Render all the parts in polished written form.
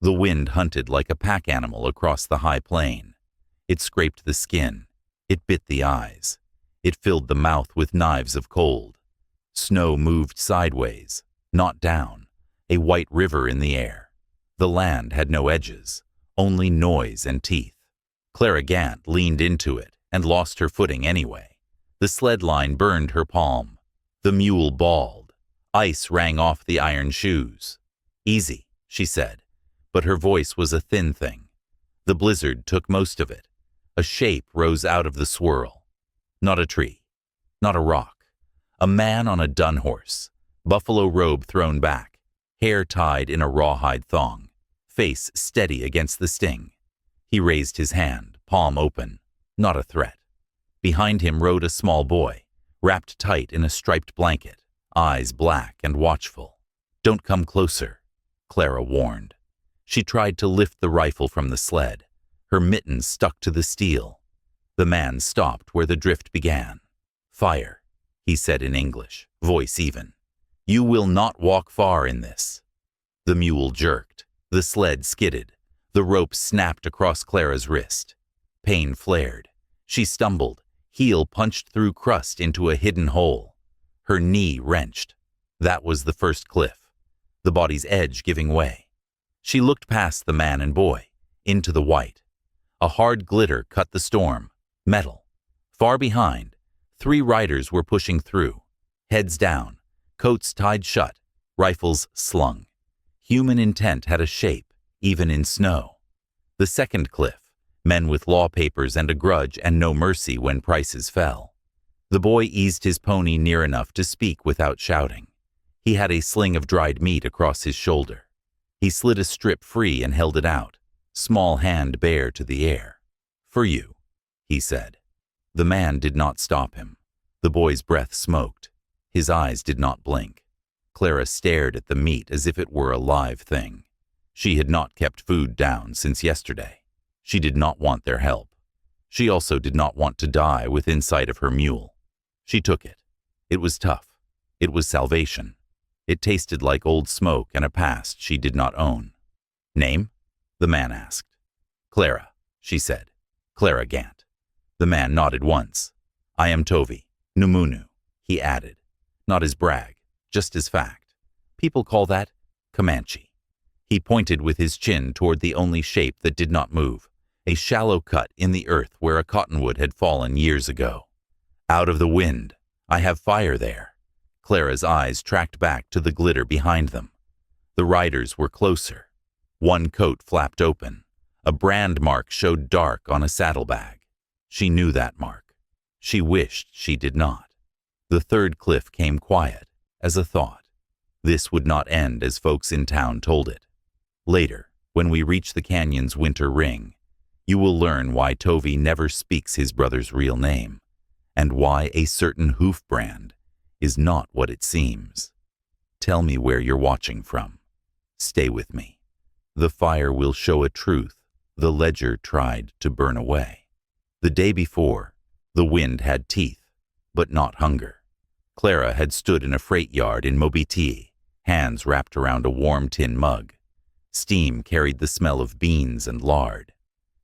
The wind hunted like a pack animal across the high plain. It scraped the skin. It bit the eyes. It filled the mouth with knives of cold. Snow moved sideways, not down, a white river in the air. The land had no edges, only noise and teeth. Clara Gant leaned into it and lost her footing anyway. The sled line burned her palm. The mule bawled. Ice rang off the iron shoes. "Easy," she said, but her voice was a thin thing. The blizzard took most of it. A shape rose out of the swirl. Not a tree, not a rock. A man on a dun horse, buffalo robe thrown back, hair tied in a rawhide thong, face steady against the sting. He raised his hand, palm open, not a threat. Behind him rode a small boy, wrapped tight in a striped blanket, eyes black and watchful. "Don't come closer," Clara warned. She tried to lift the rifle from the sled. Her mittens stuck to the steel. The man stopped where the drift began. "Fire," he said in English, voice even. "You will not walk far in this." The mule jerked. The sled skidded. The rope snapped across Clara's wrist. Pain flared. She stumbled. Heel punched through crust into a hidden hole. Her knee wrenched. That was the first cliff, the body's edge giving way. She looked past the man and boy, into the white. A hard glitter cut the storm. Metal. Far behind, 3 riders were pushing through, heads down, coats tied shut, rifles slung. Human intent had a shape, even in snow. The second cliff, men with law papers and a grudge and no mercy when prices fell. The boy eased his pony near enough to speak without shouting. He had a sling of dried meat across his shoulder. He slid a strip free and held it out, small hand bare to the air. "For you," he said. The man did not stop him. The boy's breath smoked. His eyes did not blink. Clara stared at the meat as if it were a live thing. She had not kept food down since yesterday. She did not want their help. She also did not want to die within sight of her mule. She took it. It was tough. It was salvation. It tasted like old smoke and a past she did not own. "Name?" the man asked. "Clara," she said. "Clara Gant." The man nodded once. "I am Tovi, Numunu," he added. Not as brag, just as fact. People call that Comanche. He pointed with his chin toward the only shape that did not move, a shallow cut in the earth where a cottonwood had fallen years ago. "Out of the wind. I have fire there." Clara's eyes tracked back to the glitter behind them. The riders were closer. One coat flapped open. A brand mark showed dark on a saddlebag. She knew that mark. She wished she did not. The third cliff came quiet, as a thought. This would not end as folks in town told it. Later, when we reach the canyon's winter ring, you will learn why Tovi never speaks his brother's real name, and why a certain hoof brand is not what it seems. Tell me where you're watching from. Stay with me. The fire will show a truth the ledger tried to burn away. The day before, the wind had teeth, but not hunger. Clara had stood in a freight yard in Mobiti, hands wrapped around a warm tin mug. Steam carried the smell of beans and lard.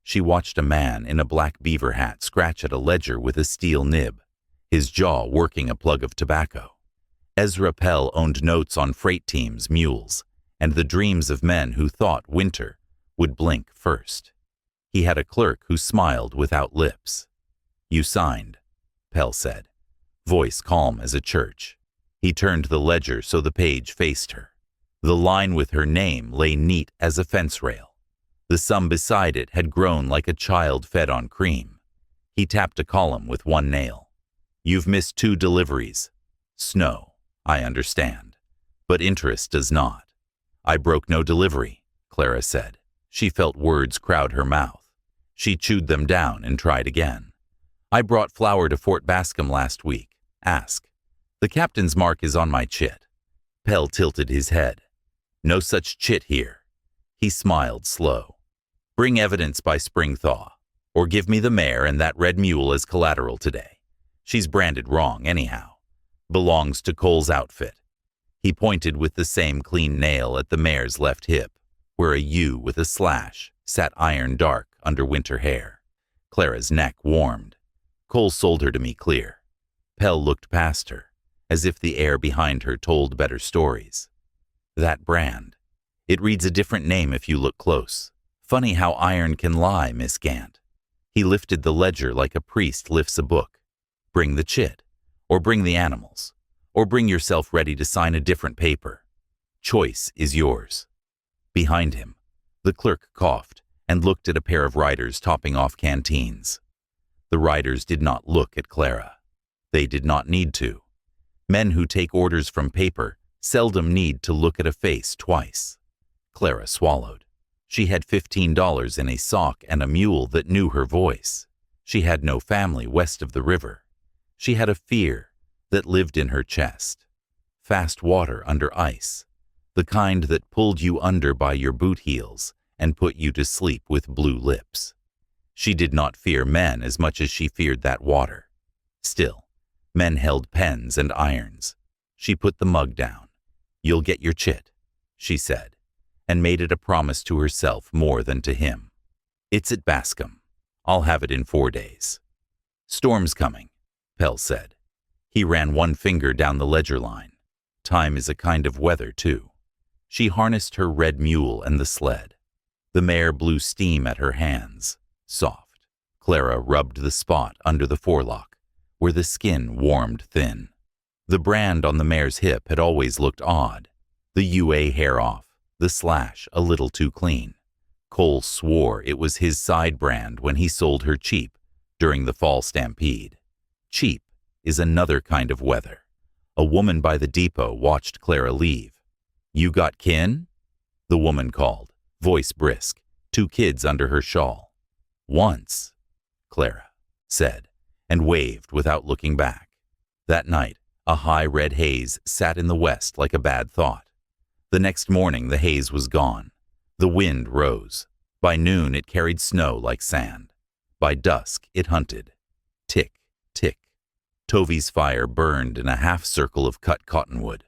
She watched a man in a black beaver hat scratch at a ledger with a steel nib, his jaw working a plug of tobacco. Ezra Pell owned notes on freight teams, mules, and the dreams of men who thought winter would blink first. He had a clerk who smiled without lips. "You signed," Pell said, voice calm as a church. He turned the ledger so the page faced her. The line with her name lay neat as a fence rail. The sum beside it had grown like a child fed on cream. He tapped a column with one nail. "You've missed 2 deliveries. Snow, I understand, but interest does not." "I broke no delivery," Clara said. She felt words crowd her mouth. She chewed them down and tried again. "I brought flour to Fort Bascom last week. Ask. The captain's mark is on my chit." Pell tilted his head. "No such chit here." He smiled slow. "Bring evidence by spring thaw, or give me the mare and that red mule as collateral today. She's branded wrong anyhow. Belongs to Cole's outfit." He pointed with the same clean nail at the mare's left hip, where a U with a slash sat iron dark under winter hair. Clara's neck warmed. Cole sold her to me clear. Pell looked past her, as if the air behind her told better stories. That brand. It reads a different name if you look close. Funny how iron can lie, Miss Gant. He lifted the ledger like a priest lifts a book. Bring the chit, or bring the animals, or bring yourself ready to sign a different paper. Choice is yours. Behind him, the clerk coughed and looked at a pair of riders topping off canteens. The riders did not look at Clara. They did not need to. Men who take orders from paper seldom need to look at a face twice. Clara swallowed. She had $15 in a sock and a mule that knew her voice. She had no family west of the river. She had a fear that lived in her chest. Fast water under ice, the kind that pulled you under by your boot heels and put you to sleep with blue lips. She did not fear men as much as she feared that water. Still, men held pens and irons. She put the mug down. "You'll get your chit," she said, and made it a promise to herself more than to him. "It's at Bascom. I'll have it in 4 days." "Storm's coming," Pell said. He ran one finger down the ledger line. Time is a kind of weather, too. She harnessed her red mule and the sled. The mare blew steam at her hands, soft. Clara rubbed the spot under the forelock, where the skin warmed thin. The brand on the mare's hip had always looked odd. The UA hair off, the slash a little too clean. Cole swore it was his side brand when he sold her cheap during the fall stampede. Cheap is another kind of weather. A woman by the depot watched Clara leave. "You got kin?" The woman called, voice brisk, 2 kids under her shawl. "Once," Clara said, and waved without looking back. That night, a high red haze sat in the west like a bad thought. The next morning, the haze was gone. The wind rose. By noon, it carried snow like sand. By dusk, it hunted. Tick, tick. Tovy's fire burned in a half-circle of cut cottonwood.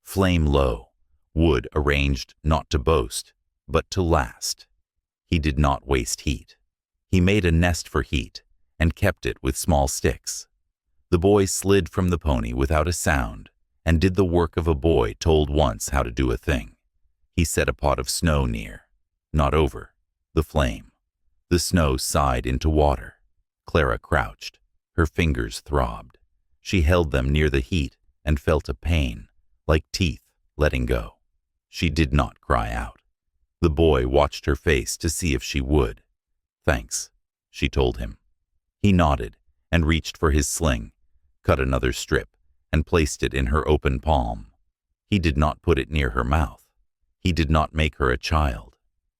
Flame low, wood arranged not to boast, but to last. He did not waste heat. He made a nest for heat and kept it with small sticks. The boy slid from the pony without a sound and did the work of a boy told once how to do a thing. He set a pot of snow near, not over, the flame. The snow sighed into water. Clara crouched. Her fingers throbbed. She held them near the heat and felt a pain, like teeth letting go. She did not cry out. The boy watched her face to see if she would. "Thanks," she told him. He nodded and reached for his sling, cut another strip, and placed it in her open palm. He did not put it near her mouth. He did not make her a child.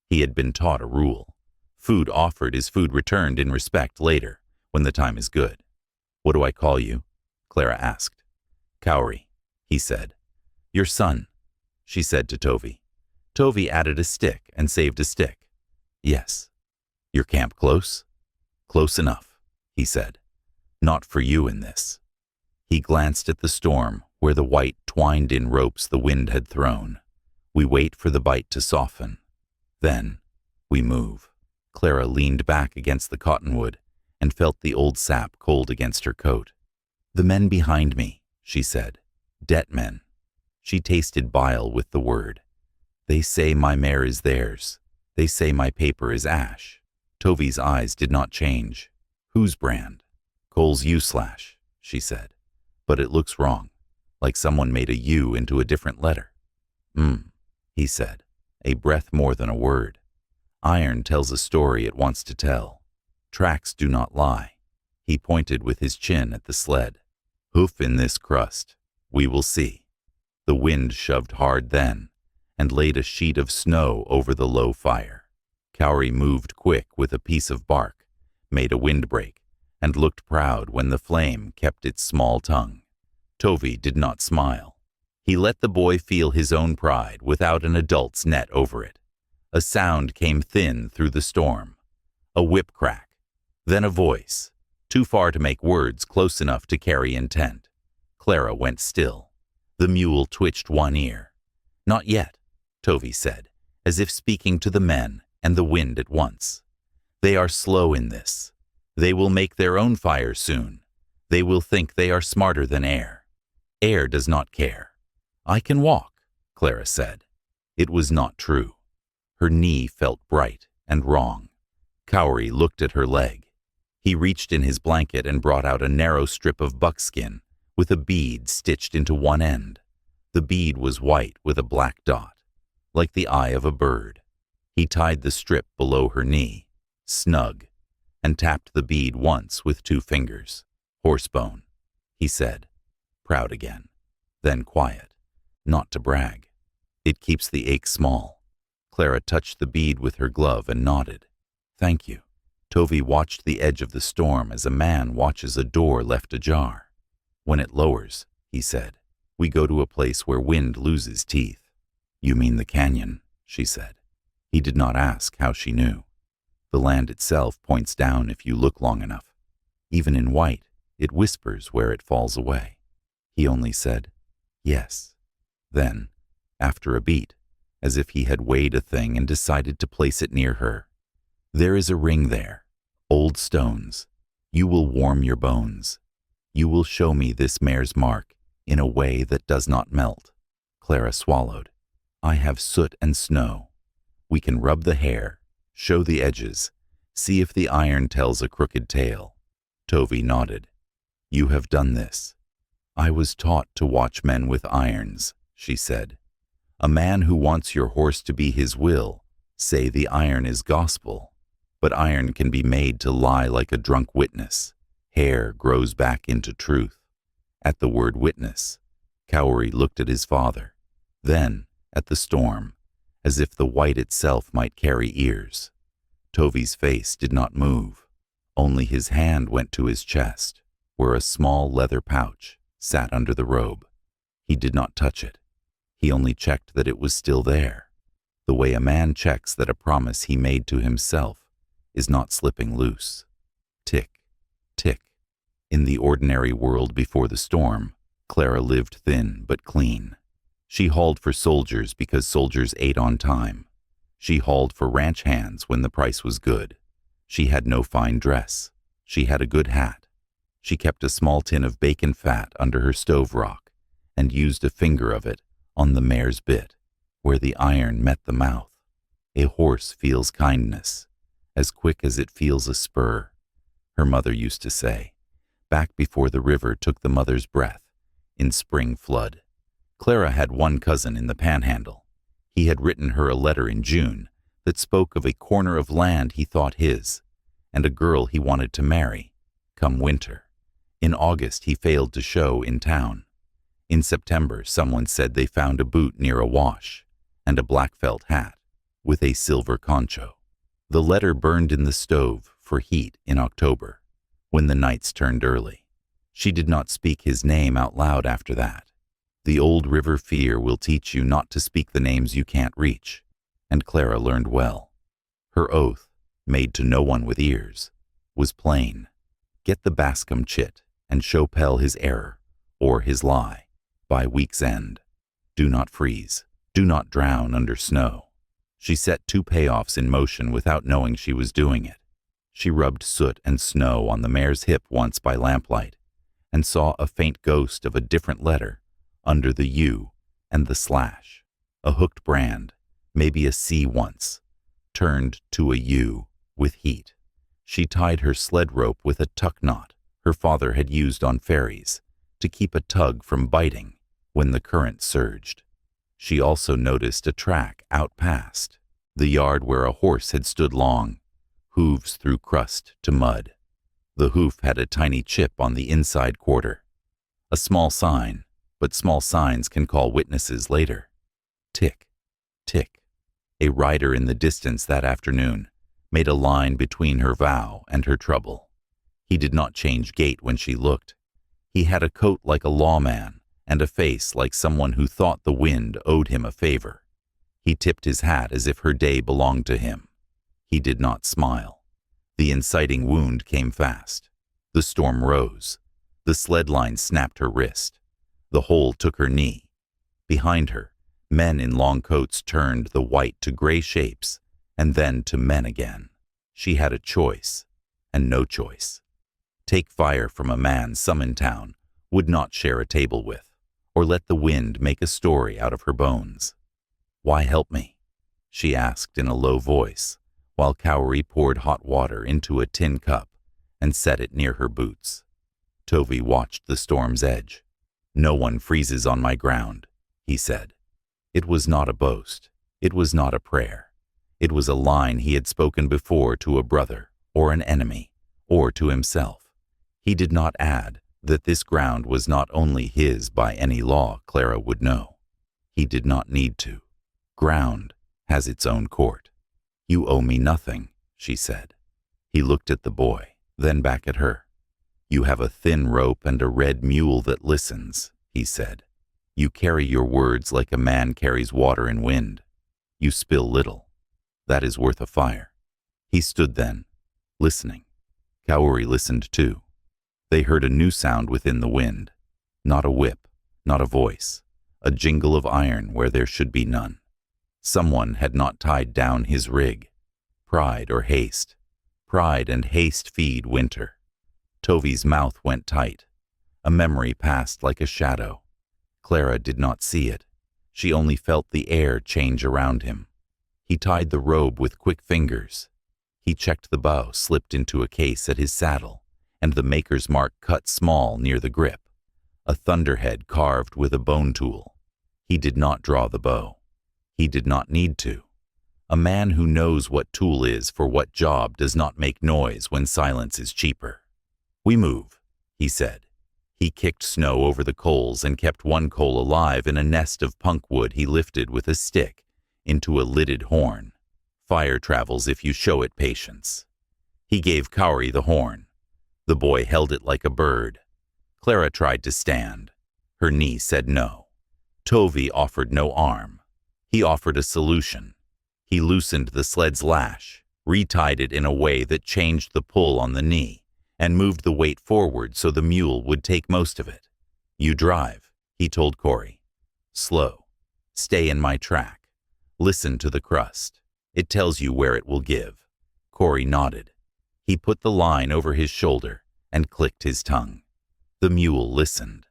He had been taught a rule. Food offered is food returned in respect later, when the time is good. "What do I call you?" Clara asked. "Cowrie," he said. "Your son," she said to Tovy. Tovy added a stick and saved a stick. "Yes." "Your camp close?" "Close enough," he said. "Not for you in this." He glanced at the storm, where the white twined in ropes the wind had thrown. "We wait for the bite to soften. Then we move." Clara leaned back against the cottonwood and felt the old sap cold against her coat. "The men behind me," she said. "Debt men." She tasted bile with the word. "They say my mare is theirs. They say my paper is ash." Tovy's eyes did not change. "Whose brand?" "Cole's U/," she said. "But it looks wrong, like someone made a U into a different letter." He said, a breath more than a word. "Iron tells a story it wants to tell. Tracks do not lie." He pointed with his chin at the sled. "Hoof in this crust. We will see." The wind shoved hard then, and laid a sheet of snow over the low fire. Cowrie moved quick with a piece of bark, made a windbreak, and looked proud when the flame kept its small tongue. Tovy did not smile. He let the boy feel his own pride without an adult's net over it. A sound came thin through the storm. A whip crack, then a voice, too far to make words close enough to carry intent. Clara went still. The mule twitched one ear. "Not yet," Tovy said, as if speaking to the men and the wind at once. They are slow in this. They will make their own fire soon. They will think they are smarter than air. Air does not care. I can walk, Clara said. It was not true. Her knee felt bright and wrong. Cowrie looked at her leg. He reached in his blanket and brought out a narrow strip of buckskin with a bead stitched into one end. The bead was white with a black dot, like the eye of a bird. He tied the strip below her knee, snug, and tapped the bead once with 2 fingers. Horsebone, he said, proud again, then quiet, not to brag. It keeps the ache small. Clara touched the bead with her glove and nodded. Thank you. Tovey watched the edge of the storm as a man watches a door left ajar. When it lowers, he said, we go to a place where wind loses teeth. You mean the canyon, she said. He did not ask how she knew. The land itself points down if you look long enough. Even in white, it whispers where it falls away. He only said, yes. Then, after a beat, as if he had weighed a thing and decided to place it near her, there is a ring there, old stones. You will warm your bones. You will show me this mare's mark in a way that does not melt. Clara swallowed. I have soot and snow. We can rub the hair, show the edges, see if the iron tells a crooked tale. Tovey nodded. You have done this. I was taught to watch men with irons, she said. A man who wants your horse to be his will, say the iron is gospel. But iron can be made to lie like a drunk witness. Hair grows back into truth. At the word witness, Cowrie looked at his father, then at the storm, as if the white itself might carry ears. Tovey's face did not move. Only his hand went to his chest, where a small leather pouch sat under the robe. He did not touch it. He only checked that it was still there, the way a man checks that a promise he made to himself is not slipping loose. Tick, tick. In the ordinary world before the storm, Clara lived thin but clean. She hauled for soldiers because soldiers ate on time. She hauled for ranch hands when the price was good. She had no fine dress. She had a good hat. She kept a small tin of bacon fat under her stove rock and used a finger of it on the mare's bit, where the iron met the mouth. A horse feels kindness as quick as it feels a spur, her mother used to say, back before the river took the mother's breath in spring flood. Clara had one cousin in the Panhandle. He had written her a letter in June that spoke of a corner of land he thought his, and a girl he wanted to marry, come winter. In August he failed to show in town. In September someone said they found a boot near a wash, and a black felt hat with a silver concho. The letter burned in the stove for heat in October, when the nights turned early. She did not speak his name out loud after that. The old river fear will teach you not to speak the names you can't reach, and Clara learned well. Her oath, made to no one with ears, was plain. Get the Bascom chit and show Pell his error, or his lie, by week's end. Do not freeze. Do not drown under snow. She set 2 payoffs in motion without knowing she was doing it. She rubbed soot and snow on the mare's hip once by lamplight, and saw a faint ghost of a different letter under the U and the slash. A hooked brand, maybe a C once, turned to a U with heat. She tied her sled rope with a tuck knot her father had used on ferries to keep a tug from biting when the current surged. She also noticed a track out past, the yard where a horse had stood long, hooves through crust to mud. The hoof had a tiny chip on the inside quarter. A small sign, but small signs can call witnesses later. Tick, tick. A rider in the distance that afternoon made a line between her vow and her trouble. He did not change gait when she looked. He had a coat like a lawman and a face like someone who thought the wind owed him a favor. He tipped his hat as if her day belonged to him. He did not smile. The inciting wound came fast. The storm rose. The sled line snapped her wrist. The hole took her knee. Behind her, Men in long coats turned the white to gray shapes and then to men again. She had a choice, and no choice. Take fire from a man some in town would not share a table with, or let the wind make a story out of her bones. "Why help me?" she asked in a low voice, while Cowrie poured hot water into a tin cup and set it near her boots. Tovi watched the storm's edge. "No one freezes on my ground," he said. It was not a boast. It was not a prayer. It was a line he had spoken before to a brother, or an enemy, or to himself. He did not add that this ground was not only his by any law Clara would know. He did not need to. Ground has its own court. "You owe me nothing," she said. He looked at the boy, then back at her. "You have a thin rope and a red mule that listens," he said. "You carry your words like a man carries water in wind. You spill little. That is worth a fire." He stood then, listening. Cowrie listened too. They heard a new sound within the wind. Not a whip, not a voice, a jingle of iron where there should be none. Someone had not tied down his rig. Pride or haste. Pride and haste feed winter. Tovi's mouth went tight. A memory passed like a shadow. Clara did not see it. She only felt the air change around him. He tied the robe with quick fingers. He checked the bow slipped into a case at his saddle, and the maker's mark cut small near the grip. A thunderhead carved with a bone tool. He did not draw the bow. He did not need to. A man who knows what tool is for what job does not make noise when silence is cheaper. "We move," he said. He kicked snow over the coals and kept one coal alive in a nest of punk wood he lifted with a stick into a lidded horn. Fire travels if you show it patience. He gave Cowrie the horn. The boy held it like a bird. Clara tried to stand. Her knee said no. Tovi offered no arm. He offered a solution. He loosened the sled's lash, retied it in a way that changed the pull on the knee, and moved the weight forward so the mule would take most of it. "You drive," he told Corey. "Slow. Stay in my track. Listen to the crust. It tells you where it will give." Corey nodded. He put the line over his shoulder and clicked his tongue. The mule listened.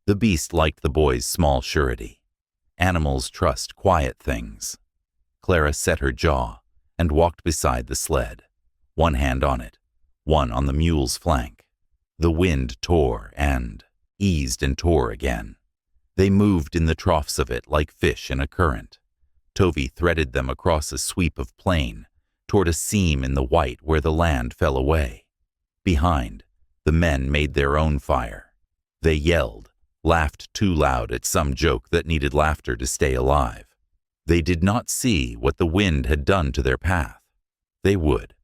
The beast liked the boy's small surety. Animals trust quiet things. Clara set her jaw and walked beside the sled, one hand on it, one on the mule's flank. The wind tore and eased and tore again. They moved in the troughs of it like fish in a current. Tovi threaded them across a sweep of plain toward a seam in the white where the land fell away. Behind, the men made their own fire. They yelled, laughed too loud at some joke that needed laughter to stay alive. They did not see what the wind had done to their path. They would.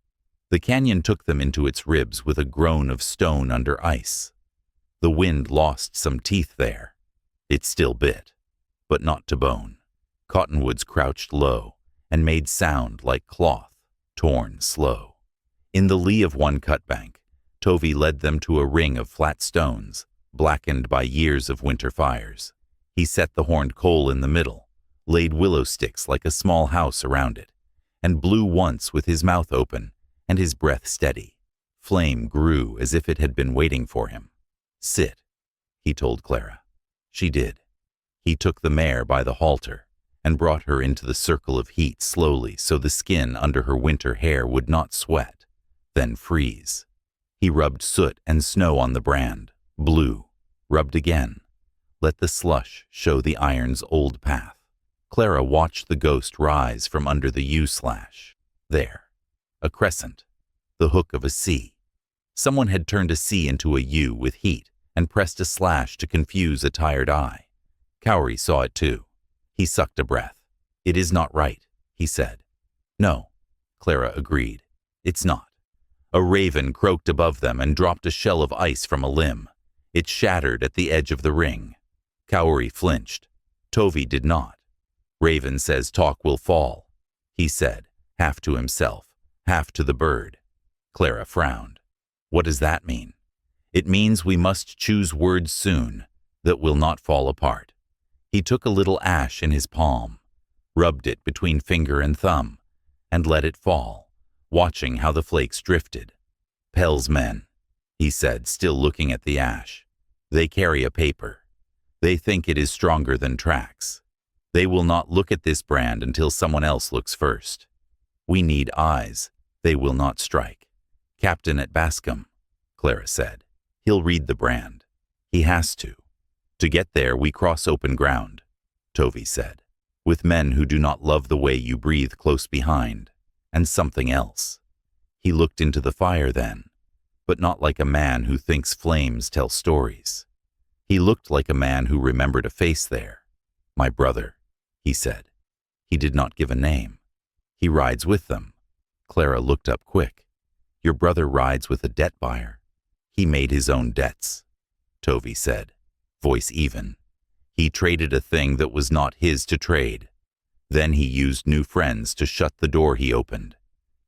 The canyon took them into its ribs with a groan of stone under ice. The wind lost some teeth there. It still bit, but not to bone. Cottonwoods crouched low and made sound like cloth, torn slow. In the lee of one cutbank, Tovi led them to a ring of flat stones, blackened by years of winter fires. He set the horned coal in the middle, laid willow sticks like a small house around it, and blew once with his mouth open and his breath steady. Flame grew as if it had been waiting for him. "Sit," he told Clara. She did. He took the mare by the halter and brought her into the circle of heat slowly so the skin under her winter hair would not sweat, then freeze. He rubbed soot and snow on the brand, blew, rubbed again, let the slush show the iron's old path. Clara watched the ghost rise from under the U-slash. There. A crescent, the hook of a C. Someone had turned a C into a U with heat and pressed a slash to confuse a tired eye. Cowrie saw it too. He sucked a breath. "It is not right," he said. "No," Clara agreed. "It's not." A raven croaked above them and dropped a shell of ice from a limb. It shattered at the edge of the ring. Cowrie flinched. Tovi did not. "Raven says talk will fall," he said, half to himself, half to the bird. Clara frowned. "What does that mean?" "It means we must choose words soon that will not fall apart. He took a little ash in his palm, rubbed it between finger and thumb, and let it fall, watching how the flakes drifted. "Pell's men," he said, still looking at the ash. "They carry a paper. They think it is stronger than tracks. They will not look at this brand until someone else looks first. We need eyes. They will not strike. Captain at Bascom," Clara said. "He'll read the brand. He has to. To get there, we cross open ground," Tovey said, "with men who do not love the way you breathe close behind, and something else." He looked into the fire then, but not like a man who thinks flames tell stories. He looked like a man who remembered a face there. "My brother," he said. He did not give a name. "He rides with them." Clara looked up quick. "Your brother rides with a debt buyer." "He made his own debts," Tovey said, voice even. "He traded a thing that was not his to trade. Then he used new friends to shut the door he opened.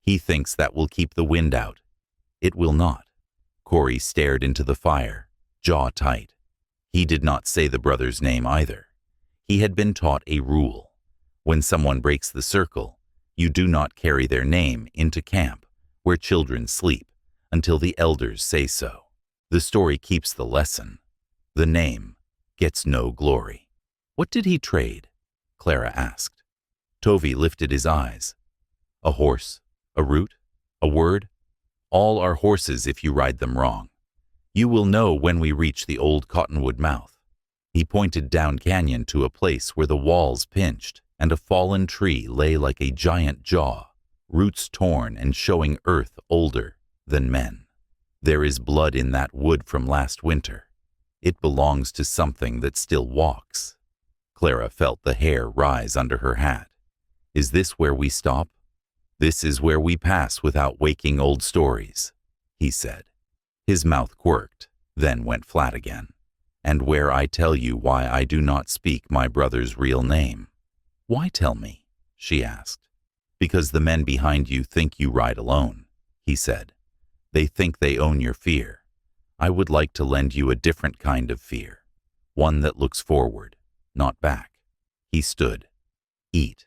He thinks that will keep the wind out. It will not." Corey stared into the fire, jaw tight. He did not say the brother's name either. He had been taught a rule. When someone breaks the circle, you do not carry their name into camp, where children sleep, until the elders say so. The story keeps the lesson. The name gets no glory. "What did he trade?" Clara asked. Tovey lifted his eyes. "A horse, a root, a word. All are horses if you ride them wrong. You will know when we reach the old cottonwood mouth." He pointed down canyon to a place where the walls pinched and a fallen tree lay like a giant jaw, roots torn and showing earth older than men. "There is blood in that wood from last winter. It belongs to something that still walks." Clara felt the hair rise under her hat. "Is this where we stop?" "This is where we pass without waking old stories," he said. His mouth quirked, then went flat again. "And where I tell you why I do not speak my brother's real name." "Why tell me?" she asked. "Because the men behind you think you ride alone," he said. "They think they own your fear. I would like to lend you a different kind of fear, one that looks forward, not back." He stood. "Eat.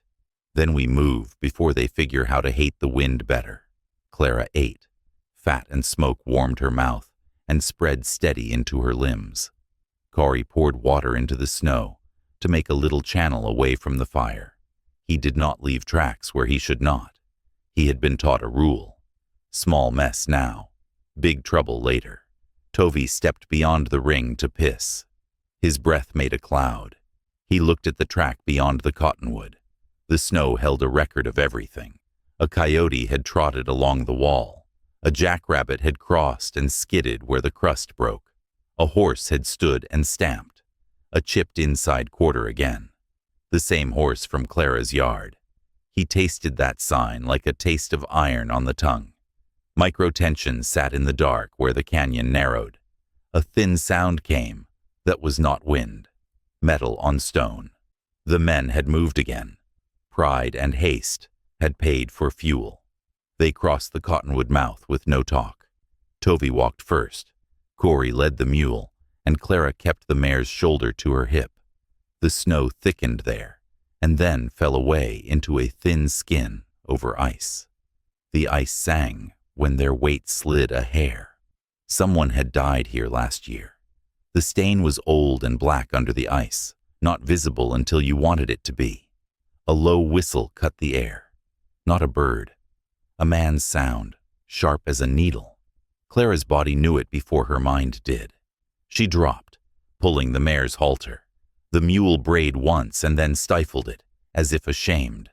Then we move before they figure how to hate the wind better." Clara ate. Fat and smoke warmed her mouth and spread steady into her limbs. Corey poured water into the snow to make a little channel away from the fire. He did not leave tracks where he should not. He had been taught a rule. Small mess now, big trouble later. Tovey stepped beyond the ring to piss. His breath made a cloud. He looked at the track beyond the cottonwood. The snow held a record of everything. A coyote had trotted along the wall. A jackrabbit had crossed and skidded where the crust broke. A horse had stood and stamped. A chipped inside quarter again. The same horse from Clara's yard. He tasted that sign like a taste of iron on the tongue. Microtension sat in the dark where the canyon narrowed. A thin sound came that was not wind. Metal on stone. The men had moved again. Pride and haste had paid for fuel. They crossed the cottonwood mouth with no talk. Tovey walked first. Corey led the mule, and Clara kept the mare's shoulder to her hip. The snow thickened there, and then fell away into a thin skin over ice. The ice sang when their weight slid a hair. Someone had died here last year. The stain was old and black under the ice, not visible until you wanted it to be. A low whistle cut the air. Not a bird. A man's sound, sharp as a needle. Clara's body knew it before her mind did. She dropped, pulling the mare's halter. The mule brayed once and then stifled it, as if ashamed.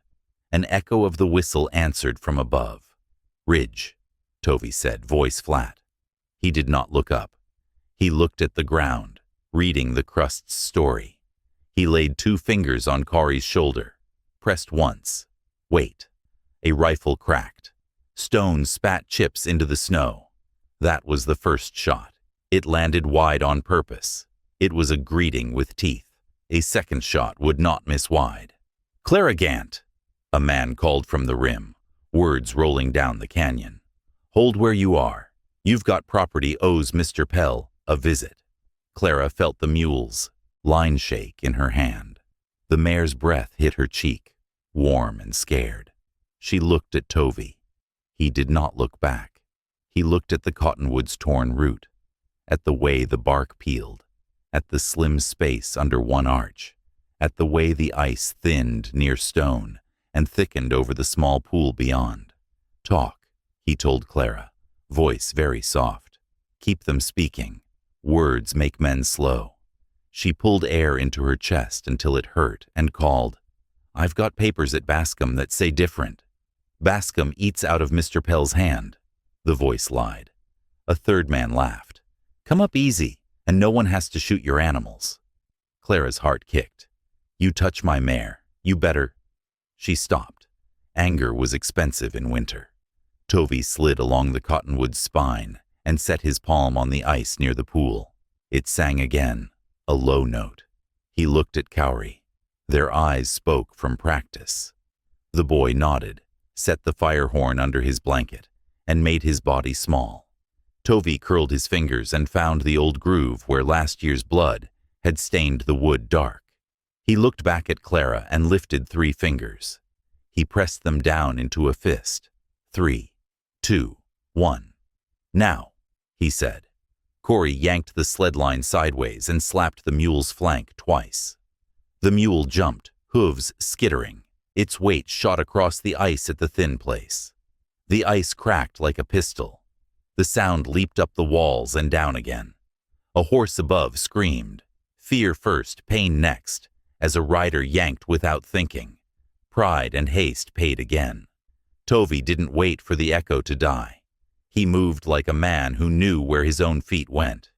An echo of the whistle answered from above. "Ridge," Tovey said, voice flat. He did not look up. He looked at the ground, reading the crust's story. He laid 2 fingers on Corey's shoulder, pressed once. Wait. A rifle cracked. Stones spat chips into the snow. That was the first shot. It landed wide on purpose. It was a greeting with teeth. A second shot would not miss wide. "Clara Gant," a man called from the rim, words rolling down the canyon. "Hold where you are. You've got property owes Mr. Pell a visit." Clara felt the mule's line shake in her hand. The mare's breath hit her cheek, warm and scared. She looked at Tovey. He did not look back. He looked at the cottonwood's torn root, at the way the bark peeled, at the slim space under one arch, at the way the ice thinned near stone and thickened over the small pool beyond. "Talk," he told Clara, voice very soft. "Keep them speaking. Words make men slow." She pulled air into her chest until it hurt and called, "I've got papers at Bascom that say different." "Bascom eats out of Mr. Pell's hand," the voice lied. A third man laughed. "Come up easy, and no one has to shoot your animals." Clara's heart kicked. "You touch my mare, you better—" She stopped. Anger was expensive in winter. Tovey slid along the cottonwood's spine and set his palm on the ice near the pool. It sang again, a low note. He looked at Cowrie. Their eyes spoke from practice. The boy nodded, set the fire horn under his blanket, and made his body small. Tovey curled his fingers and found the old groove where last year's blood had stained the wood dark. He looked back at Clara and lifted 3 fingers. He pressed them down into a fist. 3, 2, 1. "Now," he said. Corey yanked the sled line sideways and slapped the mule's flank twice. The mule jumped, hooves skittering. Its weight shot across the ice at the thin place. The ice cracked like a pistol. The sound leaped up the walls and down again. A horse above screamed, fear first, pain next, as a rider yanked without thinking. Pride and haste paid again. Tovey didn't wait for the echo to die. He moved like a man who knew where his own feet went.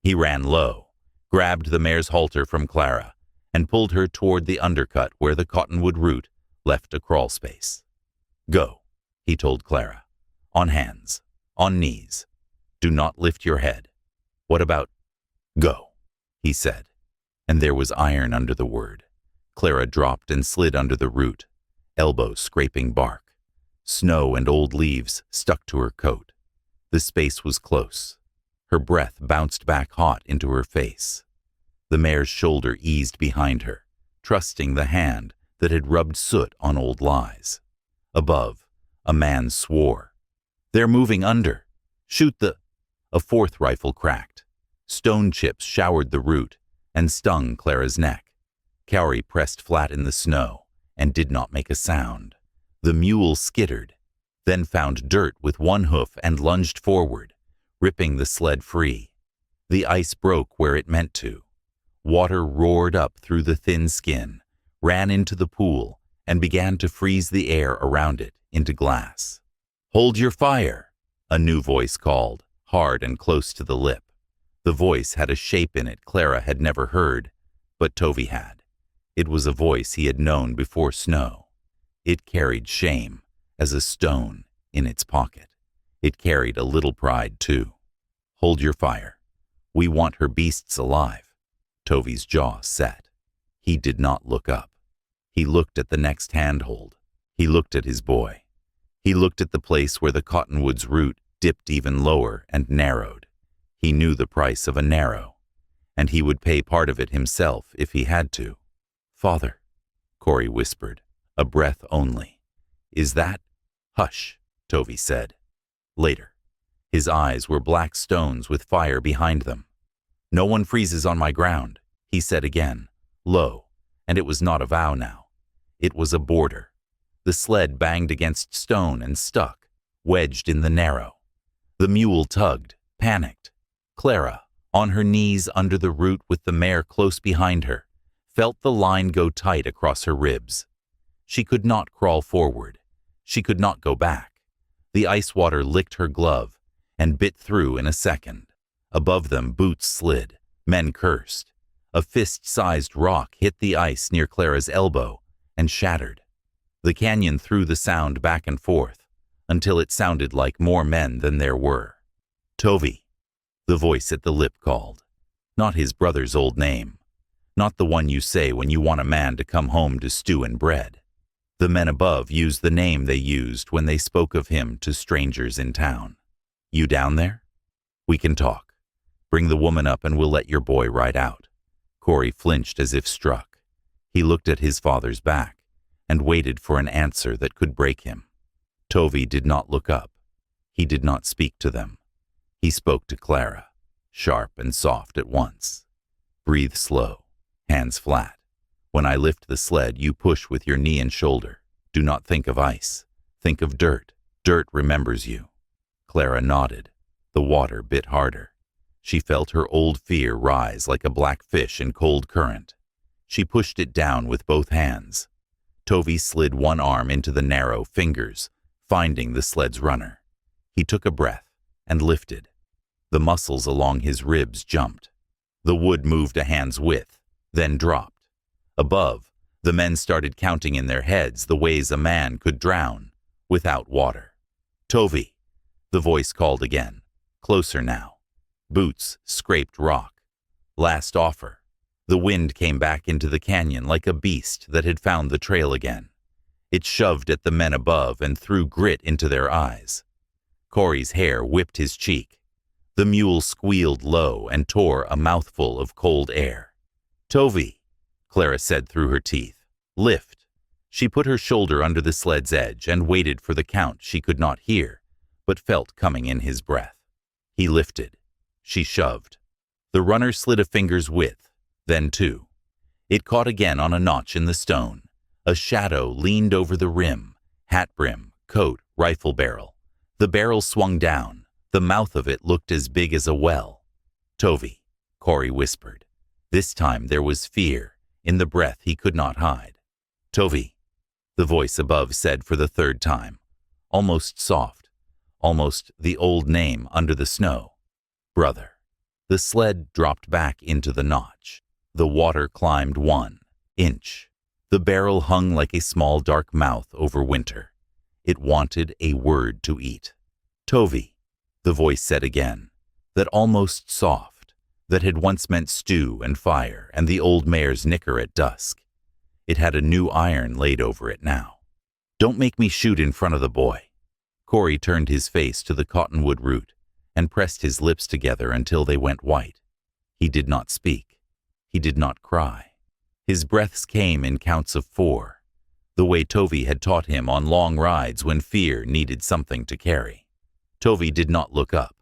He ran low, grabbed the mare's halter from Clara, and pulled her toward the undercut where the cottonwood root left a crawl space. "Go," he told Clara. "On hands, on knees. Do not lift your head. What about—" "Go," he said, and there was iron under the word. Clara dropped and slid under the root, elbows scraping bark. Snow and old leaves stuck to her coat. The space was close. Her breath bounced back hot into her face. The mare's shoulder eased behind her, trusting the hand that had rubbed soot on old lies. Above, a man swore. "They're moving under. Shoot the—" A 4th rifle cracked. Stone chips showered the root and stung Clara's neck. Cowrie pressed flat in the snow and did not make a sound. The mule skittered, then found dirt with one hoof and lunged forward, ripping the sled free. The ice broke where it meant to. Water roared up through the thin skin, ran into the pool, and began to freeze the air around it into glass. "Hold your fire," a new voice called, hard and close to the lip. The voice had a shape in it Clara had never heard, but Tovey had. It was a voice he had known before snow. It carried shame as a stone in its pocket. It carried a little pride, too. "Hold your fire. We want her beasts alive." Tovey's jaw set. He did not look up. He looked at the next handhold. He looked at his boy. He looked at the place where the cottonwood's root dipped even lower and narrowed. He knew the price of a narrow, and he would pay part of it himself if he had to. "Father," Corey whispered, a breath only. "Is that—" "Hush," Tovey said. Later. His eyes were black stones with fire behind them. "No one freezes on my ground," he said again, low, and it was not a vow now. It was a border. The sled banged against stone and stuck, wedged in the narrow. The mule tugged, panicked. Clara, on her knees under the root with the mare close behind her, felt the line go tight across her ribs. She could not crawl forward. She could not go back. The ice water licked her glove and bit through in a second. Above them, boots slid. Men cursed. A fist-sized rock hit the ice near Clara's elbow and shattered. The canyon threw the sound back and forth until it sounded like more men than there were. "Tovey," the voice at the lip called. Not his brother's old name. Not the one you say when you want a man to come home to stew and bread. The men above used the name they used when they spoke of him to strangers in town. "You down there? We can talk. Bring the woman up and we'll let your boy ride out." Corey flinched as if struck. He looked at his father's back and waited for an answer that could break him. Tovi did not look up. He did not speak to them. He spoke to Clara, sharp and soft at once. Breathe slow, hands flat. When I lift the sled, you push with your knee and shoulder. Do not think of ice. Think of dirt. Dirt remembers you. Clara nodded. The water bit harder. She felt her old fear rise like a black fish in cold current. She pushed it down with both hands. Tovi slid one arm into the narrow fingers, finding the sled's runner. He took a breath and lifted. The muscles along his ribs jumped. The wood moved a hand's width, then dropped. Above, the men started counting in their heads the ways a man could drown without water. Tovi, the voice called again, closer now. Boots scraped rock. Last offer. The wind came back into the canyon like a beast that had found the trail again. It shoved at the men above and threw grit into their eyes. Corey's hair whipped his cheek. The mule squealed low and tore a mouthful of cold air. Tovi, Clara said through her teeth. Lift. She put her shoulder under the sled's edge and waited for the count she could not hear, but felt coming in his breath. He lifted. She shoved. The runner slid a finger's width, then two. It caught again on a notch in the stone. A shadow leaned over the rim, hat brim, coat, rifle barrel. The barrel swung down. The mouth of it looked as big as a well. Tovi, Corey whispered. This time there was fear in the breath he could not hide. Tovi, the voice above said for the third time, almost soft, almost the old name under the snow. Brother. The sled dropped back into the notch. The water climbed 1 inch. The barrel hung like a small dark mouth over winter. It wanted a word to eat. Tovi, the voice said again, that almost soft, that had once meant stew and fire and the old mare's knicker at dusk. It had a new iron laid over it now. Don't make me shoot in front of the boy. Corey turned his face to the cottonwood root and pressed his lips together until they went white. He did not speak. He did not cry. His breaths came in counts of 4, the way Tovi had taught him on long rides when fear needed something to carry. Tovi did not look up.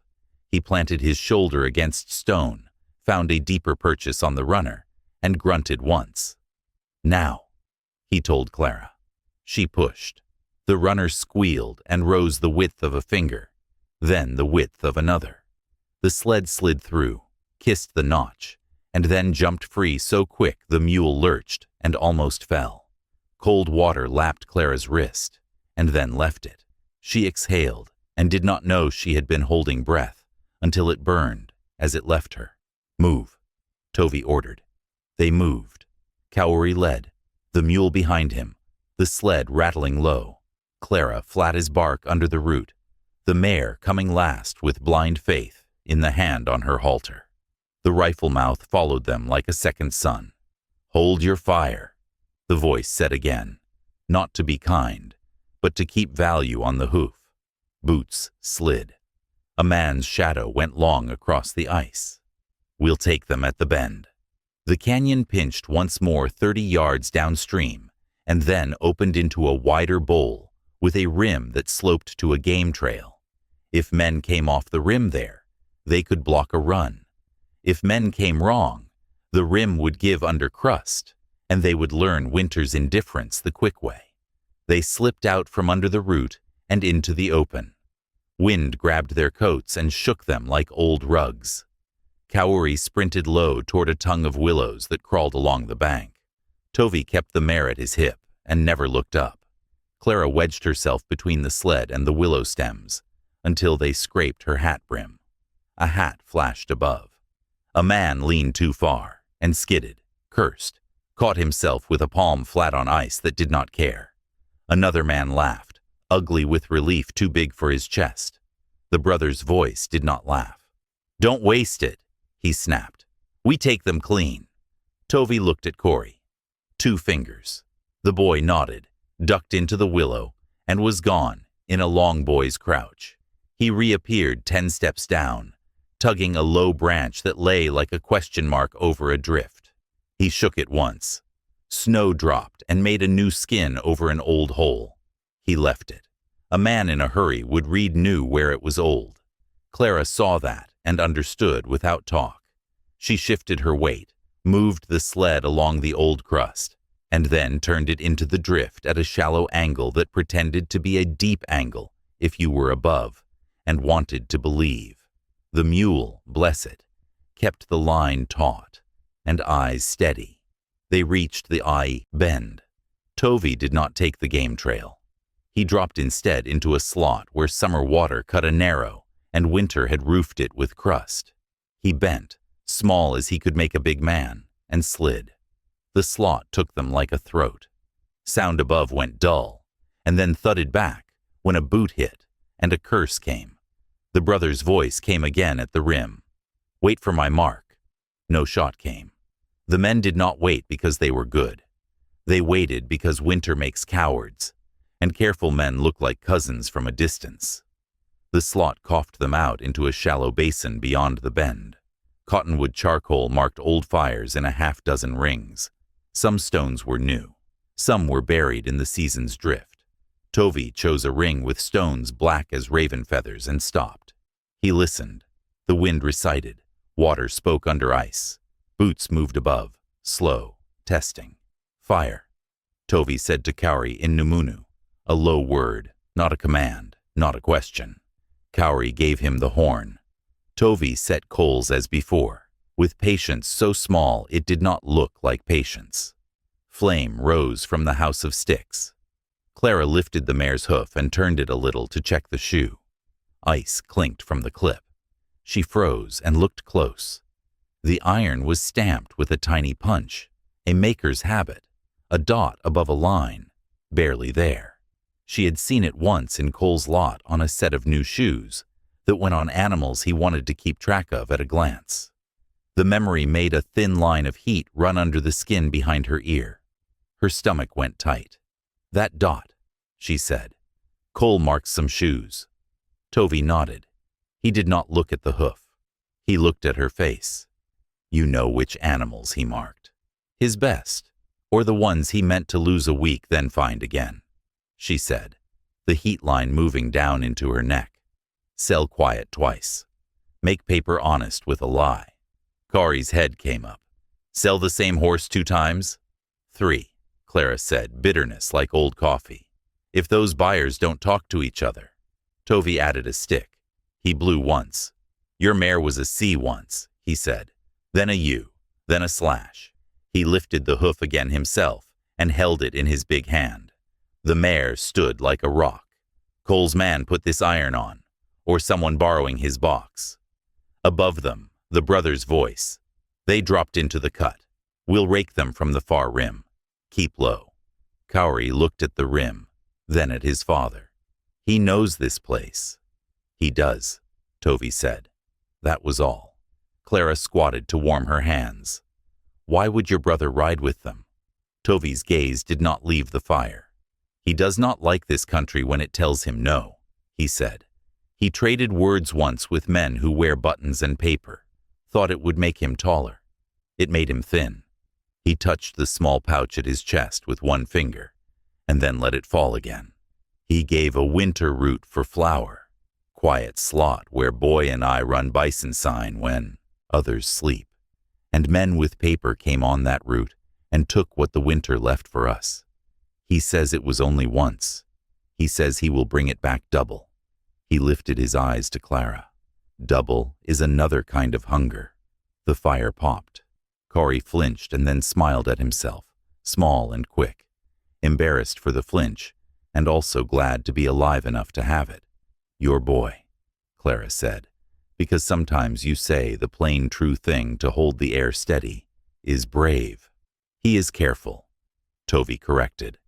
He planted his shoulder against stone, found a deeper purchase on the runner, and grunted once. Now, he told Clara. She pushed. The runner squealed and rose the width of a finger, then the width of another. The sled slid through, kissed the notch, and then jumped free so quick the mule lurched and almost fell. Cold water lapped Clara's wrist, and then left it. She exhaled and did not know she had been holding breath until it burned as it left her. Move, Tovi ordered. They moved. Kaori led, the mule behind him, the sled rattling low. Clara flat as bark under the root, the mare coming last with blind faith in the hand on her halter. The rifle mouth followed them like a second sun. Hold your fire, the voice said again, not to be kind, but to keep value on the hoof. Boots slid. A man's shadow went long across the ice. We'll take them at the bend. The canyon pinched once more 30 yards downstream and then opened into a wider bowl with a rim that sloped to a game trail. If men came off the rim there, they could block a run. If men came wrong, the rim would give under crust, and they would learn winter's indifference the quick way. They slipped out from under the root and into the open. Wind grabbed their coats and shook them like old rugs. Kaori sprinted low toward a tongue of willows that crawled along the bank. Tovi kept the mare at his hip and never looked up. Clara wedged herself between the sled and the willow stems until they scraped her hat brim. A hat flashed above. A man leaned too far and skidded, cursed, caught himself with a palm flat on ice that did not care. Another man laughed, ugly with relief too big for his chest. The brother's voice did not laugh. Don't waste it, he snapped. We take them clean. Tovi looked at Corey. 2 fingers. The boy nodded, ducked into the willow, and was gone in a long boy's crouch. He reappeared 10 steps down, tugging a low branch that lay like a question mark over a drift. He shook it once. Snow dropped and made a new skin over an old hole. He left it. A man in a hurry would read new where it was old. Clara saw that and understood without talk. She shifted her weight, moved the sled along the old crust, and then turned it into the drift at a shallow angle that pretended to be a deep angle if you were above and wanted to believe. The mule, bless it, kept the line taut and eyes steady. They reached the eye bend. Tovey did not take the game trail. He dropped instead into a slot where summer water cut a narrow and winter had roofed it with crust. He bent, small as he could make a big man, and slid. The slot took them like a throat. Sound above went dull, and then thudded back when a boot hit, and a curse came. The brother's voice came again at the rim. "Wait for my mark." No shot came. The men did not wait because they were good. They waited because winter makes cowards, and careful men look like cousins from a distance. The slot coughed them out into a shallow basin beyond the bend. Cottonwood charcoal marked old fires in a half-dozen rings. Some stones were new. Some were buried in the season's drift. Tovey chose a ring with stones black as raven feathers and stopped. He listened. The wind recited. Water spoke under ice. Boots moved above, slow, testing. "Fire," Tovey said to Cowrie in Numunu, a low word, not a command, not a question. Cowrie gave him the horn. Tovey set coals as before, with patience so small it did not look like patience. Flame rose from the house of sticks. Clara lifted the mare's hoof and turned it a little to check the shoe. Ice clinked from the clip. She froze and looked close. The iron was stamped with a tiny punch, a maker's habit, a dot above a line, barely there. She had seen it once in Cole's lot on a set of new shoes that went on animals he wanted to keep track of at a glance. The memory made a thin line of heat run under the skin behind her ear. Her stomach went tight. "That dot," she said. "Cole marked some shoes." Tovey nodded. He did not look at the hoof. He looked at her face. "You know which animals he marked. His best, or the ones he meant to lose a week then find again," she said, the heat line moving down into her neck. "Sell quiet twice. Make paper honest with a lie." Kauri's head came up. "Sell the same horse 2 times? 3, Clara said, bitterness like old coffee. "If those buyers don't talk to each other." Tovey added a stick. He blew once. "Your mare was a C once," he said, then a U, then a slash. He lifted the hoof again himself and held it in his big hand. The mare stood like a rock. Cole's man put this iron on, or someone borrowing his box. Above them, the brother's voice. They dropped into the cut. "We'll rake them from the far rim. Keep low." Cowrie looked at the rim, then at his father. "He knows this place." "He does," Tovey said. That was all. Clara squatted to warm her hands. "Why would your brother ride with them?" Tovey's gaze did not leave the fire. "He does not like this country when it tells him no," he said. "He traded words once with men who wear buttons and paper, thought it would make him taller. It made him thin." He touched the small pouch at his chest with one finger, and then let it fall again. He gave a winter route for flour, quiet slot where boy and I run bison sign when others sleep. And men with paper came on that route and took what the winter left for us. He says it was only once. He says he will bring it back double. He lifted his eyes to Clara. Double is another kind of hunger. The fire popped. Cowrie flinched and then smiled at himself, small and quick, embarrassed for the flinch, and also glad to be alive enough to have it. "Your boy," Clara said, "because sometimes you say the plain true thing to hold the air steady is brave. He is careful," Tovey corrected,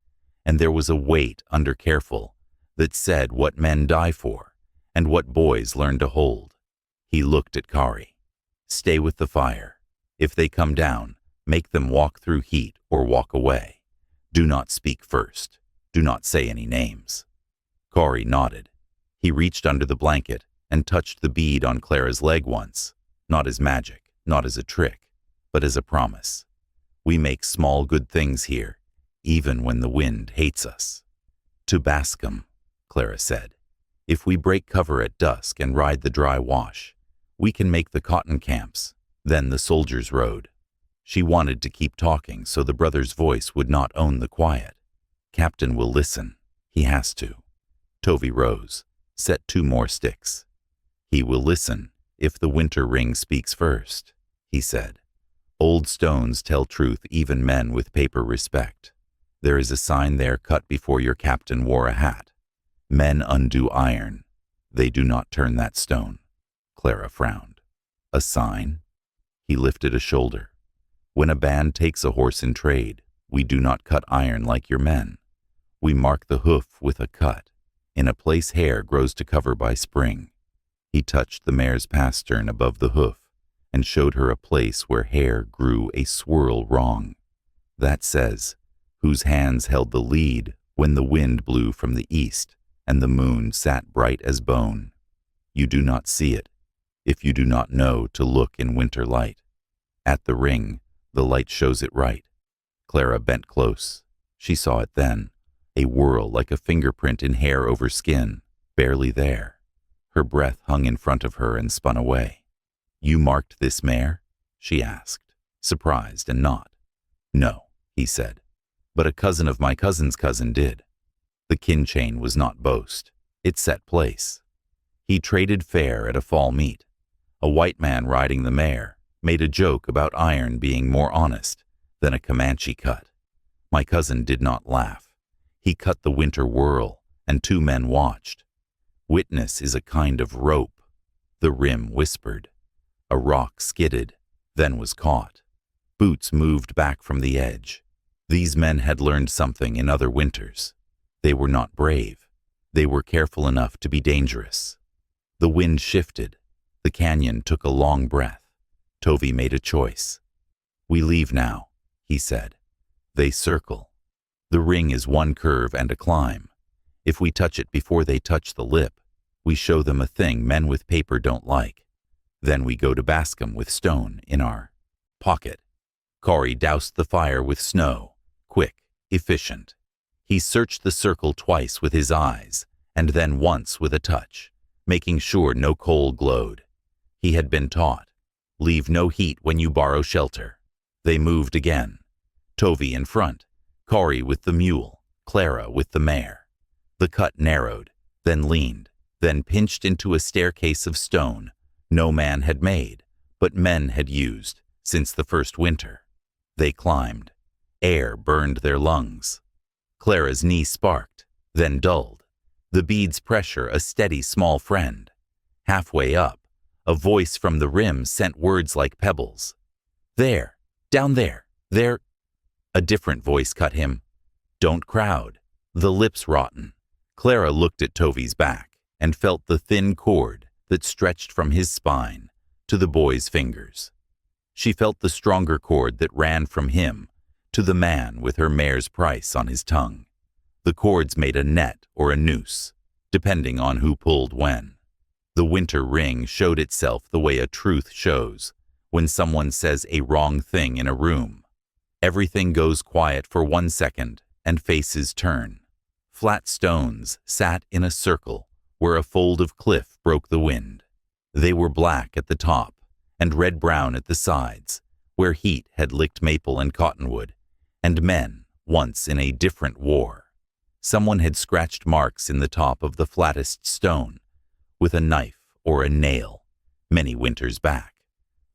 and there was a weight under careful that said what men die for and what boys learn to hold. He looked at Cowrie. "Stay with the fire. If they come down, make them walk through heat or walk away. Do not speak first. Do not say any names." Cowrie nodded. He reached under the blanket and touched the bead on Clara's leg once, not as magic, not as a trick, but as a promise. We make small good things here, even when the wind hates us. To Bascom, Clara said. If we break cover at dusk and ride the dry wash, we can make the cotton camps, then the soldiers' road. She wanted to keep talking so the brother's voice would not own the quiet. Captain will listen. He has to. Tovey rose, set 2 more sticks. He will listen if the winter ring speaks first, he said. Old stones tell truth, even men with paper respect. There is a sign there cut before your captain wore a hat. Men undo iron. They do not turn that stone. Clara frowned. A sign? He lifted a shoulder. When a band takes a horse in trade, we do not cut iron like your men. We mark the hoof with a cut, in a place hair grows to cover by spring. He touched the mare's pastern above the hoof and showed her a place where hair grew a swirl wrong. That says, whose hands held the lead when the wind blew from the east and the moon sat bright as bone. You do not see it, if you do not know to look in winter light. At the ring, the light shows it right. Clara bent close. She saw it then, a whirl like a fingerprint in hair over skin, barely there. Her breath hung in front of her and spun away. You marked this mare? She asked, surprised and not. No, he said, but a cousin of my cousin's cousin did. The kin chain was not boast. It set place. He traded fair at a fall meet. A white man riding the mare made a joke about iron being more honest than a Comanche cut. My cousin did not laugh. He cut the winter whirl, and 2 men watched. Witness is a kind of rope, the rim whispered. A rock skidded, then was caught. Boots moved back from the edge. These men had learned something in other winters. They were not brave. They were careful enough to be dangerous. The wind shifted. The canyon took a long breath. Tovey made a choice. We leave now, he said. They circle. The ring is 1 curve and a climb. If we touch it before they touch the lip, we show them a thing men with paper don't like. Then we go to Bascom with stone in our pocket. Corey doused the fire with snow, quick, efficient. He searched the circle twice with his eyes, and then once with a touch, making sure no coal glowed. He had been taught, leave no heat when you borrow shelter. They moved again. Tovey in front, Corey with the mule, Clara with the mare. The cut narrowed, then leaned, then pinched into a staircase of stone no man had made, but men had used since the first winter. They climbed. Air burned their lungs. Clara's knee sparked, then dulled. The bead's pressure a steady small friend. Halfway up, a voice from the rim sent words like pebbles. There, down there, there. A different voice cut him. Don't crowd. The lips rotten. Clara looked at Tovey's back and felt the thin cord that stretched from his spine to the boy's fingers. She felt the stronger cord that ran from him to the man with her mare's price on his tongue. The cords made a net or a noose, depending on who pulled when. The winter ring showed itself the way a truth shows when someone says a wrong thing in a room. Everything goes quiet for 1 second and faces turn. Flat stones sat in a circle where a fold of cliff broke the wind. They were black at the top and red-brown at the sides, where heat had licked maple and cottonwood, and men, once in a different war. Someone had scratched marks in the top of the flattest stone, with a knife or a nail, many winters back.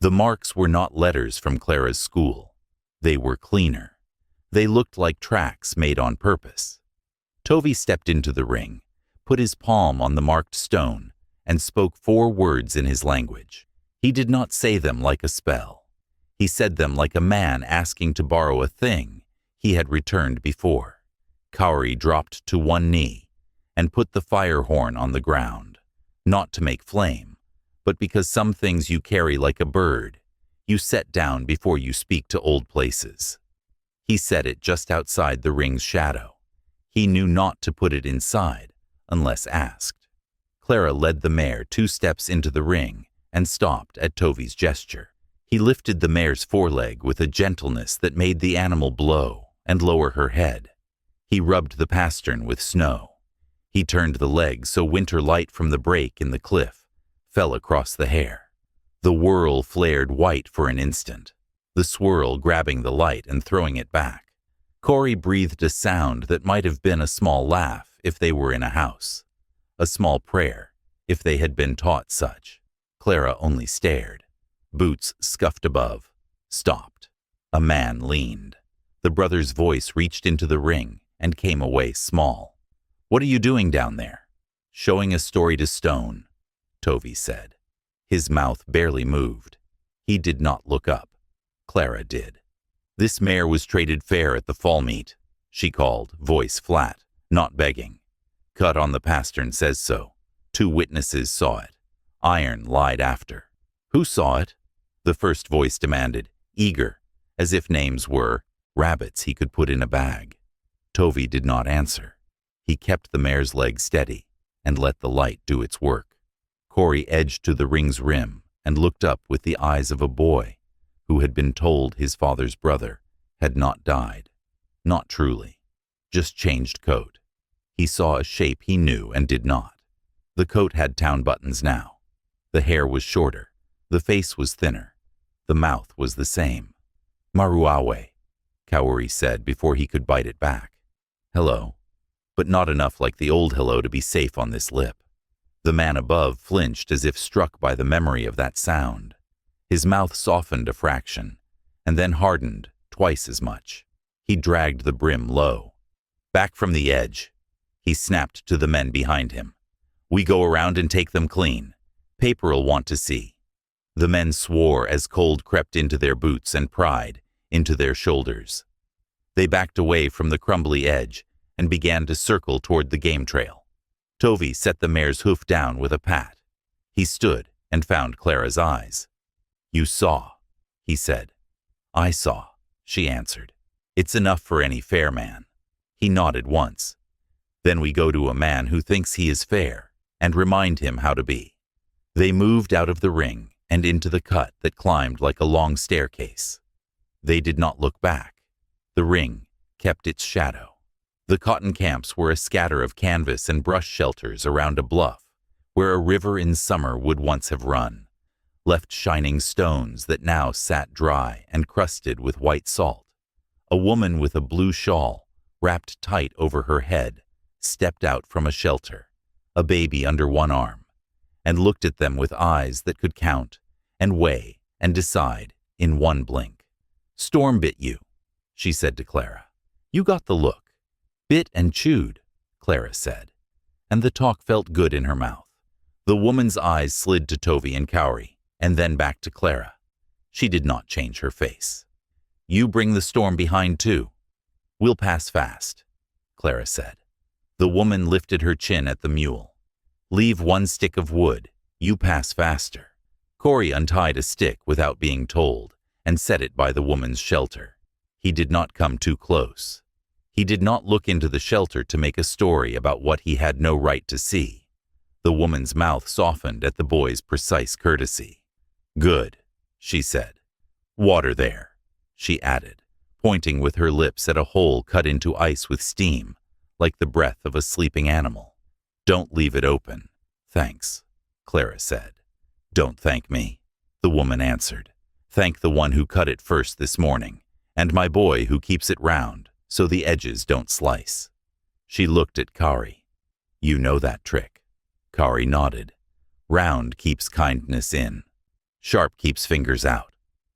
The marks were not letters from Clara's school. They were cleaner. They looked like tracks made on purpose. Tovey stepped into the ring, put his palm on the marked stone, and spoke 4 words in his language. He did not say them like a spell. He said them like a man asking to borrow a thing he had returned before. Cowrie dropped to 1 knee and put the fire horn on the ground, not to make flame, but because some things you carry like a bird, you set down before you speak to old places. He set it just outside the ring's shadow. He knew not to put it inside unless asked. Clara led the mare 2 steps into the ring and stopped at Tovey's gesture. He lifted the mare's foreleg with a gentleness that made the animal blow and lower her head. He rubbed the pastern with snow. He turned the leg so winter light from the break in the cliff fell across the hair. The whirl flared white for an instant, the swirl grabbing the light and throwing it back. Corey breathed a sound that might have been a small laugh if they were in a house, a small prayer if they had been taught such. Clara only stared. Boots scuffed above, stopped. A man leaned. The brother's voice reached into the ring and came away small. "What are you doing down there?" "Showing a story to Stone," Tovey said. His mouth barely moved. He did not look up. Clara did. "This mare was traded fair at the fall meet," she called, voice flat, not begging. "Cut on the pastern says so. 2 witnesses saw it. Iron lied after." "Who saw it?" the first voice demanded, eager, as if names were rabbits he could put in a bag. Tovey did not answer. He kept the mare's leg steady and let the light do its work. Corey edged to the ring's rim and looked up with the eyes of a boy who had been told his father's brother had not died. Not truly, just changed coat. He saw a shape he knew and did not. The coat had town buttons now. The hair was shorter. The face was thinner. The mouth was the same. "Maruawe," Kaori said before he could bite it back. "Hello," but not enough like the old hello to be safe on this lip. The man above flinched as if struck by the memory of that sound. His mouth softened a fraction, and then hardened twice as much. He dragged the brim low. "Back from the edge," he snapped to the men behind him. "We go around and take them clean. Paper'll want to see." The men swore as cold crept into their boots and pride into their shoulders. They backed away from the crumbly edge and began to circle toward the game trail. Tovey set the mare's hoof down with a pat. He stood and found Clara's eyes. "You saw," he said. "I saw," she answered. "It's enough for any fair man." He nodded once. "Then we go to a man who thinks he is fair and remind him how to be." They moved out of the ring and into the cut that climbed like a long staircase. They did not look back. The ring kept its shadow. The cotton camps were a scatter of canvas and brush shelters around a bluff where a river in summer would once have run, left shining stones that now sat dry and crusted with white salt. A woman with a blue shawl wrapped tight over her head stepped out from a shelter, a baby under one arm, and looked at them with eyes that could count and weigh and decide in one blink. "Storm bit you," she said to Clara. "You got the look." "Bit and chewed," Clara said, and the talk felt good in her mouth. The woman's eyes slid to Tovey and Kaori, and then back to Clara. She did not change her face. "You bring the storm behind too." "We'll pass fast," Clara said. The woman lifted her chin at the mule. "Leave 1 stick of wood. You pass faster." Corey untied a stick without being told and set it by the woman's shelter. He did not come too close. He did not look into the shelter to make a story about what he had no right to see. The woman's mouth softened at the boy's precise courtesy. "Good," she said. "Water there," she added, pointing with her lips at a hole cut into ice with steam, like the breath of a sleeping animal. "Don't leave it open." "Thanks," Clara said. "Don't thank me," the woman answered. "Thank the one who cut it first this morning, and my boy who keeps it round so the edges don't slice." She looked at Kaori. "You know that trick." Kaori nodded. "Round keeps kindness in. Sharp keeps fingers out,"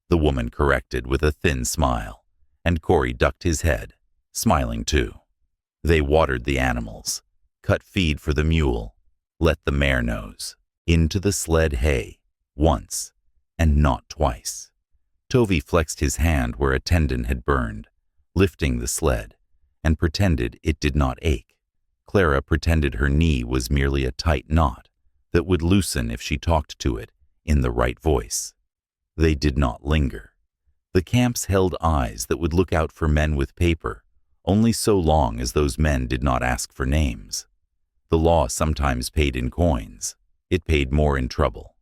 the woman corrected with a thin smile, and Corey ducked his head, smiling too. They watered the animals, cut feed for the mule, let the mare nose, into the sled hay, once, and not twice. Tovey flexed his hand where a tendon had burned, lifting the sled, and pretended it did not ache. Clara pretended her knee was merely a tight knot that would loosen if she talked to it in the right voice. They did not linger. The camps held eyes that would look out for men with paper only so long as those men did not ask for names. The law sometimes paid in coins. It paid more in trouble.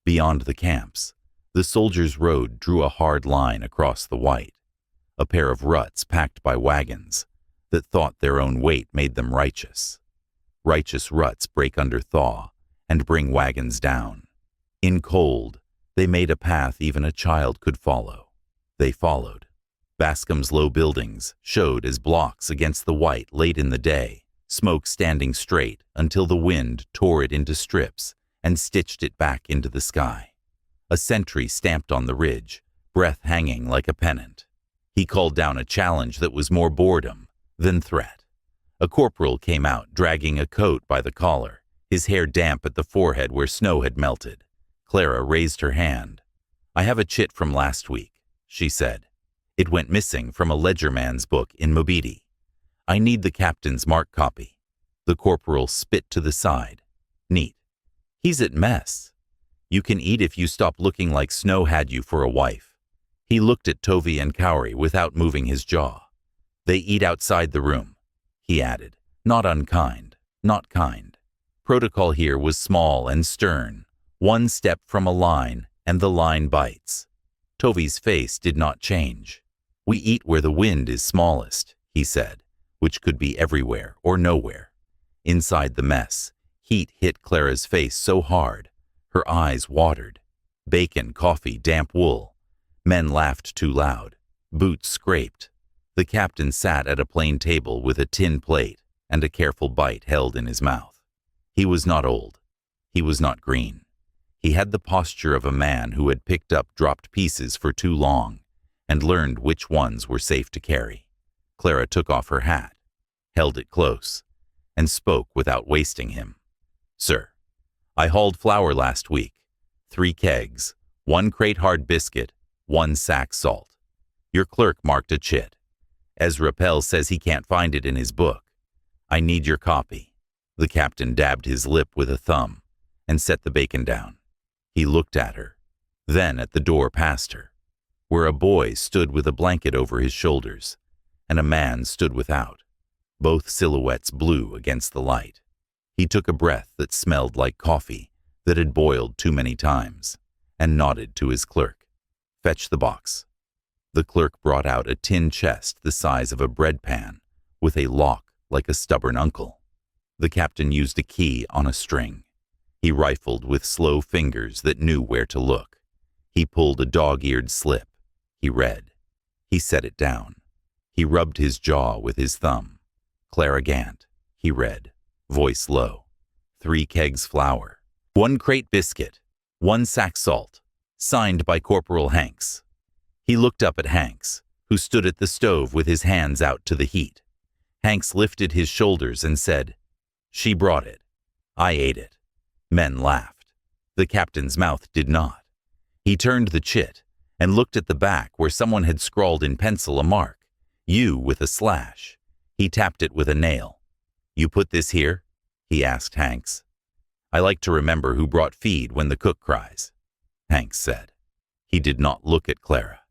Beyond the camps, The soldiers' road drew a hard line across the white, a pair of ruts packed by wagons that thought their own weight made them righteous. Righteous ruts break under thaw and bring wagons down. In cold, they made a path even a child could follow. They followed. Bascom's low buildings showed as blocks against the white late in the day, smoke standing straight until the wind tore it into strips and stitched it back into the sky. A sentry stamped on the ridge, breath hanging like a pennant. He called down a challenge that was more boredom than threat. A corporal came out, dragging a coat by the collar, his hair damp at the forehead where snow had melted. Clara raised her hand. "I have a chit from last week," she said. "It went missing from a ledgerman's book in Mobiti. I need the captain's mark copy." The corporal spit to the side. "Neat. He's at mess. You can eat if you stop looking like Snow had you for a wife." He looked at Tovi and Cowrie without moving his jaw. "They eat outside the room," he added. "Not unkind, not kind. Protocol here was small and stern. One step from a line, and the line bites." Tovi's face did not change. "We eat where the wind is smallest," he said, which could be everywhere or nowhere. Inside the mess, heat hit Clara's face so hard, her eyes watered. Bacon, coffee, damp wool. Men laughed too loud. Boots scraped. The captain sat at a plain table with a tin plate and a careful bite held in his mouth. He was not old. He was not green. He had the posture of a man who had picked up dropped pieces for too long and learned which ones were safe to carry. Clara took off her hat, held it close, and spoke without wasting him. "Sir, I hauled flour last week. 3 kegs, 1 crate hard biscuit, 1 sack salt. Your clerk marked a chit. Ezra Pell says he can't find it in his book. I need your copy." The captain dabbed his lip with a thumb and set the bacon down. He looked at her, then at the door past her, where a boy stood with a blanket over his shoulders, and a man stood without, both silhouettes blue against the light. He took a breath that smelled like coffee that had boiled too many times, and nodded to his clerk. "Fetch the box." The clerk brought out a tin chest the size of a bread pan, with a lock like a stubborn uncle. The captain used a key on a string. He rifled with slow fingers that knew where to look. He pulled a dog-eared slip. He read. He set it down. He rubbed his jaw with his thumb. "Clara Gant," he read, voice low. 3 kegs flour, 1 crate biscuit, 1 sack salt, signed by Corporal Hanks. He looked up at Hanks, who stood at the stove with his hands out to the heat. Hanks lifted his shoulders and said, "She brought it. I ate it." Men laughed. The captain's mouth did not. He turned the chit and looked at the back where someone had scrawled in pencil a mark, "U" with a slash. He tapped it with a nail. "You put this here?" he asked Hanks. "I like to remember who brought feed when the cook cries," Hanks said. He did not look at Clara.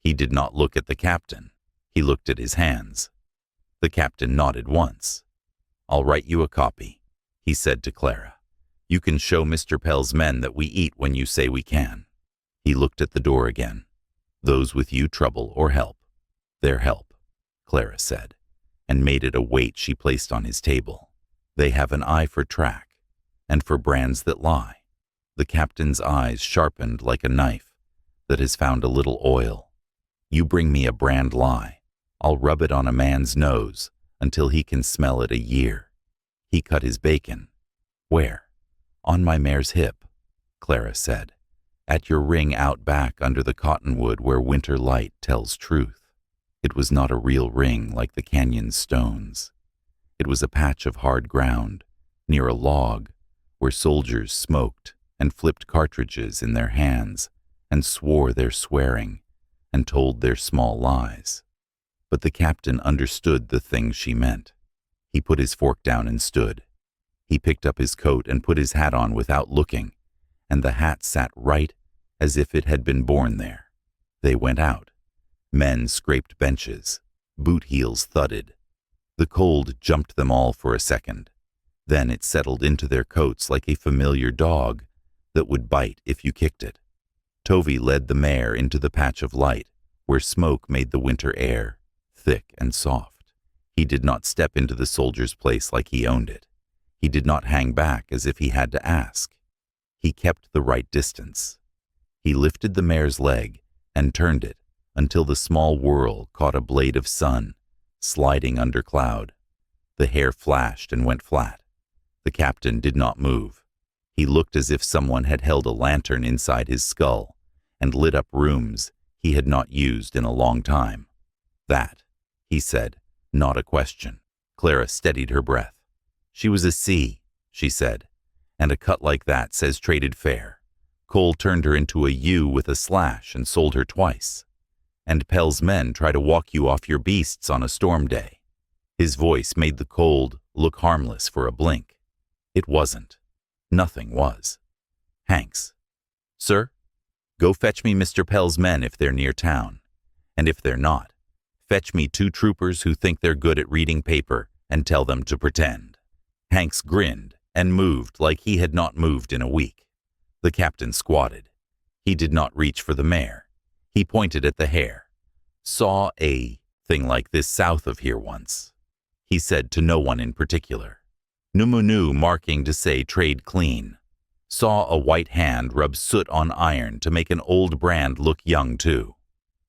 He did not look at the captain. He looked at his hands. The captain nodded once. "I'll write you a copy," he said to Clara. "You can show Mr. Pell's men that we eat when you say we can." He looked at the door again. "Those with you trouble or help." "Their help," Clara said, and made it a weight she placed on his table. "They have an eye for track, and for brands that lie." The captain's eyes sharpened like a knife that has found a little oil. "You bring me a brand lie, I'll rub it on a man's nose until he can smell it a year." He cut his bacon. "Where?" "On my mare's hip," Clara said. "At your ring out back under the cottonwood where winter light tells truth." It was not a real ring like the canyon's stones. It was a patch of hard ground, near a log, where soldiers smoked and flipped cartridges in their hands and swore their swearing and told their small lies. But the captain understood the thing she meant. He put his fork down and stood. He picked up his coat and put his hat on without looking, and the hat sat right as if it had been born there. They went out. Men scraped benches. Boot heels thudded. The cold jumped them all for a second. Then it settled into their coats like a familiar dog that would bite if you kicked it. Tovey led the mare into the patch of light, where smoke made the winter air thick and soft. He did not step into the soldier's place like he owned it. He did not hang back as if he had to ask. He kept the right distance. He lifted the mare's leg and turned it until the small whirl caught a blade of sun sliding under cloud. The hair flashed and went flat. The captain did not move. He looked as if someone had held a lantern inside his skull and lit up rooms he had not used in a long time. "That," he said, not a question. Clara steadied her breath. "She was a C," she said, "and a cut like that says traded fair. Cole turned her into a U with a slash and sold her twice. And Pell's men try to walk you off your beasts on a storm day." His voice made the cold look harmless for a blink. It wasn't. Nothing was. "Hanks." "Sir?" "Go fetch me Mr. Pell's men if they're near town. And if they're not, fetch me 2 troopers who think they're good at reading paper and tell them to pretend." Hanks grinned and moved like he had not moved in a week. The captain squatted. He did not reach for the mare. He pointed at the hare. "Saw a thing like this south of here once," he said to no one in particular. Numunu marking to say trade clean. Saw a white hand rub soot on iron to make an old brand look young too.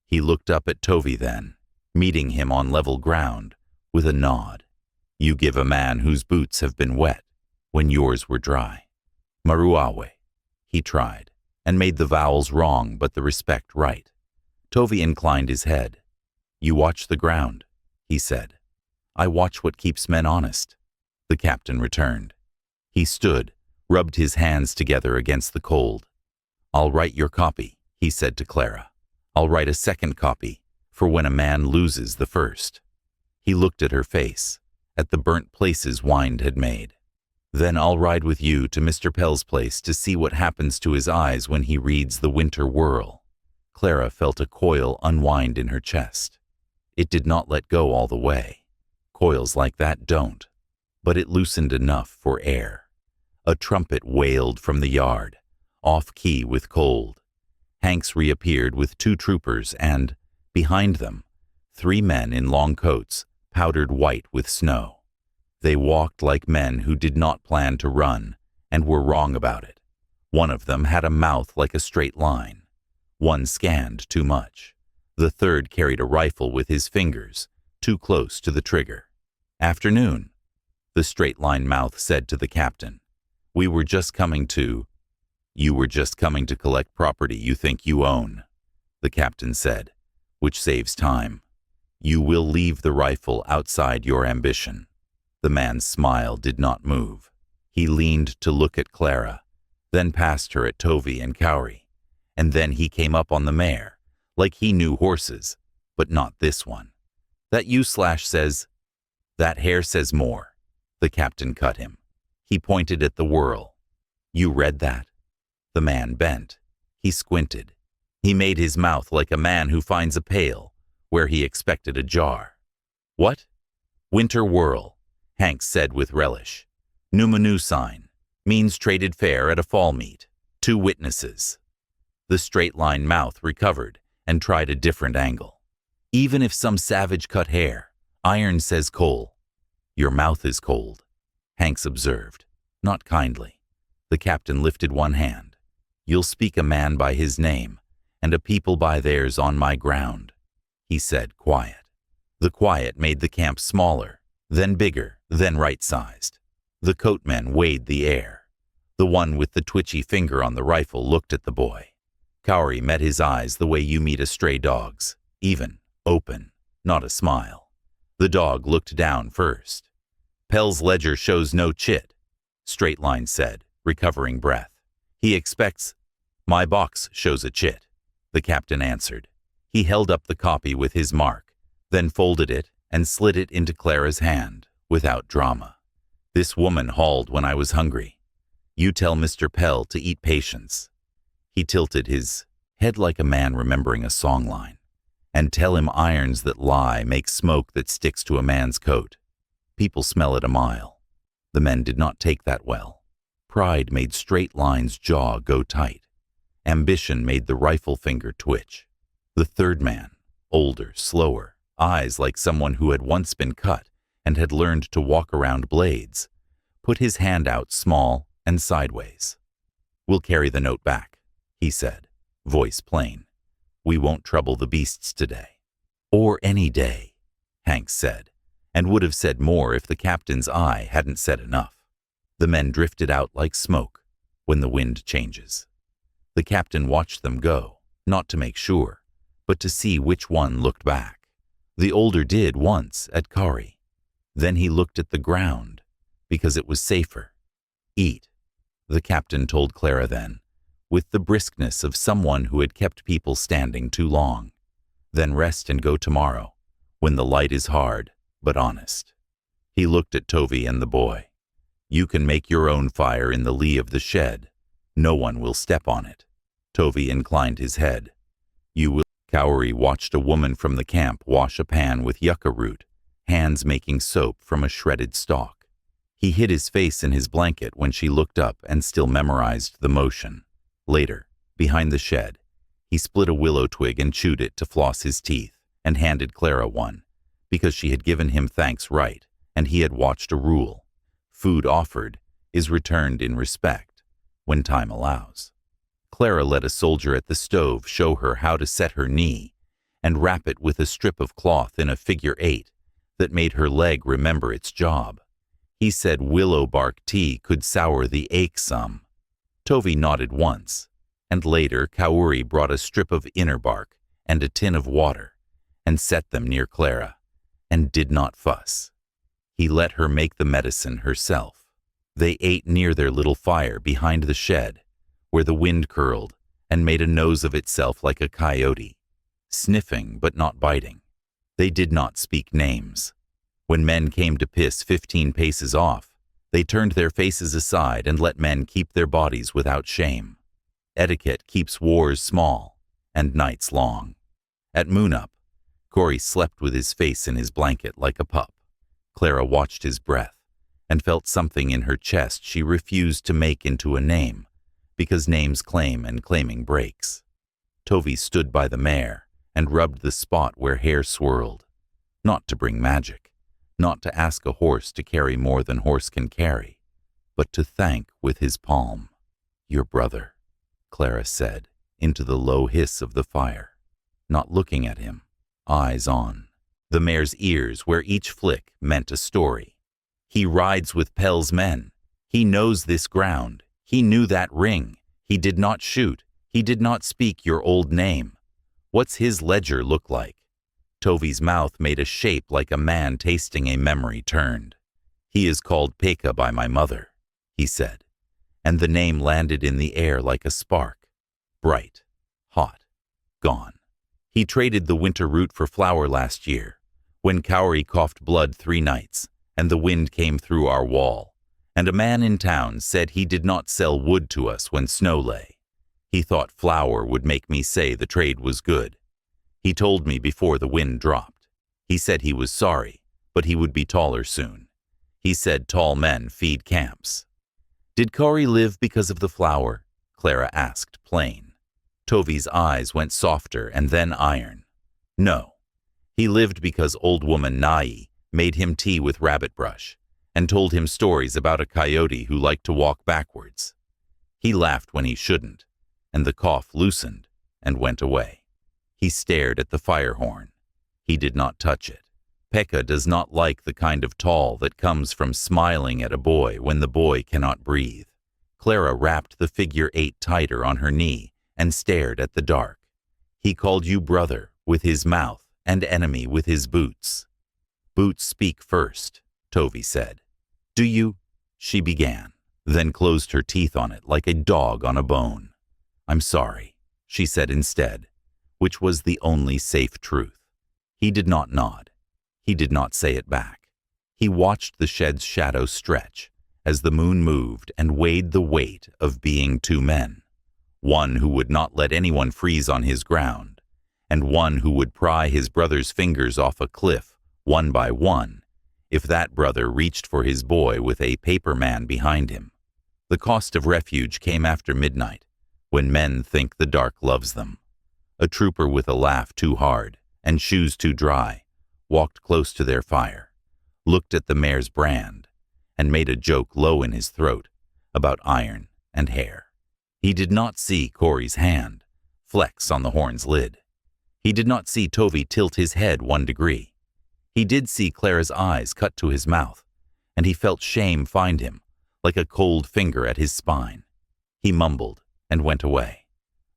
He looked up at Tovey then, meeting him on level ground, with a nod. "You give a man whose boots have been wet when yours were dry." "Maruawe." He tried, and made the vowels wrong but the respect right. Tovey inclined his head. "You watch the ground," he said. "I watch what keeps men honest," the captain returned. He stood, rubbed his hands together against the cold. "I'll write your copy," he said to Clara. "I'll write a second copy, for when a man loses the first." He looked at her face, at the burnt places Wind had made. "Then I'll ride with you to Mr. Pell's place to see what happens to his eyes when he reads the winter whirl." Clara felt a coil unwind in her chest. It did not let go all the way. Coils like that don't. But it loosened enough for air. A trumpet wailed from the yard, off-key with cold. Hanks reappeared with 2 troopers and, behind them, 3 men in long coats, powdered white with snow. They walked like men who did not plan to run and were wrong about it. One of them had a mouth like a straight line. One scanned too much. The third carried a rifle with his fingers, too close to the trigger. "Afternoon," the straight-line mouth said to the captain. "We were just coming to—" "You were just coming to collect property you think you own," the captain said, "which saves time. You will leave the rifle outside your ambition." The man's smile did not move. He leaned to look at Clara, then past her at Tovey and Cowrie, and then he came up on the mare, like he knew horses, but not this one. "That U/slash says—" "That hare says more," the captain cut him. He pointed at the whirl. "You read that?" The man bent. He squinted. He made his mouth like a man who finds a pail where he expected a jar. "What?" "Winter whirl," Hanks said with relish. "Numunu sign. Means traded fair at a fall meet. 2 witnesses." The straight-line mouth recovered and tried a different angle. "Even if some savage cut hair, iron says coal." "Your mouth is cold," Hanks observed, not kindly. The captain lifted one hand. "You'll speak a man by his name, and a people by theirs on my ground," he said, quiet. The quiet made the camp smaller, then bigger, then right-sized. The coatmen weighed the air. The one with the twitchy finger on the rifle looked at the boy. Cowrie met his eyes the way you meet a stray dog's, even, open, not a smile. The dog looked down first. "Pell's ledger shows no chit," Straight Line said, recovering breath. "He expects—" "My box shows a chit," the captain answered. He held up the copy with his mark, then folded it and slid it into Clara's hand, without drama. "This woman hauled when I was hungry. You tell Mr. Pell to eat patience." He tilted his head like a man remembering a songline. "And tell him irons that lie make smoke that sticks to a man's coat. People smell it a mile." The men did not take that well. Pride made Straight Line's jaw go tight. Ambition made the rifle finger twitch. The third man, older, slower, eyes like someone who had once been cut and had learned to walk around blades, put his hand out small and sideways. "We'll carry the note back," he said, voice plain. "We won't trouble the beasts today." "Or any day," Hank said, and would have said more if the captain's eye hadn't said enough. The men drifted out like smoke when the wind changes. The captain watched them go, not to make sure, but to see which one looked back. The older did once at Kari. Then he looked at the ground, because it was safer. "Eat," the captain told Clara then, with the briskness of someone who had kept people standing too long. "Then rest and go tomorrow, when the light is hard, but honest." He looked at Tovi and the boy. "You can make your own fire in the lee of the shed. No one will step on it." Tovi inclined his head. "You will." Kaori watched a woman from the camp wash a pan with yucca root, hands making soap from a shredded stalk. He hid his face in his blanket when she looked up and still memorized the motion. Later, behind the shed, he split a willow twig and chewed it to floss his teeth and handed Clara one, because she had given him thanks right, and he had watched a rule. Food offered is returned in respect, when time allows. Clara let a soldier at the stove show her how to set her knee and wrap it with a strip of cloth in a figure 8 that made her leg remember its job. He said willow bark tea could sour the ache some. Tovi nodded once, and later Kaori brought a strip of inner bark and a tin of water and set them near Clara, and did not fuss. He let her make the medicine herself. They ate near their little fire behind the shed, where the wind curled and made a nose of itself like a coyote, sniffing but not biting. They did not speak names. When men came to piss 15 paces off, they turned their faces aside and let men keep their bodies without shame. Etiquette keeps wars small and nights long. At moon-up, Corey slept with his face in his blanket like a pup. Clara watched his breath and felt something in her chest she refused to make into a name, because names claim and claiming breaks. Tovi stood by the mare and rubbed the spot where hair swirled, not to bring magic, not to ask a horse to carry more than horse can carry, but to thank with his palm. "Your brother," Clara said, into the low hiss of the fire, not looking at him, eyes on. The mare's ears, where each flick meant a story. "He rides with Pell's men. He knows this ground. He knew that ring. He did not shoot. He did not speak your old name. What's his ledger look like?" Tovi's mouth made a shape like a man tasting a memory turned. "He is called Pekka by my mother," he said, and the name landed in the air like a spark. Bright, hot, gone. "He traded the winter root for flour last year, when Kaori coughed blood 3 nights, and the wind came through our wall, and a man in town said he did not sell wood to us when snow lay. He thought flour would make me say the trade was good. He told me before the wind dropped. He said he was sorry, but he would be taller soon. He said tall men feed camps." "Did Kaori live because of the flour?" Clara asked, plain. Tovi's eyes went softer and then iron. "No. He lived because old woman Nai made him tea with rabbit brush and told him stories about a coyote who liked to walk backwards. He laughed when he shouldn't, and the cough loosened and went away. He stared at the fire horn. He did not touch it. Pekka does not like the kind of tall that comes from smiling at a boy when the boy cannot breathe." Clara wrapped the figure 8 tighter on her knee and stared at the dark. "He called you brother with his mouth and enemy with his boots." "Boots speak first," Tovi said. "Do you?" she began, then closed her teeth on it like a dog on a bone. "I'm sorry," she said instead, which was the only safe truth. He did not nod. He did not say it back. He watched the shed's shadow stretch as the moon moved and weighed the weight of being 2 men. One who would not let anyone freeze on his ground, and one who would pry his brother's fingers off a cliff, one by one, if that brother reached for his boy with a paper man behind him. The cost of refuge came after midnight, when men think the dark loves them. A trooper with a laugh too hard and shoes too dry walked close to their fire, looked at the mare's brand, and made a joke low in his throat about iron and hair. He did not see Corey's hand flex on the horn's lid. He did not see Tovey tilt his head 1 degree. He did see Clara's eyes cut to his mouth, and he felt shame find him like a cold finger at his spine. He mumbled and went away.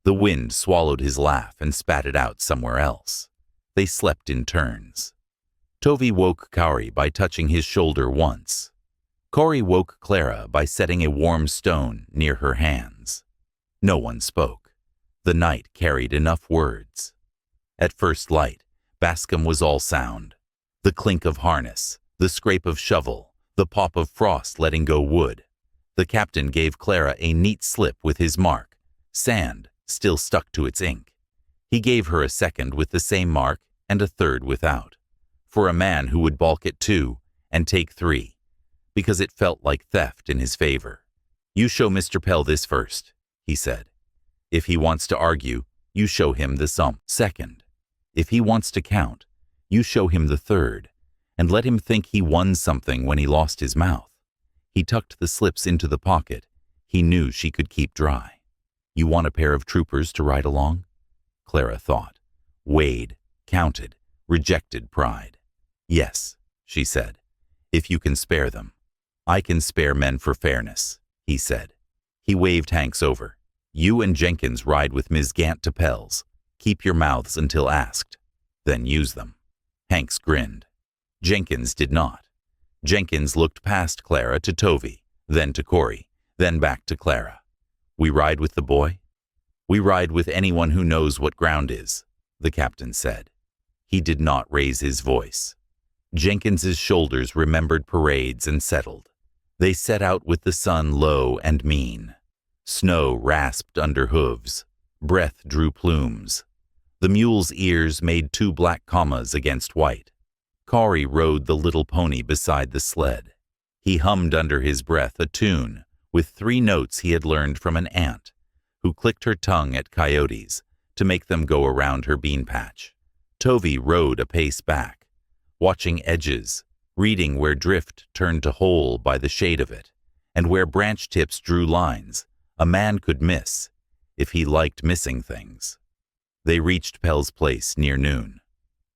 The wind swallowed his laugh and spat it out somewhere else. They slept in turns. Tovey woke Corey by touching his shoulder once. Corey woke Clara by setting a warm stone near her hands. No one spoke. The night carried enough words. At first light, Bascom was all sound. The clink of harness, the scrape of shovel, the pop of frost letting go wood. The captain gave Clara a neat slip with his mark, sand still stuck to its ink. He gave her a second with the same mark and a third without, for a man who would balk at 2 and take 3, because it felt like theft in his favor. "You show Mr. Pell this first," he said. "If he wants to argue, you show him the sum second. If he wants to count, you show him the third, and let him think he won something when he lost his mouth." He tucked the slips into the pocket he knew she could keep dry. "You want a pair of troopers to ride along?" Clara thought, weighed, counted, rejected pride. "Yes," she said, "if you can spare them." "I can spare men for fairness," he said. He waved Hanks over. "You and Jenkins ride with Ms. Gant to Pell's. Keep your mouths until asked. Then use them." Hanks grinned. Jenkins did not. Jenkins looked past Clara to Tovey, then to Corey, then back to Clara. "We ride with the boy?" "We ride with anyone who knows what ground is," the captain said. He did not raise his voice. Jenkins's shoulders remembered parades and settled. They set out with the sun low and mean. Snow rasped under hooves. Breath drew plumes. The mule's ears made 2 black commas against white. Corey rode the little pony beside the sled. He hummed under his breath a tune with 3 notes he had learned from an aunt who clicked her tongue at coyotes to make them go around her bean patch. Tovey rode a pace back, watching edges, reading where drift turned to hole by the shade of it, and where branch tips drew lines a man could miss if he liked missing things. They reached Pell's place near noon.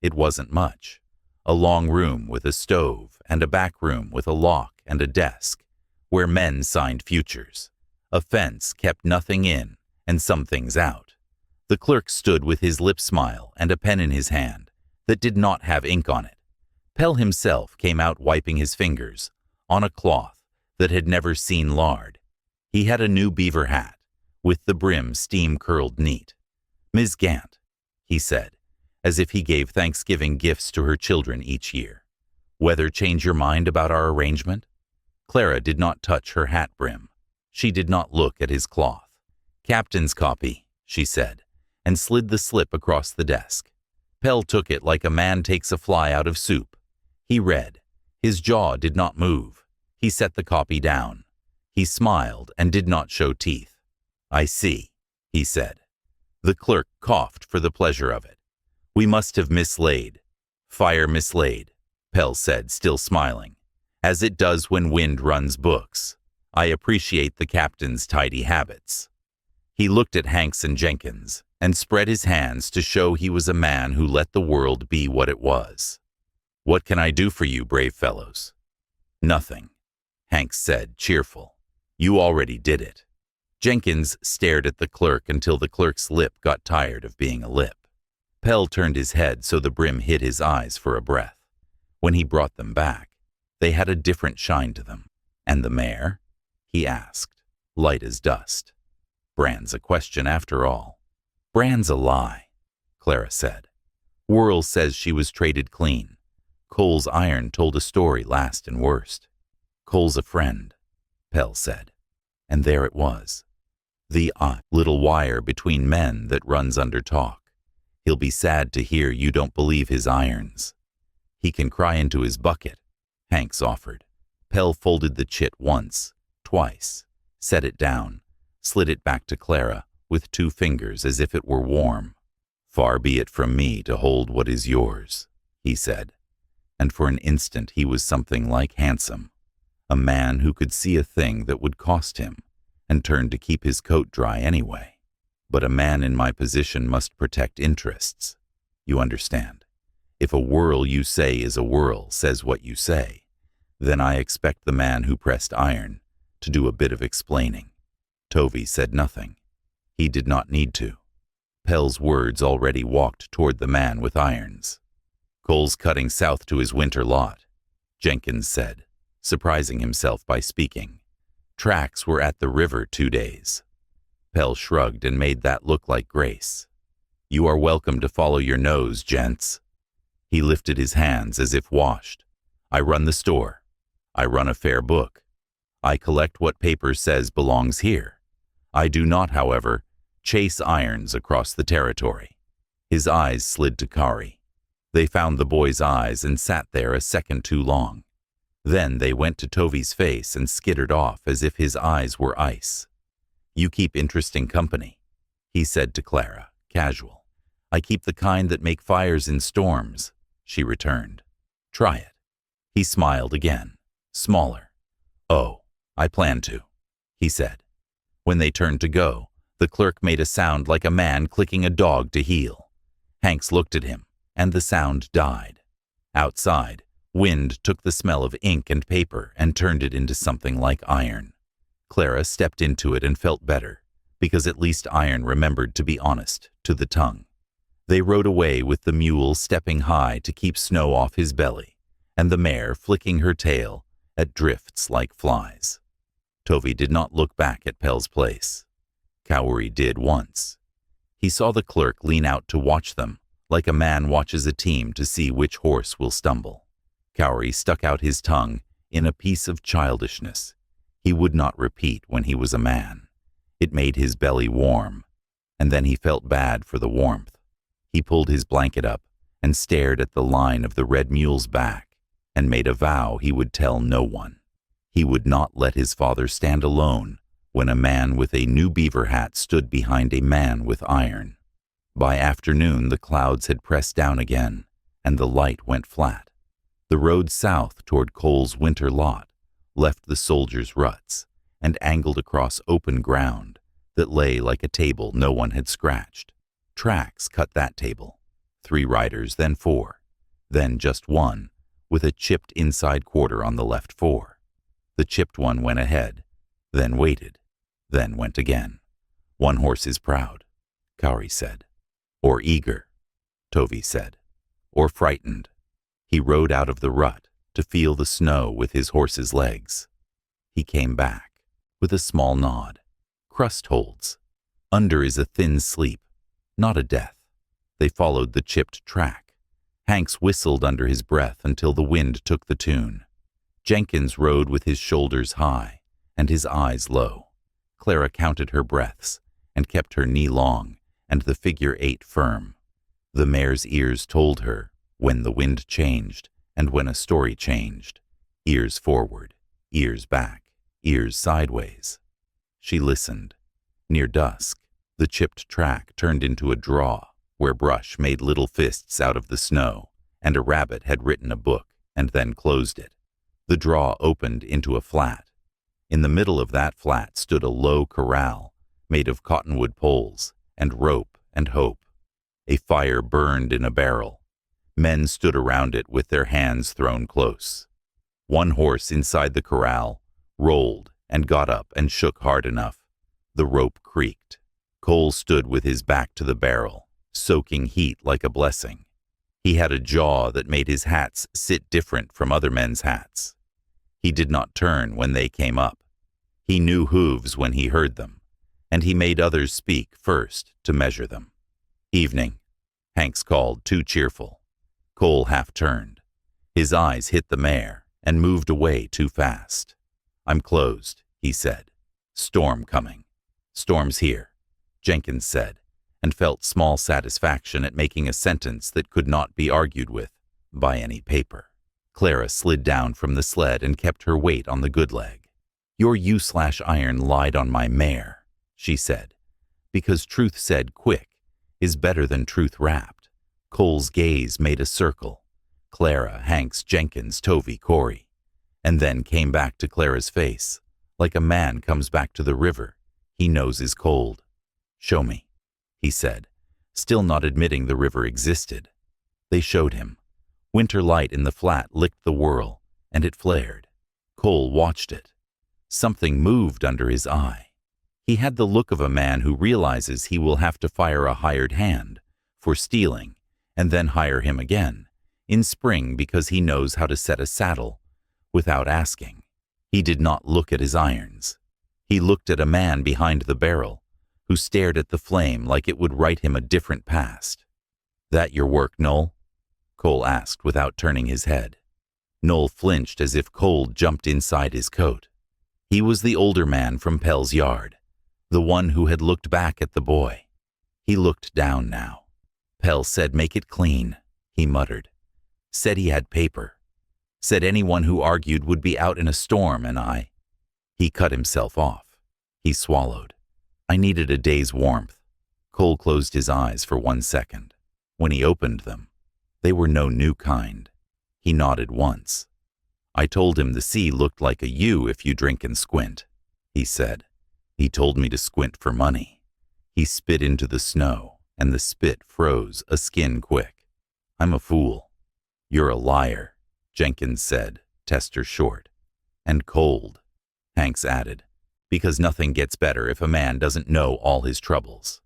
It wasn't much. A long room with a stove and a back room with a lock and a desk where men signed futures. A fence kept nothing in and some things out. The clerk stood with his lip smile and a pen in his hand that did not have ink on it. Pell himself came out wiping his fingers on a cloth that had never seen lard. He had a new beaver hat with the brim steam-curled neat. "Ms. Gant," he said, as if he gave Thanksgiving gifts to her children each year. "Whether change your mind about our arrangement?" Clara did not touch her hat brim. She did not look at his cloth. "Captain's copy," she said, and slid the slip across the desk. Pell took it like a man takes a fly out of soup. He read. His jaw did not move. He set the copy down. He smiled and did not show teeth. "I see," he said. The clerk coughed for the pleasure of it. "We must have mislaid." "Fire mislaid," Pell said, still smiling, "as it does when wind runs books. I appreciate the captain's tidy habits." He looked at Hanks and Jenkins and spread his hands to show he was a man who let the world be what it was. "What can I do for you, brave fellows?" "Nothing," Hanks said, cheerful. "You already did it." Jenkins stared at the clerk until the clerk's lip got tired of being a lip. Pell turned his head so the brim hid his eyes for a breath. When he brought them back, they had a different shine to them. "And the mare?" he asked, light as dust. "Brand's a question after all." "Brand's a lie," Clara said. "Worrell says she was traded clean. Cole's iron told a story last and worst." "Cole's a friend," Pell said. And there it was. The little wire between men that runs under talk. He'll be sad to hear you don't believe his irons. "He can cry into his bucket," Hanks offered. Pell folded the chit once, twice, set it down, slid it back to Clara, with 2 fingers as if it were warm. "Far be it from me to hold what is yours," he said, and for an instant he was something like handsome, a man who could see a thing that would cost him and turn to keep his coat dry anyway. But a man in my position must protect interests. You understand? If a whirl you say is a whirl says what you say, then I expect the man who pressed iron to do a bit of explaining. Tovey said nothing. He did not need to. Pell's words already walked toward the man with irons. "Cole's cutting south to his winter lot," Jenkins said, surprising himself by speaking. "Tracks were at the river 2 days. Pell shrugged and made that look like grace. "You are welcome to follow your nose, gents." He lifted his hands as if washed. "I run the store. I run a fair book. I collect what paper says belongs here. I do not, however, chase irons across the territory." His eyes slid to Kari. They found the boy's eyes and sat there a second too long. Then they went to Tovey's face and skittered off as if his eyes were ice. "You keep interesting company," he said to Clara, casual. "I keep the kind that make fires in storms," she returned. "Try it." He smiled again, smaller. "Oh, I plan to," he said. When they turned to go, the clerk made a sound like a man clicking a dog to heel. Hanks looked at him, and the sound died. Outside, wind took the smell of ink and paper and turned it into something like iron. Clara stepped into it and felt better, because at least iron remembered to be honest to the tongue. They rode away with the mule stepping high to keep snow off his belly, and the mare flicking her tail at drifts like flies. Tovey did not look back at Pell's place. Cowrie did once. He saw the clerk lean out to watch them, like a man watches a team to see which horse will stumble. Cowrie stuck out his tongue in a piece of childishness he would not repeat when he was a man. It made his belly warm, and then he felt bad for the warmth. He pulled his blanket up and stared at the line of the red mule's back and made a vow he would tell no one. He would not let his father stand alone when a man with a new beaver hat stood behind a man with iron. By afternoon, the clouds had pressed down again, and the light went flat. The road south toward Cole's winter lot left the soldiers' ruts and angled across open ground that lay like a table no one had scratched. Tracks cut that table. 3 riders, then 4, then just 1, with a chipped inside quarter on the left fore. The chipped one went ahead, then waited, then went again. "One horse is proud," Cowrie said. "Or eager," Tovey said. "Or frightened." He rode out of the rut to feel the snow with his horse's legs. He came back with a small nod. "Crust holds. Under is a thin sleep, not a death." They followed the chipped track. Hanks whistled under his breath until the wind took the tune. Jenkins rode with his shoulders high and his eyes low. Clara counted her breaths and kept her knee long and the figure 8 firm. The mare's ears told her when the wind changed and when a story changed. Ears forward, ears back, ears sideways. She listened. Near dusk, the chipped track turned into a draw where brush made little fists out of the snow, and a rabbit had written a book and then closed it. The draw opened into a flat. In the middle of that flat stood a low corral made of cottonwood poles and rope and hope. A fire burned in a barrel. Men stood around it with their hands thrown close. One horse inside the corral rolled and got up and shook hard enough. The rope creaked. Cole stood with his back to the barrel, soaking heat like a blessing. He had a jaw that made his hats sit different from other men's hats. He did not turn when they came up. He knew hooves when he heard them, and he made others speak first to measure them. "Evening," Hanks called, too cheerful. Cole half turned. His eyes hit the mare and moved away too fast. "I'm closed," he said. "Storm coming." "Storm's here," Jenkins said, and felt small satisfaction at making a sentence that could not be argued with by any paper. Clara slid down from the sled and kept her weight on the good leg. "Your U/iron lied on my mare," she said, Because truth said quick is better than truth wrapped. Cole's gaze made a circle. Clara, Hanks, Jenkins, Tovey, Corey. And then came back to Clara's face, like a man comes back to the river he knows is cold. "Show me," he said, still not admitting the river existed. They showed him. Winter light in the flat licked the whirl, and it flared. Cole watched it. Something moved under his eye. He had the look of a man who realizes he will have to fire a hired hand for stealing, and then hire him again in spring because he knows how to set a saddle without asking. He did not look at his irons. He looked at a man behind the barrel who stared at the flame like it would write him a different past. "That your work, Noel?" Cole asked without turning his head. Noel flinched as if cold jumped inside his coat. He was the older man from Pell's yard, the one who had looked back at the boy. He looked down now. "Pell said make it clean," he muttered. "Said he had paper. Said anyone who argued would be out in a storm, and I—" He cut himself off. He swallowed. "I needed a day's warmth." Cole closed his eyes for 1 second. When he opened them, they were no new kind. He nodded once. "I told him the sea looked like a U if you drink and squint," he said. "He told me to squint for money." He spit into the snow, and the spit froze a skin quick. "I'm a fool." "You're a liar," Jenkins said, tester short. "And cold," Hanks added, "because nothing gets better if a man doesn't know all his troubles."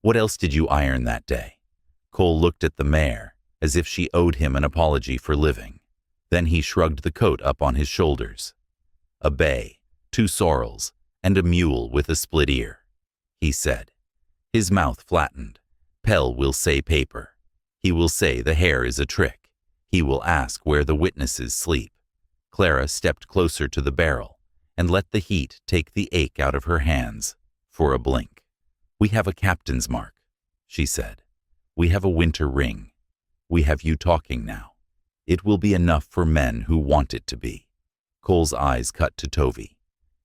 "What else did you iron that day?" Cole looked at the mare, as if she owed him an apology for living. Then he shrugged the coat up on his shoulders. "A bay, 2 sorrels, and a mule with a split ear," he said. His mouth flattened. "Pell will say paper. He will say the hair is a trick. He will ask where the witnesses sleep." Clara stepped closer to the barrel and let the heat take the ache out of her hands for a blink. "We have a captain's mark," she said. "We have a winter ring. We have you talking now. It will be enough for men who want it to be." Cole's eyes cut to Tovey.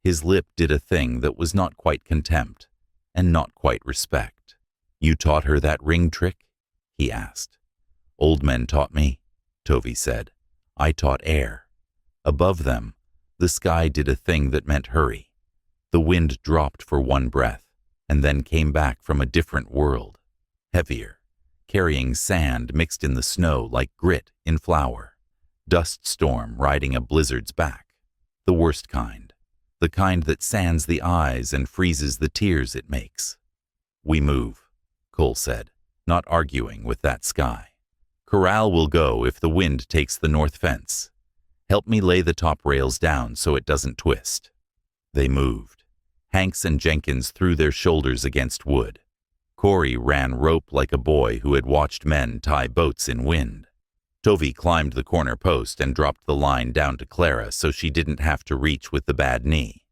His lip did a thing that was not quite contempt and not quite respect. "You taught her that ring trick?" he asked. "Old men taught me," Tovey said. "I taught air." Above them, the sky did a thing that meant hurry. The wind dropped for 1 breath and then came back from a different world, heavier, carrying sand mixed in the snow like grit in flour. Dust storm riding a blizzard's back. The worst kind. The kind that sands the eyes and freezes the tears it makes. "We move," Cole said, not arguing with that sky. "Corral will go if the wind takes the north fence. Help me lay the top rails down so it doesn't twist." They moved. Hanks and Jenkins threw their shoulders against wood. Corey ran rope like a boy who had watched men tie boats in wind. Tovey climbed the corner post and dropped the line down to Clara so she didn't have to reach with the bad knee.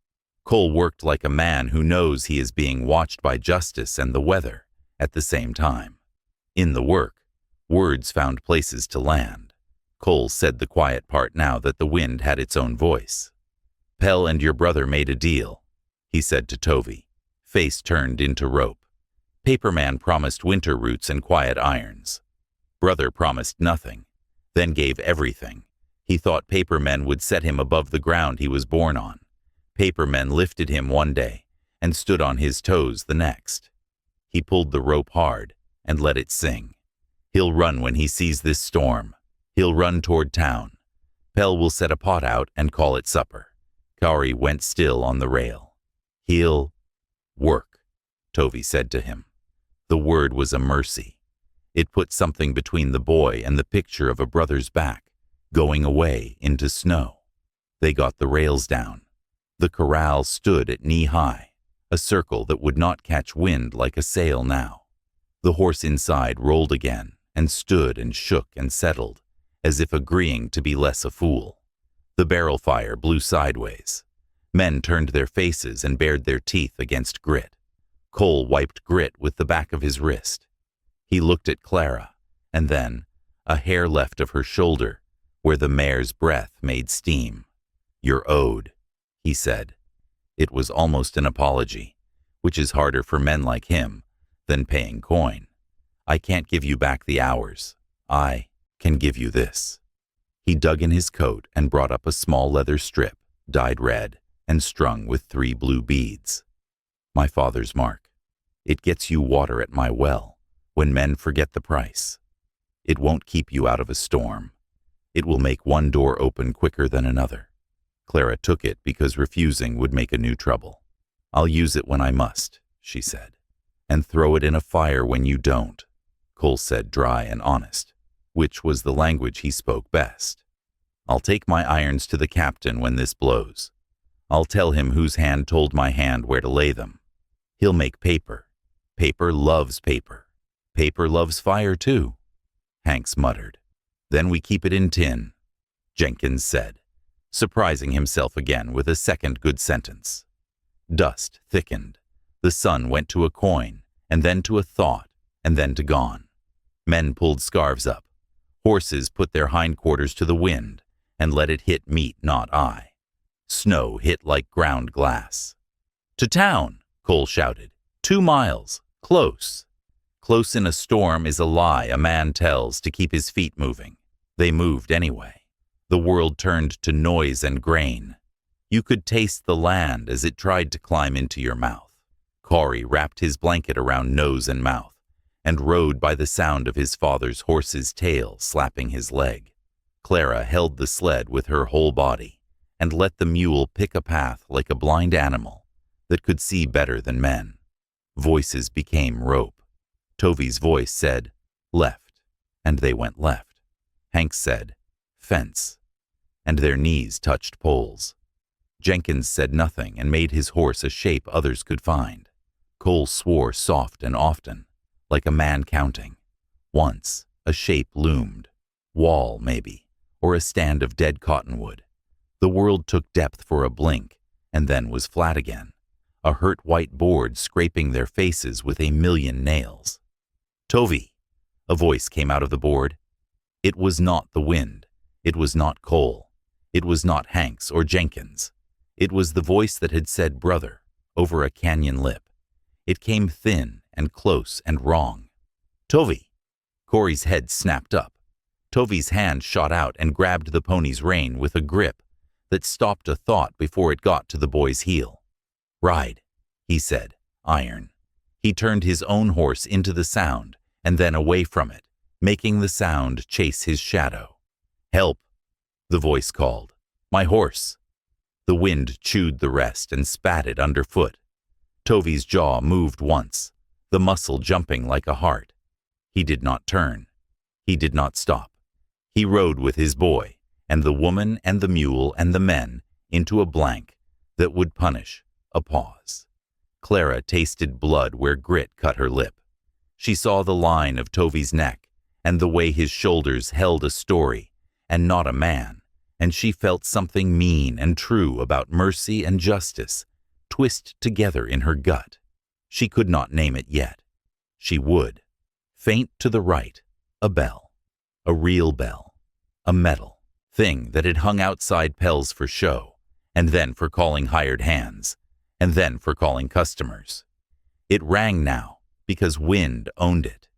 Cole worked like a man who knows he is being watched by justice and the weather at the same time. In the work, words found places to land. Cole said the quiet part now that the wind had its own voice. "Pell and your brother made a deal," he said to Tovey, face turned into rope. "Paperman promised winter roots and quiet irons. Brother promised nothing, then gave everything. He thought papermen would set him above the ground he was born on. Papermen lifted him one day and stood on his toes the next. He pulled the rope hard and let it sing. He'll run when he sees this storm. He'll run toward town. Pell will set a pot out and call it supper." Cowrie went still on the rail. "He'll work," Tovey said to him. The word was a mercy. It put something between the boy and the picture of a brother's back, going away into snow. They got the rails down. The corral stood at knee-high, a circle that would not catch wind like a sail now. The horse inside rolled again and stood and shook and settled, as if agreeing to be less a fool. The barrel fire blew sideways. Men turned their faces and bared their teeth against grit. Cole wiped grit with the back of his wrist. He looked at Clara, and then a hair left of her shoulder, where the mare's breath made steam. "You're owed," he said. It was almost an apology, which is harder for men like him than paying coin. I can't give you back the hours. I can give you this. He dug in his coat and brought up a small leather strip, dyed red, and strung with 3 blue beads. My father's mark. It gets you water at my well when men forget the price. It won't keep you out of a storm. It will make one door open quicker than another. Clara took it because refusing would make a new trouble. I'll use it when I must, she said, and throw it in a fire when you don't, Cole said, dry and honest, which was the language he spoke best. I'll take my irons to the captain when this blows. I'll tell him whose hand told my hand where to lay them. He'll make paper. Paper loves paper. Paper loves fire too, Hanks muttered. Then we keep it in tin, Jenkins said, surprising himself again with a second good sentence. Dust thickened. The sun went to a coin, and then to a thought, and then to gone. Men pulled scarves up. Horses put their hindquarters to the wind and let it hit meat, not eye. Snow hit like ground glass. To town, Cole shouted. 2 miles. Close. Close in a storm is a lie a man tells to keep his feet moving. They moved anyway. The world turned to noise and grain. You could taste the land as it tried to climb into your mouth. Corey wrapped his blanket around nose and mouth and rode by the sound of his father's horse's tail slapping his leg. Clara held the sled with her whole body and let the mule pick a path like a blind animal that could see better than men. Voices became rope. Tovey's voice said, left, and they went left. Hank said, fence, and their knees touched poles. Jenkins said nothing and made his horse a shape others could find. Cole swore soft and often, like a man counting. Once, a shape loomed. Wall, maybe, or a stand of dead cottonwood. The world took depth for a blink, and then was flat again. A hurt white board scraping their faces with a million nails. Tovey, a voice came out of the board. It was not the wind. It was not Cole. It was not Hanks or Jenkins. It was the voice that had said brother over a canyon lip. It came thin and close and wrong. Tovey! Corey's head snapped up. Tovey's hand shot out and grabbed the pony's rein with a grip that stopped a thought before it got to the boy's heel. Ride, he said, iron. He turned his own horse into the sound and then away from it, making the sound chase his shadow. Help, the voice called. My horse. The wind chewed the rest and spat it underfoot. Tovey's jaw moved once, the muscle jumping like a heart. He did not turn. He did not stop. He rode with his boy, and the woman and the mule and the men, into a blank that would punish a pause. Clara tasted blood where grit cut her lip. She saw the line of Tovey's neck and the way his shoulders held a story and not a man, and she felt something mean and true about mercy and justice twist together in her gut. She could not name it yet. She would. Faint to the right, a bell. A real bell. A metal thing that had hung outside Pell's for show, and then for calling hired hands, and then for calling customers. It rang now because wind owned it.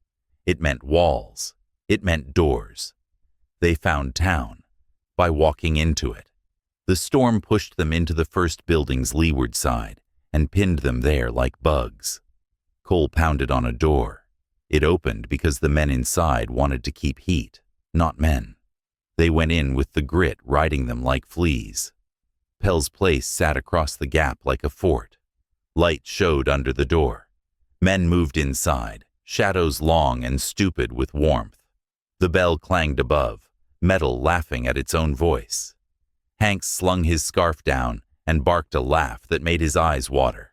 It meant walls. It meant doors. They found town by walking into it. The storm pushed them into the first building's leeward side and pinned them there like bugs. Cole pounded on a door. It opened because the men inside wanted to keep heat, not men. They went in with the grit riding them like fleas. Pell's place sat across the gap like a fort. Light showed under the door. Men moved inside, shadows long and stupid with warmth. The bell clanged above, metal laughing at its own voice. Hank slung his scarf down and barked a laugh that made his eyes water.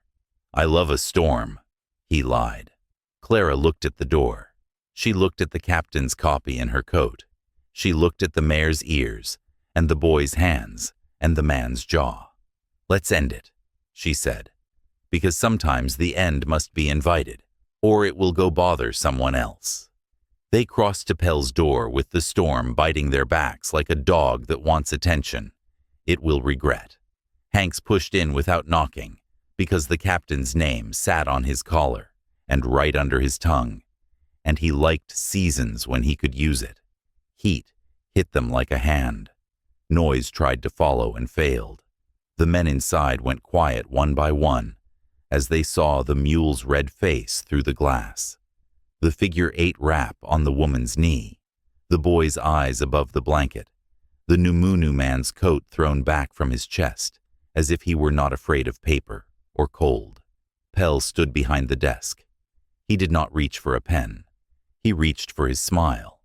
I love a storm, he lied. Clara looked at the door. She looked at the captain's copy in her coat. She looked at the mare's ears, and the boy's hands, and the man's jaw. Let's end it, she said, because sometimes the end must be invited, or it will go bother someone else. They crossed to Pell's door with the storm biting their backs like a dog that wants attention. It will regret. Hanks pushed in without knocking, because the captain's name sat on his collar and right under his tongue, and he liked seasons when he could use it. Heat hit them like a hand. Noise tried to follow and failed. The men inside went quiet one by one as they saw the mule's red face through the glass, the figure-8 wrap on the woman's knee, the boy's eyes above the blanket, the Numunu man's coat thrown back from his chest as if he were not afraid of paper or cold. Pell stood behind the desk. He did not reach for a pen. He reached for his smile.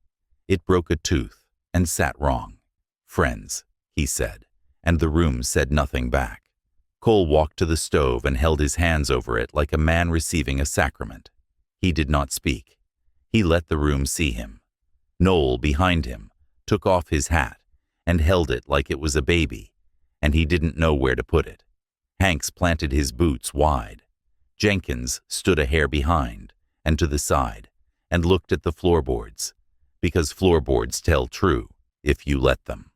It broke a tooth and sat wrong. "Friends," he said, and the room said nothing back. Cole walked to the stove and held his hands over it like a man receiving a sacrament. He did not speak. He let the room see him. Noel, behind him, took off his hat and held it like it was a baby, and he didn't know where to put it. Hanks planted his boots wide. Jenkins stood a hair behind and to the side and looked at the floorboards, because floorboards tell true if you let them.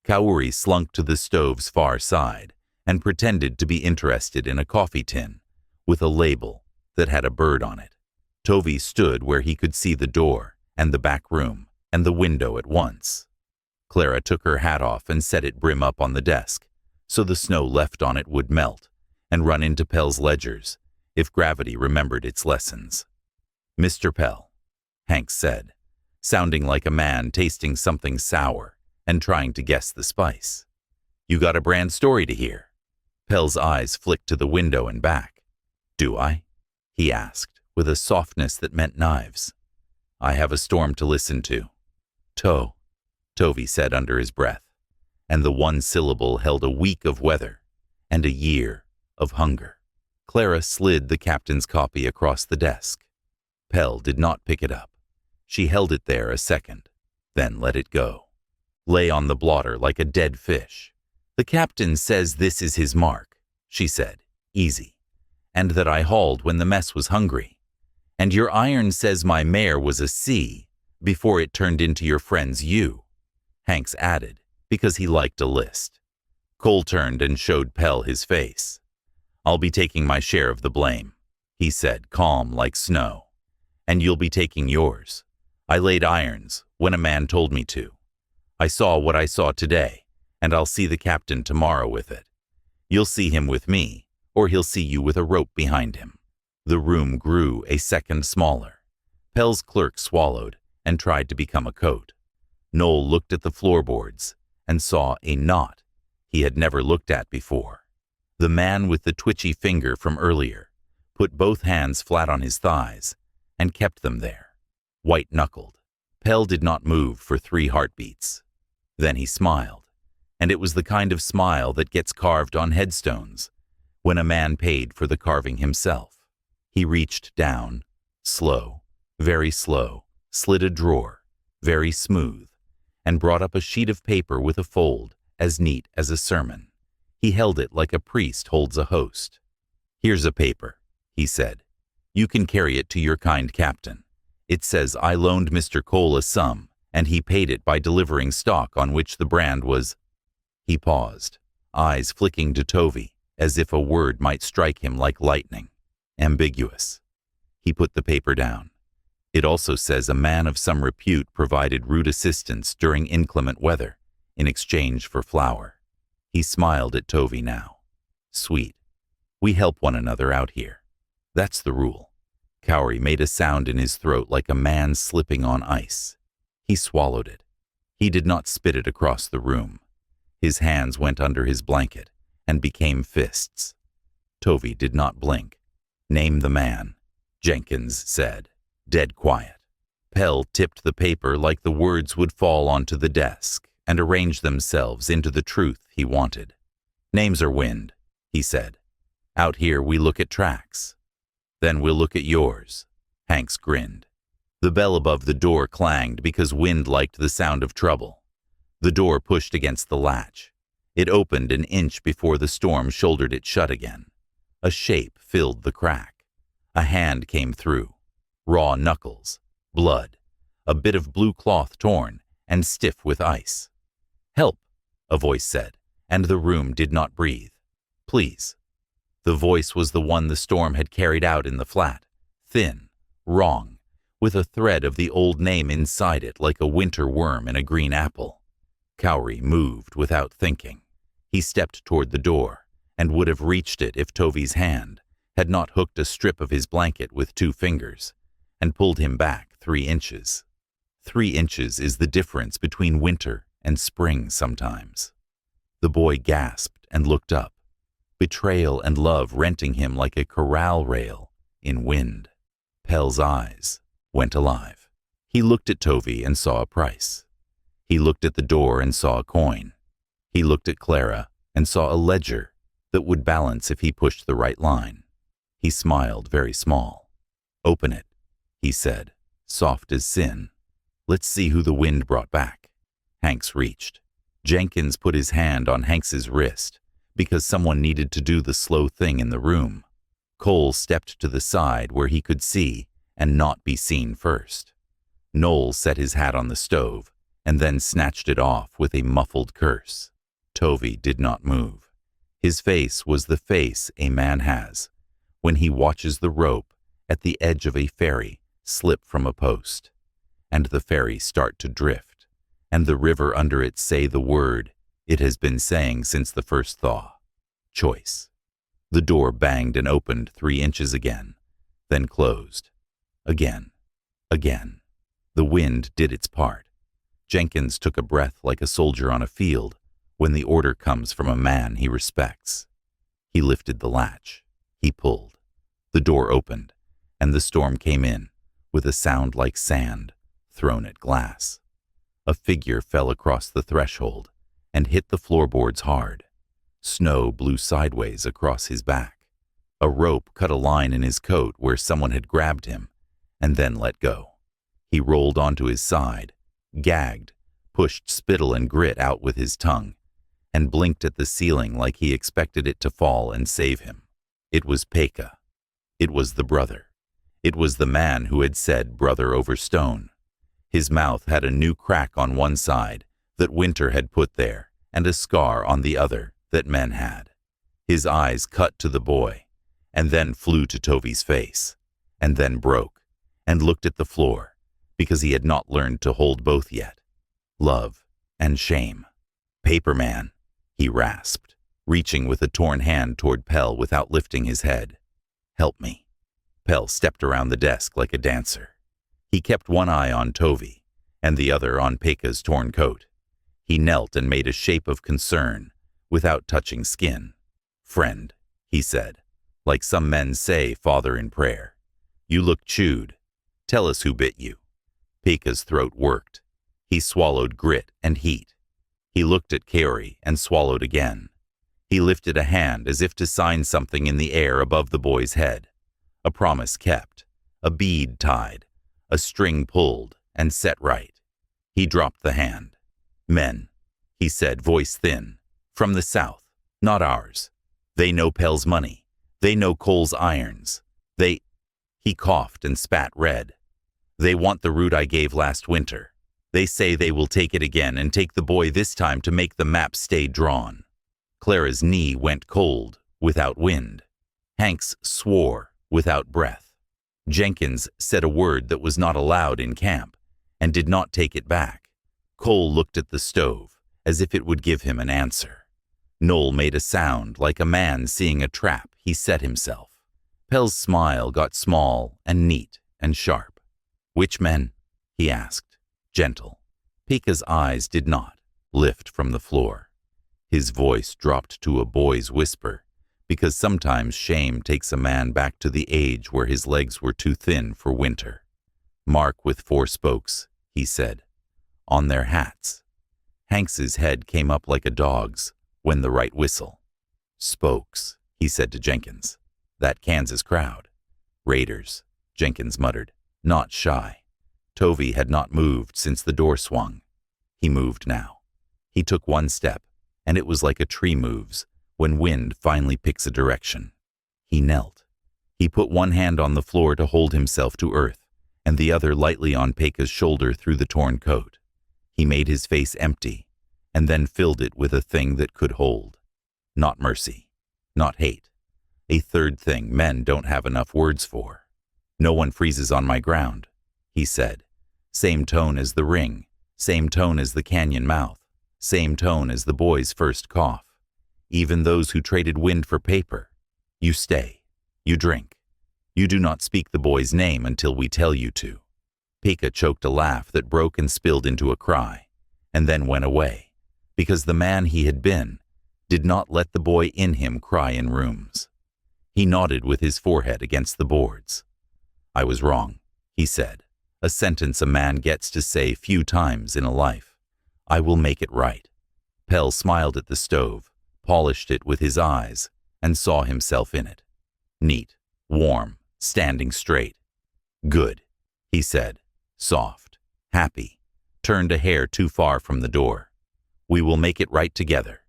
Kauri slunk to the stove's far side and pretended to be interested in a coffee tin with a label that had a bird on it. Toby stood where he could see the door and the back room and the window at once. Clara took her hat off and set it brim up on the desk, so the snow left on it would melt and run into Pell's ledgers if gravity remembered its lessons. "Mr. Pell," Hanks said, sounding like a man tasting something sour and trying to guess the spice. "You got a brand story to hear." Pell's eyes flicked to the window and back. "Do I?" he asked, with a softness that meant knives. "I have a storm to listen to." Tovey said under his breath, and the one syllable held a week of weather and a year of hunger. Clara slid the captain's copy across the desk. Pell did not pick it up. She held it there a second, then let it go. Lay on the blotter like a dead fish. "The captain says this is his mark," she said, easy, "and that I hauled when the mess was hungry. And your iron says my mare was a C before it turned into your friend's U," Hanks added, because he liked a list. Cole turned and showed Pell his face. "I'll be taking my share of the blame," he said, calm like snow. "And you'll be taking yours. I laid irons when a man told me to. I saw what I saw today, and I'll see the captain tomorrow with it. You'll see him with me, or he'll see you with a rope behind him." The room grew a second smaller. Pell's clerk swallowed and tried to become a coat. Noel looked at the floorboards and saw a knot he had never looked at before. The man with the twitchy finger from earlier put both hands flat on his thighs and kept them there, white-knuckled. Pell did not move for 3 heartbeats. Then he smiled, and it was the kind of smile that gets carved on headstones when a man paid for the carving himself. He reached down, slow, very slow, slid a drawer, very smooth, and brought up a sheet of paper with a fold as neat as a sermon. He held it like a priest holds a host. "Here's a paper," he said. "You can carry it to your kind captain. It says I loaned Mr. Cole a sum, and he paid it by delivering stock on which the brand was—" He paused, eyes flicking to Tovey, as if a word might strike him like lightning. "Ambiguous." He put the paper down. "It also says a man of some repute provided rude assistance during inclement weather in exchange for flour." He smiled at Tovey now. "Sweet. We help one another out here. That's the rule." Kauri made a sound in his throat like a man slipping on ice. He swallowed it. He did not spit it across the room. His hands went under his blanket and became fists. Tovey did not blink. "Name the man," Jenkins said, dead quiet. Pell tipped the paper like the words would fall onto the desk and arrange themselves into the truth he wanted. "Names are wind," he said. "Out here we look at tracks. Then we'll look at yours." Hanks grinned. The bell above the door clanged because Wind liked the sound of trouble. The door pushed against the latch. It opened an inch before the storm shouldered it shut again. A shape filled the crack. A hand came through. Raw knuckles, blood, a bit of blue cloth torn and stiff with ice. "Help," a voice said, and the room did not breathe. "Please." The voice was the one the storm had carried out in the flat, thin, wrong, with a thread of the old name inside it like a winter worm in a green apple. Cowrie moved without thinking. He stepped toward the door and would have reached it if Tovy's hand had not hooked a strip of his blanket with 2 fingers and pulled him back 3 inches. 3 inches is the difference between winter and spring sometimes. The boy gasped and looked up, betrayal and love renting him like a corral rail in wind. Pell's eyes went alive. He looked at Tovy and saw a price. He looked at the door and saw a coin. He looked at Clara and saw a ledger that would balance if he pushed the right line. He smiled very small. "Open it," he said, soft as sin. "Let's see who the wind brought back." Hanks reached. Jenkins put his hand on Hanks's wrist because someone needed to do the slow thing in the room. Cole stepped to the side where he could see and not be seen first. Noel set his hat on the stove and then snatched it off with a muffled curse. Tovy did not move. His face was the face a man has when he watches the rope at the edge of a ferry slip from a post, and the ferry start to drift, and the river under it say the word it has been saying since the first thaw: choice. The door banged and opened 3 inches again, then closed. Again. Again. The wind did its part. Jenkins took a breath like a soldier on a field when the order comes from a man he respects. He lifted the latch. He pulled. The door opened, and the storm came in with a sound like sand thrown at glass. A figure fell across the threshold and hit the floorboards hard. Snow blew sideways across his back. A rope cut a line in his coat where someone had grabbed him and then let go. He rolled onto his side, gagged, pushed spittle and grit out with his tongue, and blinked at the ceiling like he expected it to fall and save him. It was Pekka. It was the brother. It was the man who had said brother over stone. His mouth had a new crack on one side that winter had put there, and a scar on the other that men had. His eyes cut to the boy, and then flew to Tovy's face, and then broke, and looked at the floor, because he had not learned to hold both yet. Love and shame. "Paperman," he rasped, reaching with a torn hand toward Pell without lifting his head. "Help me." Pell stepped around the desk like a dancer. He kept one eye on Tovy, and the other on Pekka's torn coat. He knelt and made a shape of concern, without touching skin. "Friend," he said, like some men say Father in prayer. "You look chewed. Tell us who bit you." Pekka's throat worked. He swallowed grit and heat. He looked at Kaori and swallowed again. He lifted a hand as if to sign something in the air above the boy's head. A promise kept, a bead tied, a string pulled and set right. He dropped the hand. "Men," he said, voice thin, "from the south, not ours. They know Pell's money. They know Cole's irons. He coughed and spat red. "They want the route I gave last winter. They say they will take it again and take the boy this time to make the map stay drawn." Clara's knee went cold, without wind. Hanks swore, without breath. Jenkins said a word that was not allowed in camp, and did not take it back. Cole looked at the stove, as if it would give him an answer. Noel made a sound like a man seeing a trap he set himself. Pell's smile got small and neat and sharp. "Which men?" he asked, gentle. Pekka's eyes did not lift from the floor. His voice dropped to a boy's whisper, because sometimes shame takes a man back to the age where his legs were too thin for winter. "Mark with 4 spokes," he said, "on their hats." Hanks's head came up like a dog's when the right whistle. "Spokes," he said to Jenkins. "That Kansas crowd." "Raiders," Jenkins muttered, not shy. Tovy had not moved since the door swung. He moved now. He took 1 step, and it was like a tree moves when wind finally picks a direction. He knelt. He put one hand on the floor to hold himself to earth, and the other lightly on Pekka's shoulder through the torn coat. He made his face empty, and then filled it with a thing that could hold. Not mercy, not hate. A third thing men don't have enough words for. No one freezes on my ground, he said. Same tone as the ring, same tone as the canyon mouth, same tone as the boy's first cough. Even those who traded wind for paper. You stay. You drink. You do not speak the boy's name until we tell you to. Pekka choked a laugh that broke and spilled into a cry, and then went away, because the man he had been did not let the boy in him cry in rooms. He nodded with his forehead against the boards. I was wrong, he said, a sentence a man gets to say few times in a life. I will make it right. Pell smiled at the stove, polished it with his eyes, and saw himself in it. Neat, warm, standing straight. Good, he said, soft, happy, turned a hair too far from the door. We will make it right together.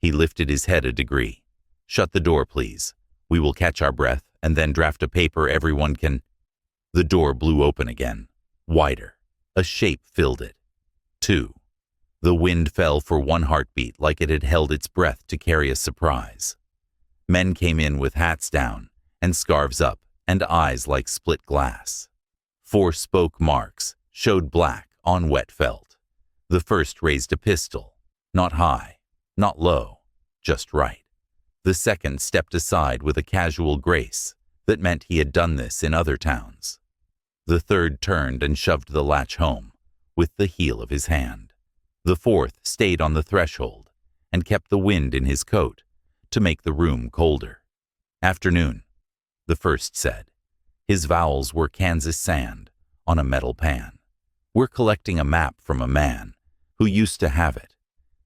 He lifted his head a degree. Shut the door, please. We will catch our breath and then draft a paper everyone can. The door blew open again, wider. A shape filled it. 2. The wind fell for one heartbeat like it had held its breath to carry a surprise. Men came in with hats down and scarves up and eyes like split glass. 4 spoke marks showed black on wet felt. The first raised a pistol, not high, not low, just right. The second stepped aside with a casual grace that meant he had done this in other towns. The third turned and shoved the latch home with the heel of his hand. The fourth stayed on the threshold and kept the wind in his coat to make the room colder. Afternoon, the first said. His vowels were Kansas sand on a metal pan. We're collecting a map from a man who used to have it,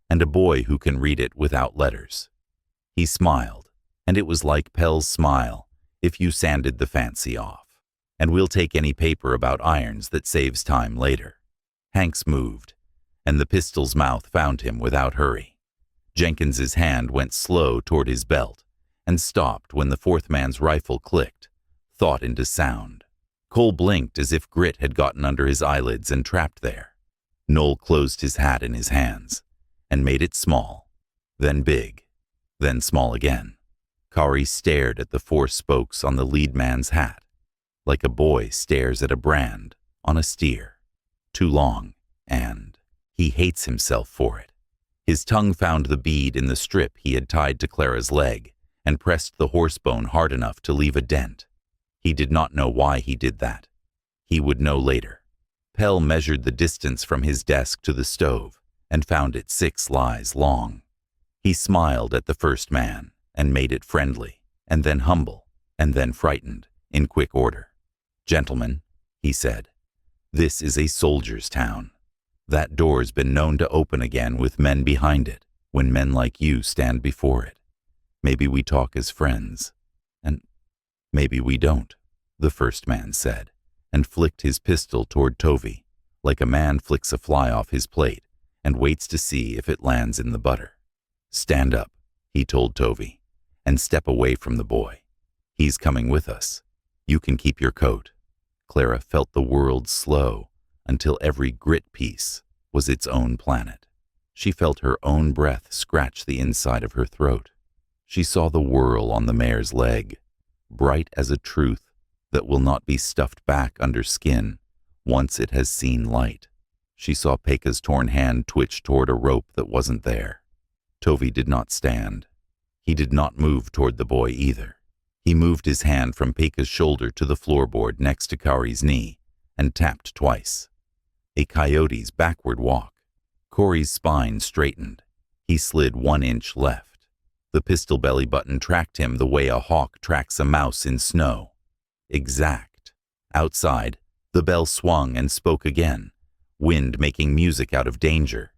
and a boy who can read it without letters. He smiled, and it was like Pell's smile if you sanded the fancy off. And we'll take any paper about irons that saves time later. Hanks moved, and the pistol's mouth found him without hurry. Jenkins's hand went slow toward his belt and stopped when the fourth man's rifle clicked, thought into sound. Cole blinked as if grit had gotten under his eyelids and trapped there. Noel closed his hat in his hands and made it small, then big, then small again. Kari stared at the 4 spokes on the lead man's hat, like a boy stares at a brand on a steer. Too long, and he hates himself for it. His tongue found the bead in the strip he had tied to Clara's leg and pressed the horsebone hard enough to leave a dent. He did not know why he did that. He would know later. Pell measured the distance from his desk to the stove and found it 6 lies long. He smiled at the first man and made it friendly, and then humble, and then frightened, in quick order. Gentlemen, he said, this is a soldier's town. That door's been known to open again with men behind it, when men like you stand before it. Maybe we talk as friends, and maybe we don't, the first man said, and flicked his pistol toward Tovey, like a man flicks a fly off his plate and waits to see if it lands in the butter. Stand up, he told Tovey, and step away from the boy. He's coming with us. You can keep your coat. Clara felt the world slow until every grit piece was its own planet. She felt her own breath scratch the inside of her throat. She saw the whirl on the mare's leg, bright as a truth that will not be stuffed back under skin once it has seen light. She saw Pekka's torn hand twitch toward a rope that wasn't there. Tovey did not stand. He did not move toward the boy either. He moved his hand from Pekka's shoulder to the floorboard next to Kari's knee and tapped twice. A coyote's backward walk. Corey's spine straightened. He slid 1 inch left. The pistol belly button tracked him the way a hawk tracks a mouse in snow. Exact. Outside, the bell swung and spoke again, wind making music out of danger.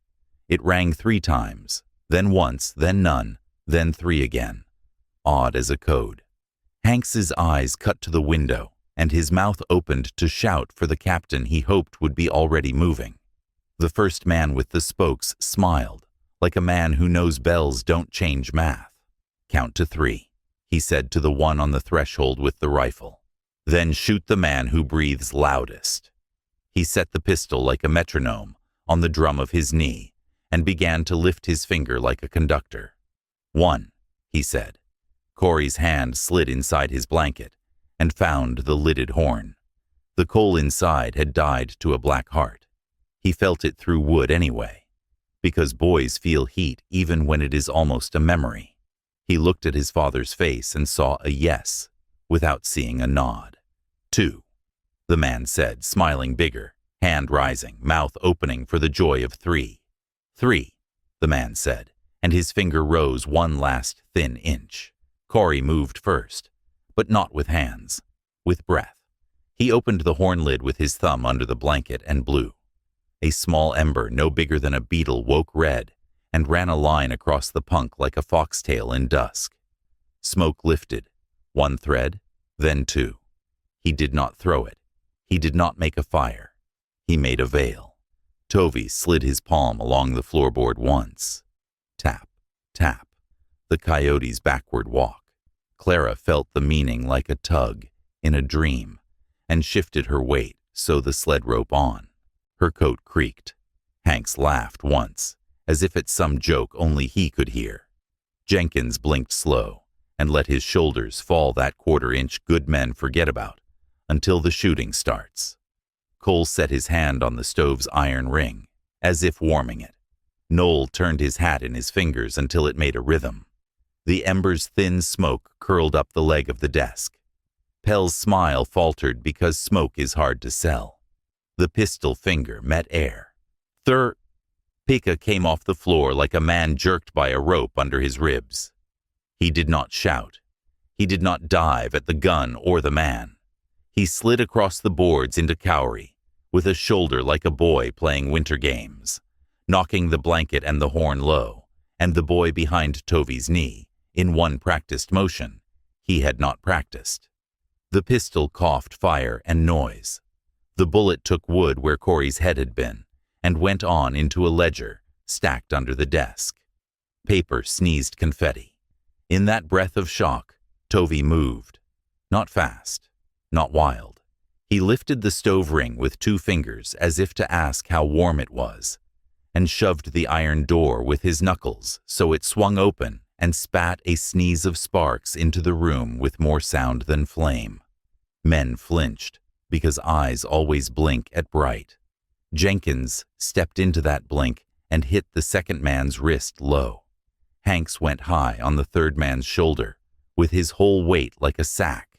It rang 3 times, then once, then none, then 3 again. Odd as a code. Hanks's eyes cut to the window, and his mouth opened to shout for the captain he hoped would be already moving. The first man with the spokes smiled, like a man who knows bells don't change math. Count to 3, he said to the one on the threshold with the rifle. Then shoot the man who breathes loudest. He set the pistol like a metronome on the drum of his knee and began to lift his finger like a conductor. 1, he said. Corey's hand slid inside his blanket and found the lidded horn. The coal inside had died to a black heart. He felt it through wood anyway, because boys feel heat even when it is almost a memory. He looked at his father's face and saw a yes, without seeing a nod. 2, the man said, smiling bigger, hand rising, mouth opening for the joy of 3. 3, the man said, and his finger rose one last thin inch. Corey moved first, but not with hands, with breath. He opened the horn lid with his thumb under the blanket and blew. A small ember no bigger than a beetle woke red and ran a line across the punk like a foxtail in dusk. Smoke lifted, 1 thread, then 2. He did not throw it. He did not make a fire. He made a veil. Tovey slid his palm along the floorboard once. Tap, tap, the coyote's backward walk. Clara felt the meaning like a tug in a dream and shifted her weight so the sled rope on. Her coat creaked. Hanks laughed once, as if at some joke only he could hear. Jenkins blinked slow and let his shoulders fall that quarter-inch good men forget about until the shooting starts. Cole set his hand on the stove's iron ring, as if warming it. Noel turned his hat in his fingers until it made a rhythm. The ember's thin smoke curled up the leg of the desk. Pell's smile faltered because smoke is hard to sell. The pistol finger met air. Pika came off the floor like a man jerked by a rope under his ribs. He did not shout. He did not dive at the gun or the man. He slid across the boards into Cowrie, with a shoulder like a boy playing winter games, knocking the blanket and the horn low, and the boy behind Tovey's knee, in one practiced motion he had not practiced. The pistol coughed fire and noise. The bullet took wood where Corey's head had been, and went on into a ledger stacked under the desk. Paper sneezed confetti. In that breath of shock, Tovey moved. Not fast, not wild. He lifted the stove ring with 2 fingers as if to ask how warm it was, and shoved the iron door with his knuckles so it swung open and spat a sneeze of sparks into the room with more sound than flame. Men flinched, because eyes always blink at bright. Jenkins stepped into that blink and hit the second man's wrist low. Hanks went high on the third man's shoulder, with his whole weight like a sack,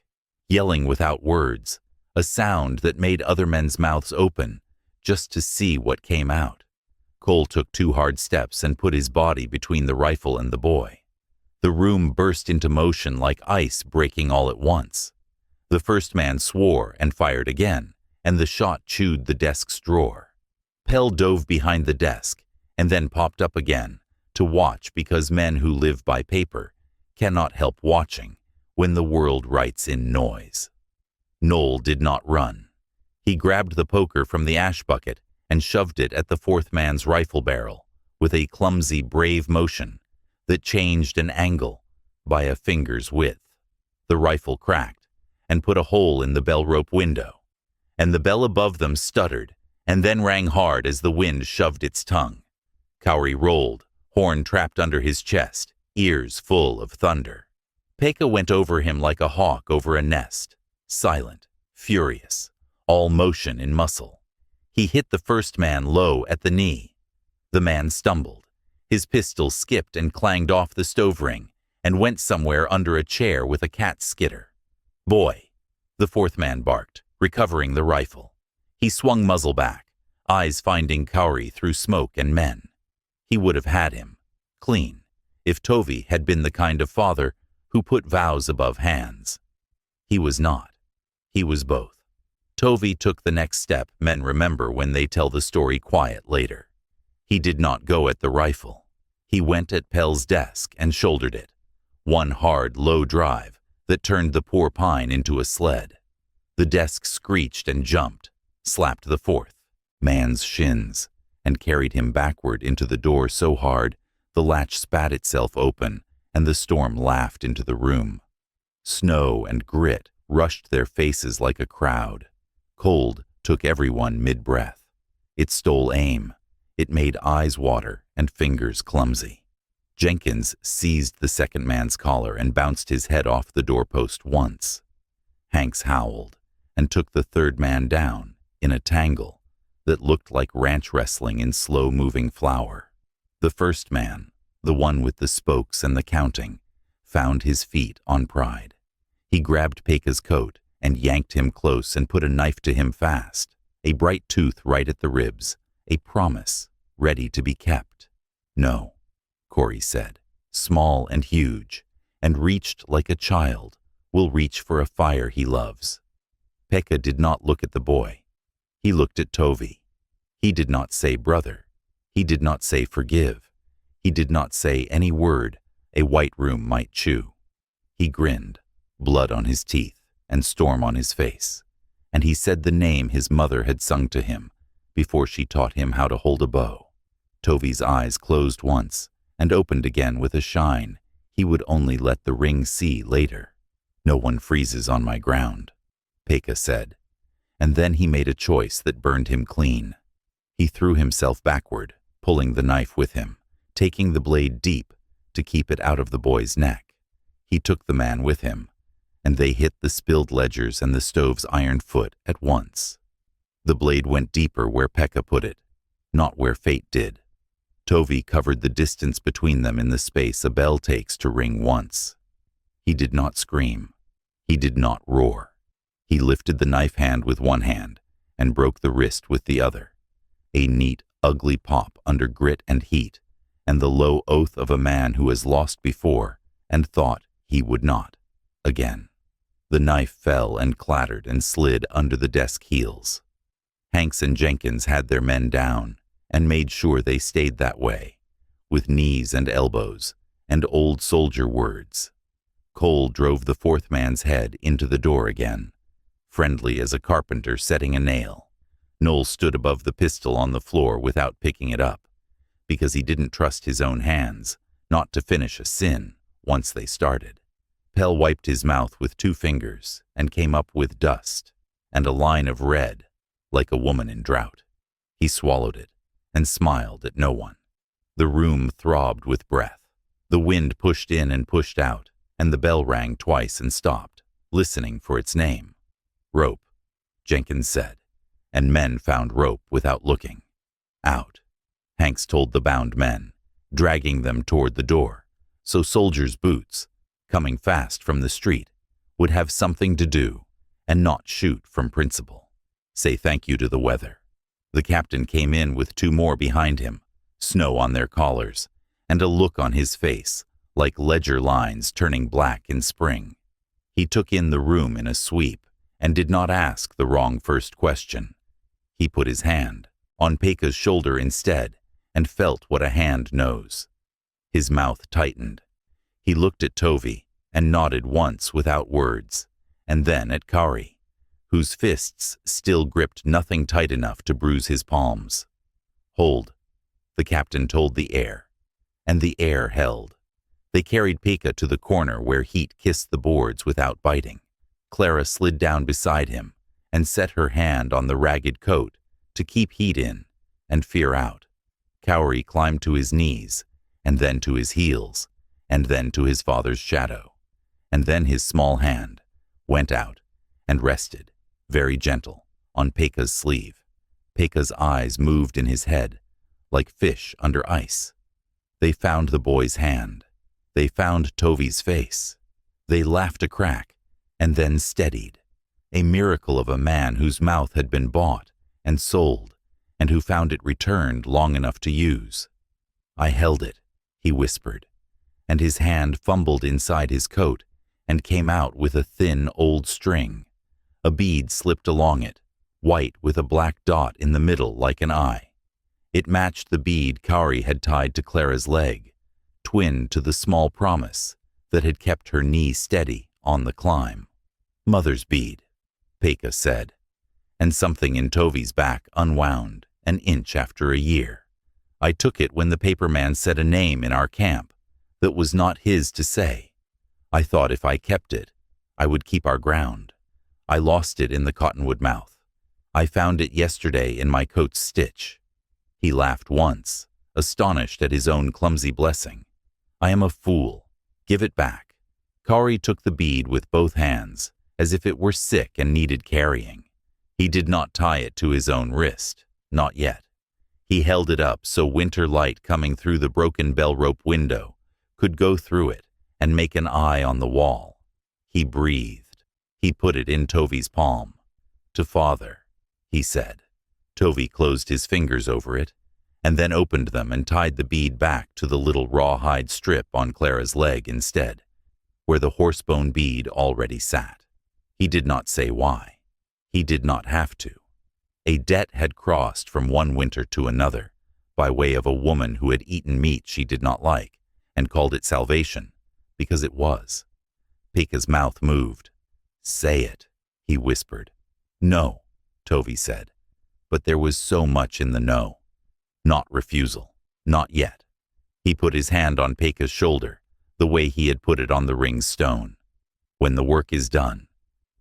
yelling without words, a sound that made other men's mouths open just to see what came out. Cole took 2 hard steps and put his body between the rifle and the boy. The room burst into motion like ice breaking all at once. The first man swore and fired again, and the shot chewed the desk's drawer. Pell dove behind the desk and then popped up again to watch, because men who live by paper cannot help watching when the world writes in noise. Noel did not run. He grabbed the poker from the ash bucket and shoved it at the fourth man's rifle barrel with a clumsy, brave motion that changed an angle by a finger's width. The rifle cracked and put a hole in the bell rope window, and the bell above them stuttered and then rang hard as the wind shoved its tongue. Cowrie rolled, horn trapped under his chest, ears full of thunder. Peka went over him like a hawk over a nest, silent, furious, all motion in muscle. He hit the first man low at the knee. The man stumbled. His pistol skipped and clanged off the stove ring and went somewhere under a chair with a cat skitter. "Boy," the fourth man barked, recovering the rifle. He swung muzzle back, eyes finding Cowrie through smoke and men. He would have had him, clean, if Tovey had been the kind of father who put vows above hands. He was not. He was both. Tovey took the next step men remember when they tell the story quiet later. He did not go at the rifle. He went at Pell's desk and shouldered it. One hard, low drive that turned the poor pine into a sled. The desk screeched and jumped, slapped the fourth man's shins, and carried him backward into the door so hard the latch spat itself open and the storm laughed into the room. Snow and grit rushed their faces like a crowd. Cold took everyone mid-breath. It stole aim. It made eyes water and fingers clumsy. Jenkins seized the second man's collar and bounced his head off the doorpost once. Hanks howled and took the third man down in a tangle that looked like ranch wrestling in slow-moving flour. The first man, the one with the spokes and the counting, found his feet on Pride. He grabbed Peka's coat and yanked him close and put a knife to him fast, a bright tooth right at the ribs, a promise ready to be kept. "No," Corey said, small and huge, and reached like a child will reach for a fire he loves. Peka did not look at the boy. He looked at Tovi. He did not say brother. He did not say forgive. He did not say any word a white room might chew. He grinned, blood on his teeth and storm on his face, and he said the name his mother had sung to him before she taught him how to hold a bow. Tovi's eyes closed once and opened again with a shine he would only let the ring see later. "No one freezes on my ground," Peka said, and then he made a choice that burned him clean. He threw himself backward, pulling the knife with him, taking the blade deep to keep it out of the boy's neck. He took the man with him, and they hit the spilled ledgers and the stove's iron foot at once. The blade went deeper where Peka put it, not where fate did. Tovi covered the distance between them in the space a bell takes to ring once. He did not scream. He did not roar. He lifted the knife hand with one hand and broke the wrist with the other. A neat, ugly pop under grit and heat, and the low oath of a man who has lost before and thought he would not again. The knife fell and clattered and slid under the desk heels. Hanks and Jenkins had their men down and made sure they stayed that way, with knees and elbows and old soldier words. Cole drove the fourth man's head into the door again, friendly as a carpenter setting a nail. Noel stood above the pistol on the floor without picking it up, because he didn't trust his own hands not to finish a sin once they started. Pell wiped his mouth with 2 fingers and came up with dust and a line of red like a woman in drought. He swallowed it and smiled at no one. The room throbbed with breath. The wind pushed in and pushed out, and the bell rang twice and stopped, listening for its name. "Rope," Jenkins said, and men found rope without looking. "Out," Hanks told the bound men, dragging them toward the door, so soldiers' boots, coming fast from the street, would have something to do and not shoot from principle. Say thank you to the weather. The captain came in with 2 more behind him, snow on their collars, and a look on his face like ledger lines turning black in spring. He took in the room in a sweep and did not ask the wrong first question. He put his hand on Peka's shoulder instead and felt what a hand knows. His mouth tightened. He looked at Tovi and nodded once without words, and then at Kari, whose fists still gripped nothing tight enough to bruise his palms. "Hold," the captain told the air, and the air held. They carried Peka to the corner where heat kissed the boards without biting. Clara slid down beside him and set her hand on the ragged coat to keep heat in and fear out. Cowrie climbed to his knees, and then to his heels, and then to his father's shadow, and then his small hand went out and rested, very gentle, on Peka's sleeve. Peka's eyes moved in his head like fish under ice. They found the boy's hand. They found Tovi's face. They laughed a crack and then steadied, a miracle of a man whose mouth had been bought and sold and who found it returned long enough to use. "I held it," he whispered, and his hand fumbled inside his coat and came out with a thin old string. A bead slipped along it, white with a black dot in the middle like an eye. It matched the bead Kari had tied to Clara's leg, twin to the small promise that had kept her knee steady on the climb. "Mother's bead," Peka said, and something in Tovi's back unwound an inch after a year. "I took it when the paperman said a name in our camp that was not his to say. I thought if I kept it, I would keep our ground. I lost it in the cottonwood mouth. I found it yesterday in my coat's stitch." He laughed once, astonished at his own clumsy blessing. I am a fool. Give it back. Kari took the bead with both hands, as if it were sick and needed carrying. He did not tie it to his own wrist. Not yet. He held it up so winter light coming through the broken bell rope window could go through it and make an eye on the wall. He breathed. He put it in Tovi's palm. To father, he said. Tovi closed his fingers over it, and then opened them and tied the bead back to the little rawhide strip on Clara's leg instead, where the horsebone bead already sat. He did not say why. He did not have to. A debt had crossed from one winter to another, by way of a woman who had eaten meat she did not like, and called it salvation, because it was. Pekka's mouth moved. Say it, he whispered. No, Tovi said. But there was so much in the no. Not refusal. Not yet. He put his hand on Pekka's shoulder, the way he had put it on the ring's stone. When the work is done.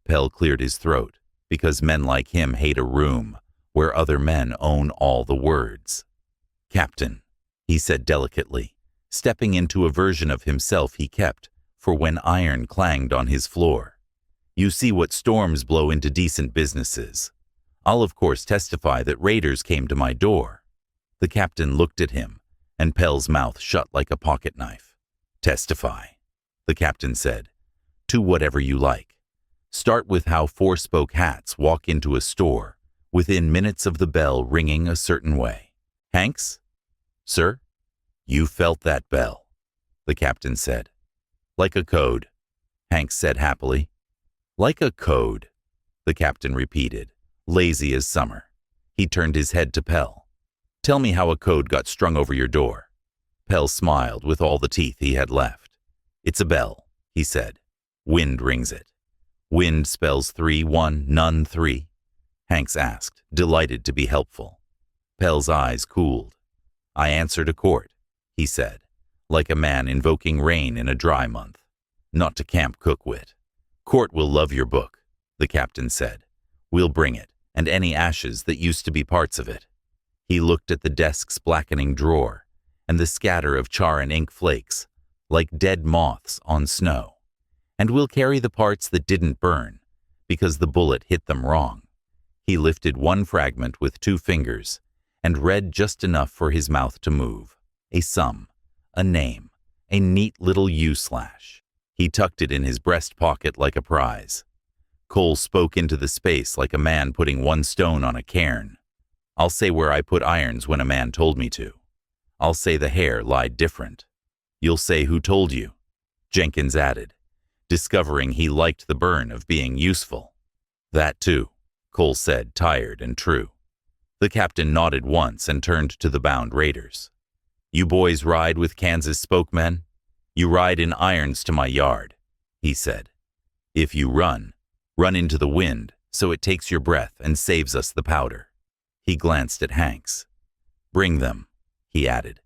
Pell cleared his throat, because men like him hate a room where other men own all the words. Captain, he said delicately, stepping into a version of himself he kept for when iron clanged on his floor. You see what storms blow into decent businesses. I'll of course testify that raiders came to my door. The captain looked at him, and Pell's mouth shut like a pocket knife. Testify, the captain said, to whatever you like. Start with how four-spoke hats walk into a store within minutes of the bell ringing a certain way. Hanks? Sir? You felt that bell, the captain said. Like a code, Hanks said happily. Like a code, the captain repeated, lazy as summer. He turned his head to Pell. Tell me how a code got strung over your door. Pell smiled with all the teeth he had left. It's a bell, he said. Wind rings it. Wind spells 3, 1, none 3. Hanks asked, delighted to be helpful. Pell's eyes cooled. I answer to court, he said, like a man invoking rain in a dry month. Not to Camp Cookwit. Court will love your book, the captain said. We'll bring it, and any ashes that used to be parts of it. He looked at the desk's blackening drawer, and the scatter of char and ink flakes, like dead moths on snow. And we'll carry the parts that didn't burn, because the bullet hit them wrong. He lifted one fragment with 2 fingers, and read just enough for his mouth to move. A sum, a name, a neat little U/. He tucked it in his breast pocket like a prize. Cole spoke into the space like a man putting one stone on a cairn. I'll say where I put irons when a man told me to. I'll say the hair lied different. You'll say who told you, Jenkins added, discovering he liked the burn of being useful. That too, Cole said, tired and true. The captain nodded once and turned to the bound raiders. You boys ride with Kansas spokemen? You ride in irons to my yard, he said. If you run into the wind so it takes your breath and saves us the powder. He glanced at Hanks. Bring them, he added,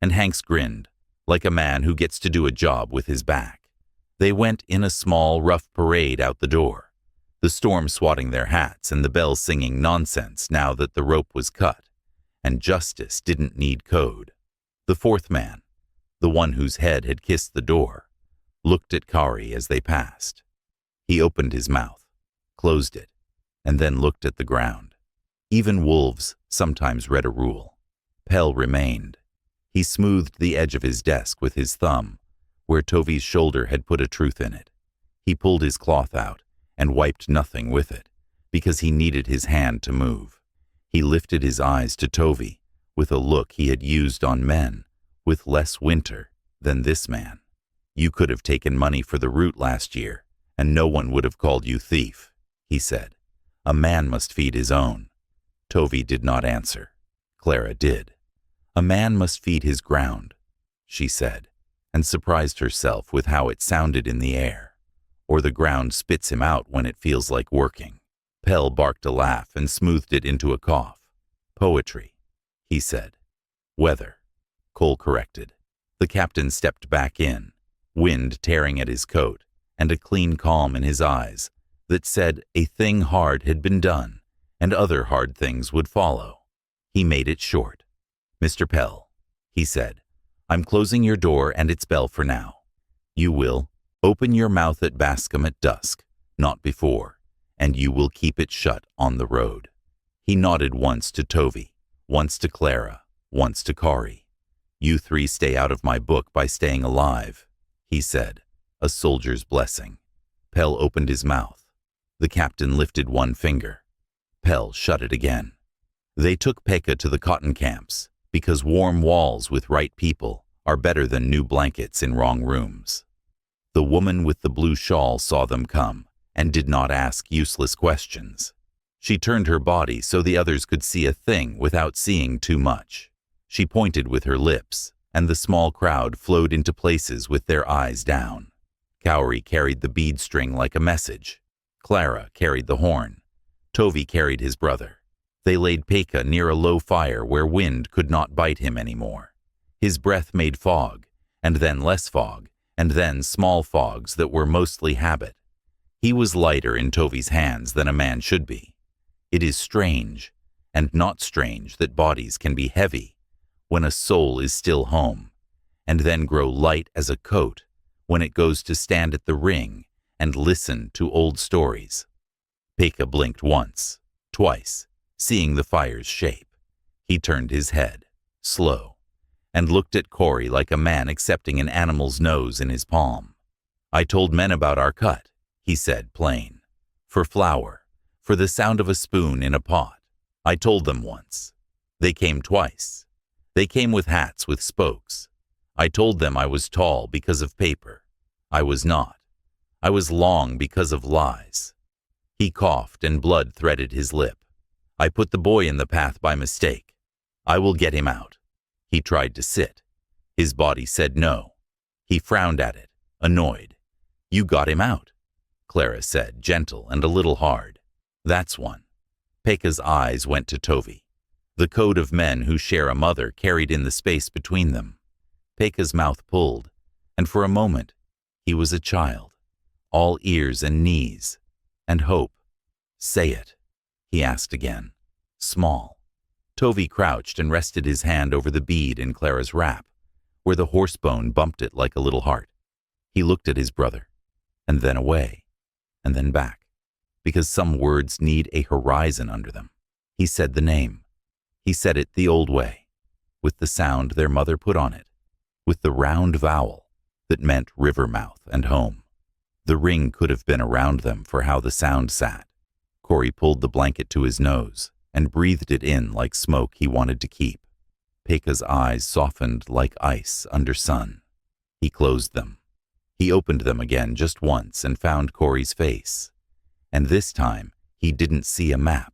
and Hanks grinned, like a man who gets to do a job with his back. They went in a small, rough parade out the door, the storm swatting their hats and the bells singing nonsense now that the rope was cut, and justice didn't need code. The fourth man, the one whose head had kissed the door, looked at Kari as they passed. He opened his mouth, closed it, and then looked at the ground. Even wolves sometimes read a rule. Pell remained. He smoothed the edge of his desk with his thumb, where Tovi's shoulder had put a truth in it. He pulled his cloth out and wiped nothing with it, because he needed his hand to move. He lifted his eyes to Tovi with a look he had used on men with less winter than this man. You could have taken money for the root last year, and no one would have called you thief, he said. A man must feed his own. Tovi did not answer. Clara did. A man must feed his ground, she said, and surprised herself with how it sounded in the air. Or the ground spits him out when it feels like working. Pell barked a laugh and smoothed it into a cough. Poetry, he said. Weather, Cole corrected. The captain stepped back in, wind tearing at his coat, and a clean calm in his eyes that said a thing hard had been done, and other hard things would follow. He made it short. Mr. Pell, he said, I'm closing your door and its bell for now. You will open your mouth at Bascom at dusk, not before, and you will keep it shut on the road." He nodded once to Tovey, once to Clara, once to Corey. "You three stay out of my book by staying alive," he said, a soldier's blessing. Pell opened his mouth. The captain lifted one finger. Pell shut it again. They took Pekka to the cotton camps, because warm walls with right people are better than new blankets in wrong rooms. The woman with the blue shawl saw them come and did not ask useless questions. She turned her body so the others could see a thing without seeing too much. She pointed with her lips, and the small crowd flowed into places with their eyes down. Cowrie carried the bead string like a message. Clara carried the horn. Tovey carried his brother. They laid Pekka near a low fire where wind could not bite him anymore. His breath made fog, and then less fog, and then small fogs that were mostly habit. He was lighter in Tovey's hands than a man should be. It is strange, and not strange, that bodies can be heavy when a soul is still home, and then grow light as a coat when it goes to stand at the ring and listen to old stories. Pekka blinked once, twice, seeing the fire's shape. He turned his head, slow, and looked at Corey like a man accepting an animal's nose in his palm. "I told men about our cut," he said, plain. "For flour, for the sound of a spoon in a pot. I told them once. They came twice. They came with hats with spokes. I told them I was tall because of paper. I was not. I was long because of lies." He coughed and blood threaded his lip. "I put the boy in the path by mistake. I will get him out." He tried to sit. His body said no. He frowned at it, annoyed. "You got him out," Clara said, gentle and a little hard. "That's one." Pekka's eyes went to Tovey. The code of men who share a mother carried in the space between them. Pekka's mouth pulled, and for a moment he was a child, all ears and knees, and hope. "Say it," he asked again, small. Tovey crouched and rested his hand over the bead in Clara's wrap, where the horsebone bumped it like a little heart. He looked at his brother, and then away, and then back, because some words need a horizon under them. He said the name. He said it the old way, with the sound their mother put on it, with the round vowel that meant river mouth and home. The ring could have been around them for how the sound sat. Corey pulled the blanket to his nose and breathed it in like smoke he wanted to keep. Pekka's eyes softened like ice under sun. He closed them. He opened them again just once and found Corey's face. And this time he didn't see a map.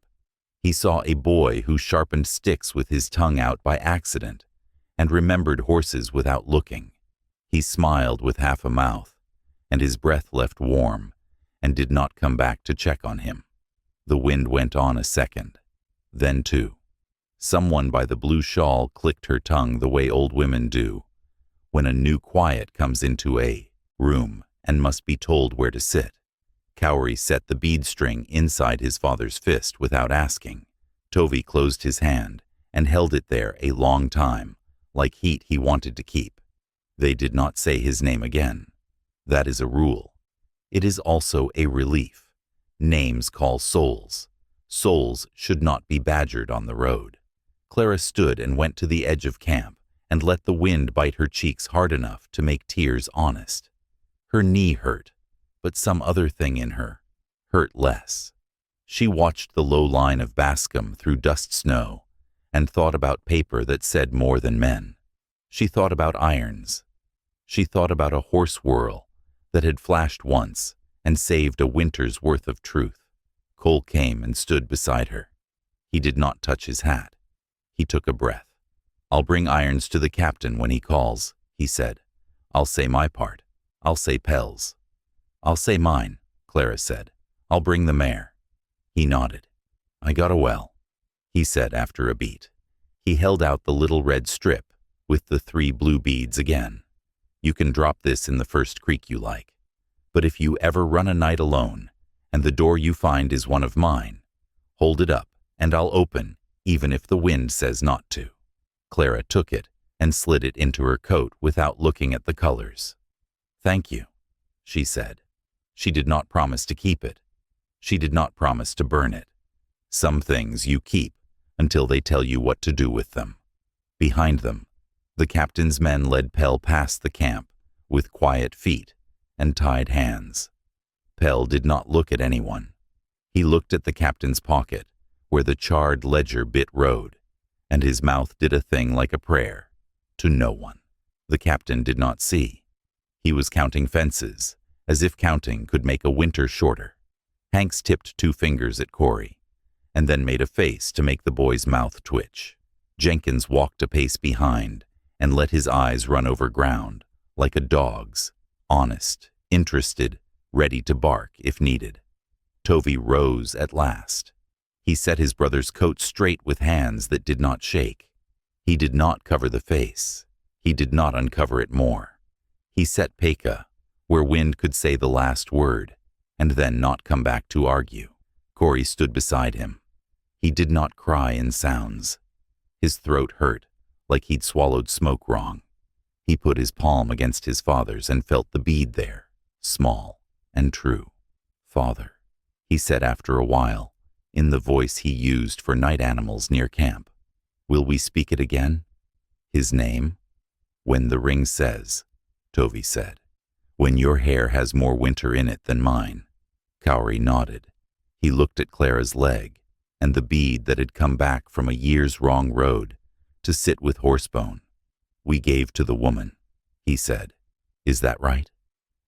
He saw a boy who sharpened sticks with his tongue out by accident and remembered horses without looking. He smiled with half a mouth, and his breath left warm and did not come back to check on him. The wind went on a second, then two. Someone by the blue shawl clicked her tongue the way old women do when a new quiet comes into a room and must be told where to sit. Cowrie set the bead string inside his father's fist without asking. Tovey closed his hand and held it there a long time, like heat he wanted to keep. They did not say his name again. That is a rule. It is also a relief. Names call souls. Souls should not be badgered on the road. Clara stood and went to the edge of camp and let the wind bite her cheeks hard enough to make tears honest. Her knee hurt, but some other thing in her hurt less. She watched the low line of Bascom through dust snow and thought about paper that said more than men. She thought about irons. She thought about a horse whirl that had flashed once and saved a winter's worth of truth. Cole came and stood beside her. He did not touch his hat. He took a breath. "I'll bring irons to the captain when he calls," he said. "I'll say my part. I'll say Pell's." "I'll say mine," Clara said. "I'll bring the mare." He nodded. "I got a well," he said after a beat. He held out the little red strip with the 3 blue beads again. "You can drop this in the first creek you like. But if you ever run a night alone, and the door you find is one of mine, hold it up, and I'll open, even if the wind says not to." Clara took it and slid it into her coat without looking at the colors. "Thank you," she said. She did not promise to keep it. She did not promise to burn it. Some things you keep until they tell you what to do with them. Behind them, the captain's men led Pell past the camp with quiet feet and tied hands. Pell did not look at anyone. He looked at the captain's pocket, where the charred ledger bit rode, and his mouth did a thing like a prayer, to no one. The captain did not see. He was counting fences, as if counting could make a winter shorter. Hanks tipped 2 fingers at Corey, and then made a face to make the boy's mouth twitch. Jenkins walked a pace behind and let his eyes run over ground, like a dog's, honest, interested, ready to bark if needed. Tovey rose at last. He set his brother's coat straight with hands that did not shake. He did not cover the face. He did not uncover it more. He set Peka where wind could say the last word, and then not come back to argue. Corey stood beside him. He did not cry in sounds. His throat hurt, like he'd swallowed smoke wrong. He put his palm against his father's and felt the bead there, small and true. "Father," he said after a while, in the voice he used for night animals near camp. "Will we speak it again? His name?" "When the ring says," Tovey said. "When your hair has more winter in it than mine." Cowrie nodded. He looked at Clara's leg and the bead that had come back from a year's wrong road to sit with Horsebone. "We gave to the woman," he said. "Is that right?"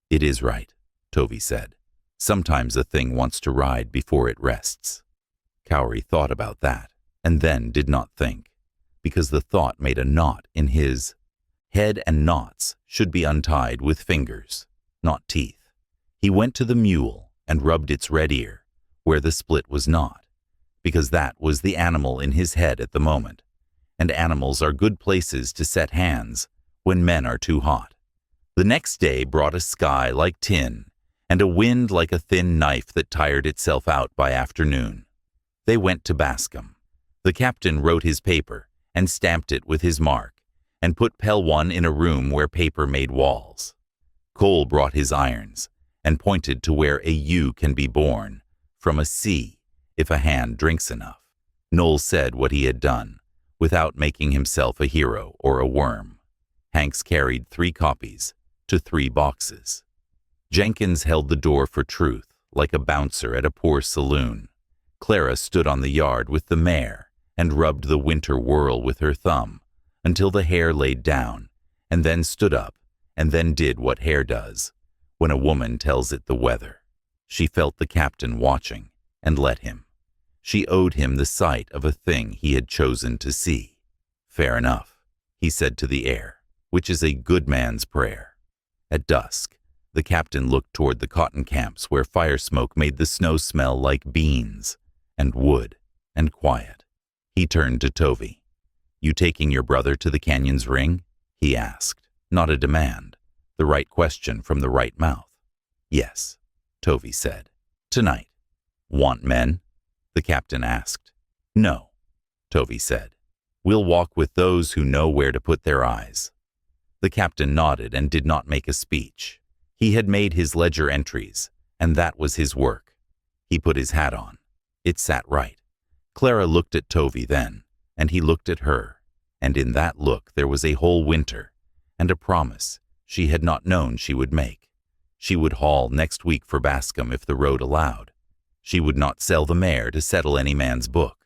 "It is right," Tovey said. "Sometimes a thing wants to ride before it rests." Cowrie thought about that, and then did not think, because the thought made a knot in his head, and knots should be untied with fingers, not teeth. He went to the mule and rubbed its red ear, where the split was not, because that was the animal in his head at the moment, and animals are good places to set hands when men are too hot. The next day brought a sky like tin, and a wind like a thin knife that tired itself out by afternoon. They went to Bascom. The captain wrote his paper and stamped it with his mark, and put Pell 1 in a room where paper made walls. Cole brought his irons, and pointed to where a U can be born from a C if a hand drinks enough. Noel said what he had done, without making himself a hero or a worm. Hanks carried 3 copies to 3 boxes. Jenkins held the door for truth, like a bouncer at a poor saloon. Clara stood on the yard with the mare and rubbed the winter whirl with her thumb until the hair laid down, and then stood up, and then did what hair does when a woman tells it the weather. She felt the captain watching, and let him. She owed him the sight of a thing he had chosen to see. "Fair enough," he said to the air, which is a good man's prayer. At dusk, the captain looked toward the cotton camps where fire smoke made the snow smell like beans, and wood, and quiet. He turned to Tovey. "You taking your brother to the canyon's ring?" he asked. Not a demand, the right question from the right mouth. "Yes," Tovey said. "Tonight." "Want men?" the captain asked. "No," Tovey said. "We'll walk with those who know where to put their eyes." The captain nodded and did not make a speech. He had made his ledger entries, and that was his work. He put his hat on. It sat right. Clara looked at Tovey then, and he looked at her, and in that look there was a whole winter, and a promise she had not known she would make. She would haul next week for Bascom if the road allowed. She would not sell the mare to settle any man's book.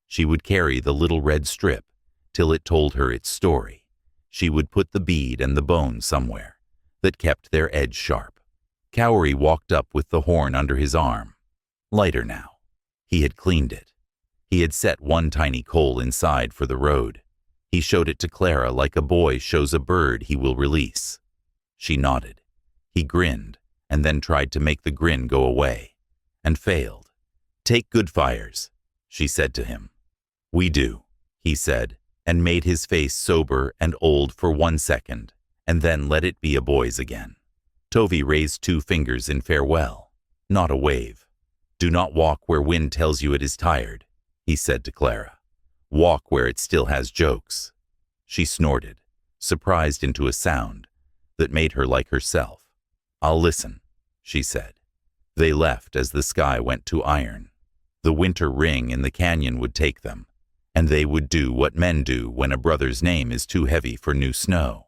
She would carry the little red strip till it told her its story. She would put the bead and the bone somewhere that kept their edge sharp. Cowrie walked up with the horn under his arm. Lighter now. He had cleaned it. He had set 1 tiny coal inside for the road. He showed it to Clara like a boy shows a bird he will release. She nodded. He grinned, and then tried to make the grin go away, and failed. "Take good fires," she said to him. "We do," he said, and made his face sober and old for 1 second, and then let it be a boy's again. Tovey raised 2 fingers in farewell, not a wave. "Do not walk where wind tells you it is tired," he said to Clara. "Walk where it still has jokes." She snorted, surprised into a sound that made her like herself. "I'll listen," she said. They left as the sky went to iron. The winter ring in the canyon would take them, and they would do what men do when a brother's name is too heavy for new snow.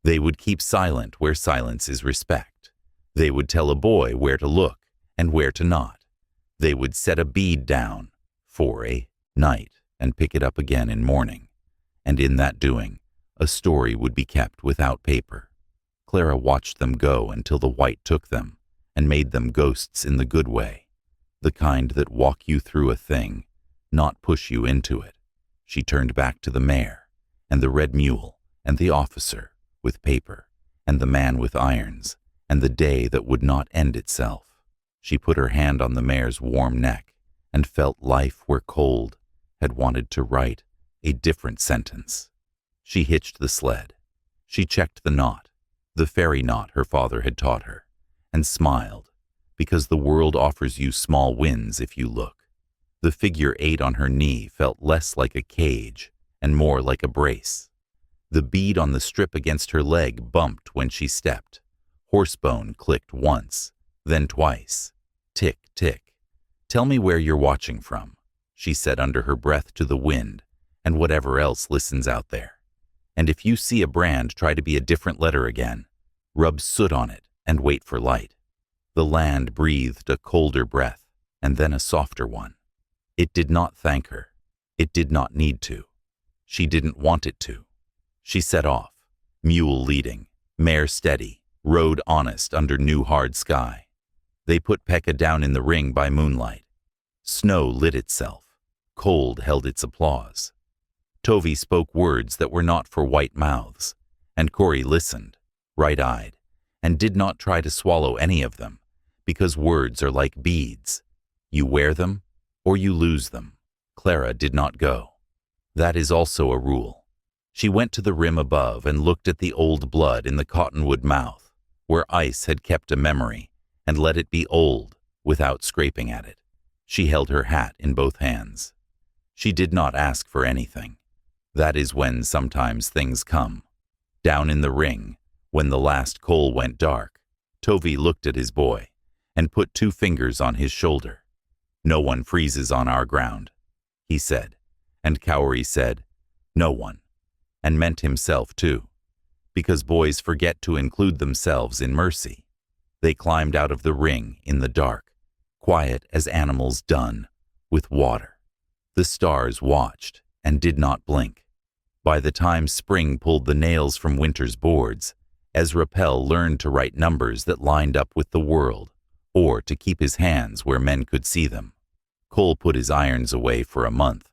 They would keep silent where silence is respect. They would tell a boy where to look and where to not. They would set a bead down for a night and pick it up again in morning. And in that doing, a story would be kept without paper. Clara watched them go until the white took them and made them ghosts in the good way, the kind that walk you through a thing, not push you into it. She turned back to the mare, and the red mule, and the officer with paper, and the man with irons, and the day that would not end itself. She put her hand on the mare's warm neck and felt life where cold had wanted to write a different sentence. She hitched the sled. She checked the knot, the fairy knot her father had taught her, and smiled, because the world offers you small wins if you look. The figure 8 on her knee felt less like a cage and more like a brace. The bead on the strip against her leg bumped when she stepped. Horsebone clicked once, then twice. Tick, tick. "Tell me where you're watching from," she said under her breath to the wind and whatever else listens out there. "And if you see a brand try to be a different letter again, rub soot on it and wait for light." The land breathed a colder breath and then a softer one. It did not thank her. It did not need to. She didn't want it to. She set off, mule leading, mare steady, road honest under new hard sky. They put Pekka down in the ring by moonlight. Snow lit itself. Cold held its applause. Tovi spoke words that were not for white mouths, and Corey listened, bright-eyed, and did not try to swallow any of them, because words are like beads. You wear them, or you lose them. Clara did not go. That is also a rule. She went to the rim above and looked at the old blood in the cottonwood mouth, where ice had kept a memory, and let it be old without scraping at it. She held her hat in both hands. She did not ask for anything. That is when sometimes things come. Down in the ring, when the last coal went dark, Tovi looked at his boy and put 2 fingers on his shoulder. "No one freezes on our ground," he said, and Cowrie said, "No one," and meant himself too, because boys forget to include themselves in mercy. They climbed out of the ring in the dark, quiet as animals done, with water. The stars watched and did not blink. By the time spring pulled the nails from winter's boards, Ezra Pell learned to write numbers that lined up with the world, or to keep his hands where men could see them. Cole put his irons away for a month,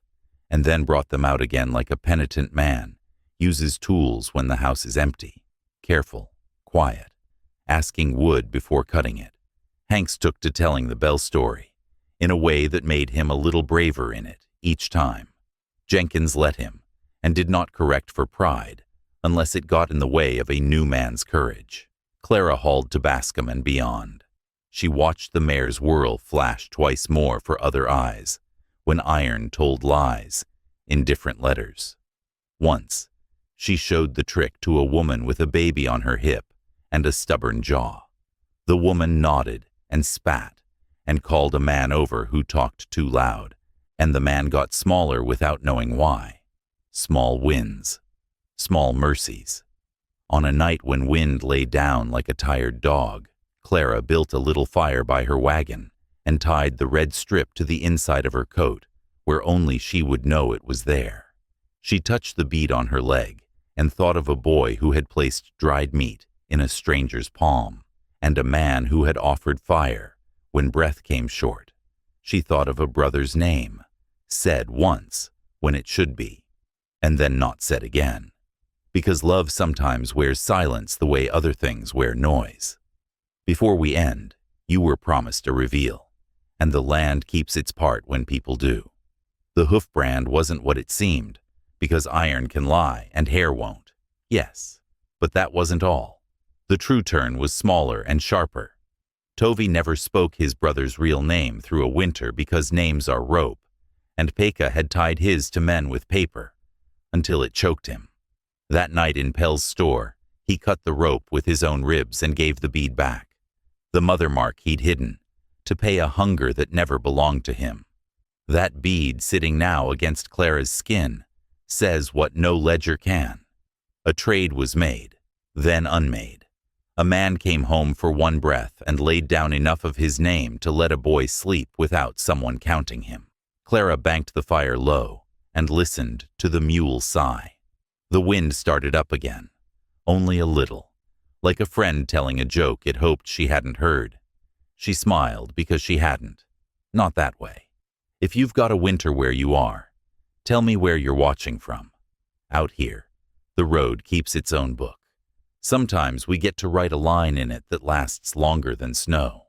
and then brought them out again like a penitent man uses tools when the house is empty, careful, quiet, asking wood before cutting it. Hanks took to telling the Bell story, in a way that made him a little braver in it each time. Jenkins let him, and did not correct for pride, unless it got in the way of a new man's courage. Clara hauled to Bascom and beyond. She watched the mare's whirl flash twice more for other eyes, when iron told lies, in different letters. Once, she showed the trick to a woman with a baby on her hip and a stubborn jaw. The woman nodded and spat and called a man over who talked too loud, and the man got smaller without knowing why. Small wins, small mercies. On a night when wind lay down like a tired dog, Clara built a little fire by her wagon and tied the red strip to the inside of her coat, where only she would know it was there. She touched the bead on her leg and thought of a boy who had placed dried meat in a stranger's palm, and a man who had offered fire when breath came short. She thought of a brother's name, said once when it should be, and then not said again, because love sometimes wears silence the way other things wear noise. Before we end, you were promised a reveal, and the land keeps its part when people do. The hoof brand wasn't what it seemed, because iron can lie and hair won't. Yes, but that wasn't all. The true turn was smaller and sharper. Tovi never spoke his brother's real name through a winter because names are rope, and Pekka had tied his to men with paper, until it choked him. That night in Pell's store, he cut the rope with his own ribs and gave the bead back, the mother mark he'd hidden, to pay a hunger that never belonged to him. That bead sitting now against Clara's skin says what no ledger can. A trade was made, then unmade. A man came home for one breath and laid down enough of his name to let a boy sleep without someone counting him. Clara banked the fire low and listened to the mule sigh. The wind started up again, only a little, like a friend telling a joke it hoped she hadn't heard. She smiled because she hadn't. Not that way. If you've got a winter where you are, tell me where you're watching from. Out here, the road keeps its own book. Sometimes we get to write a line in it that lasts longer than snow.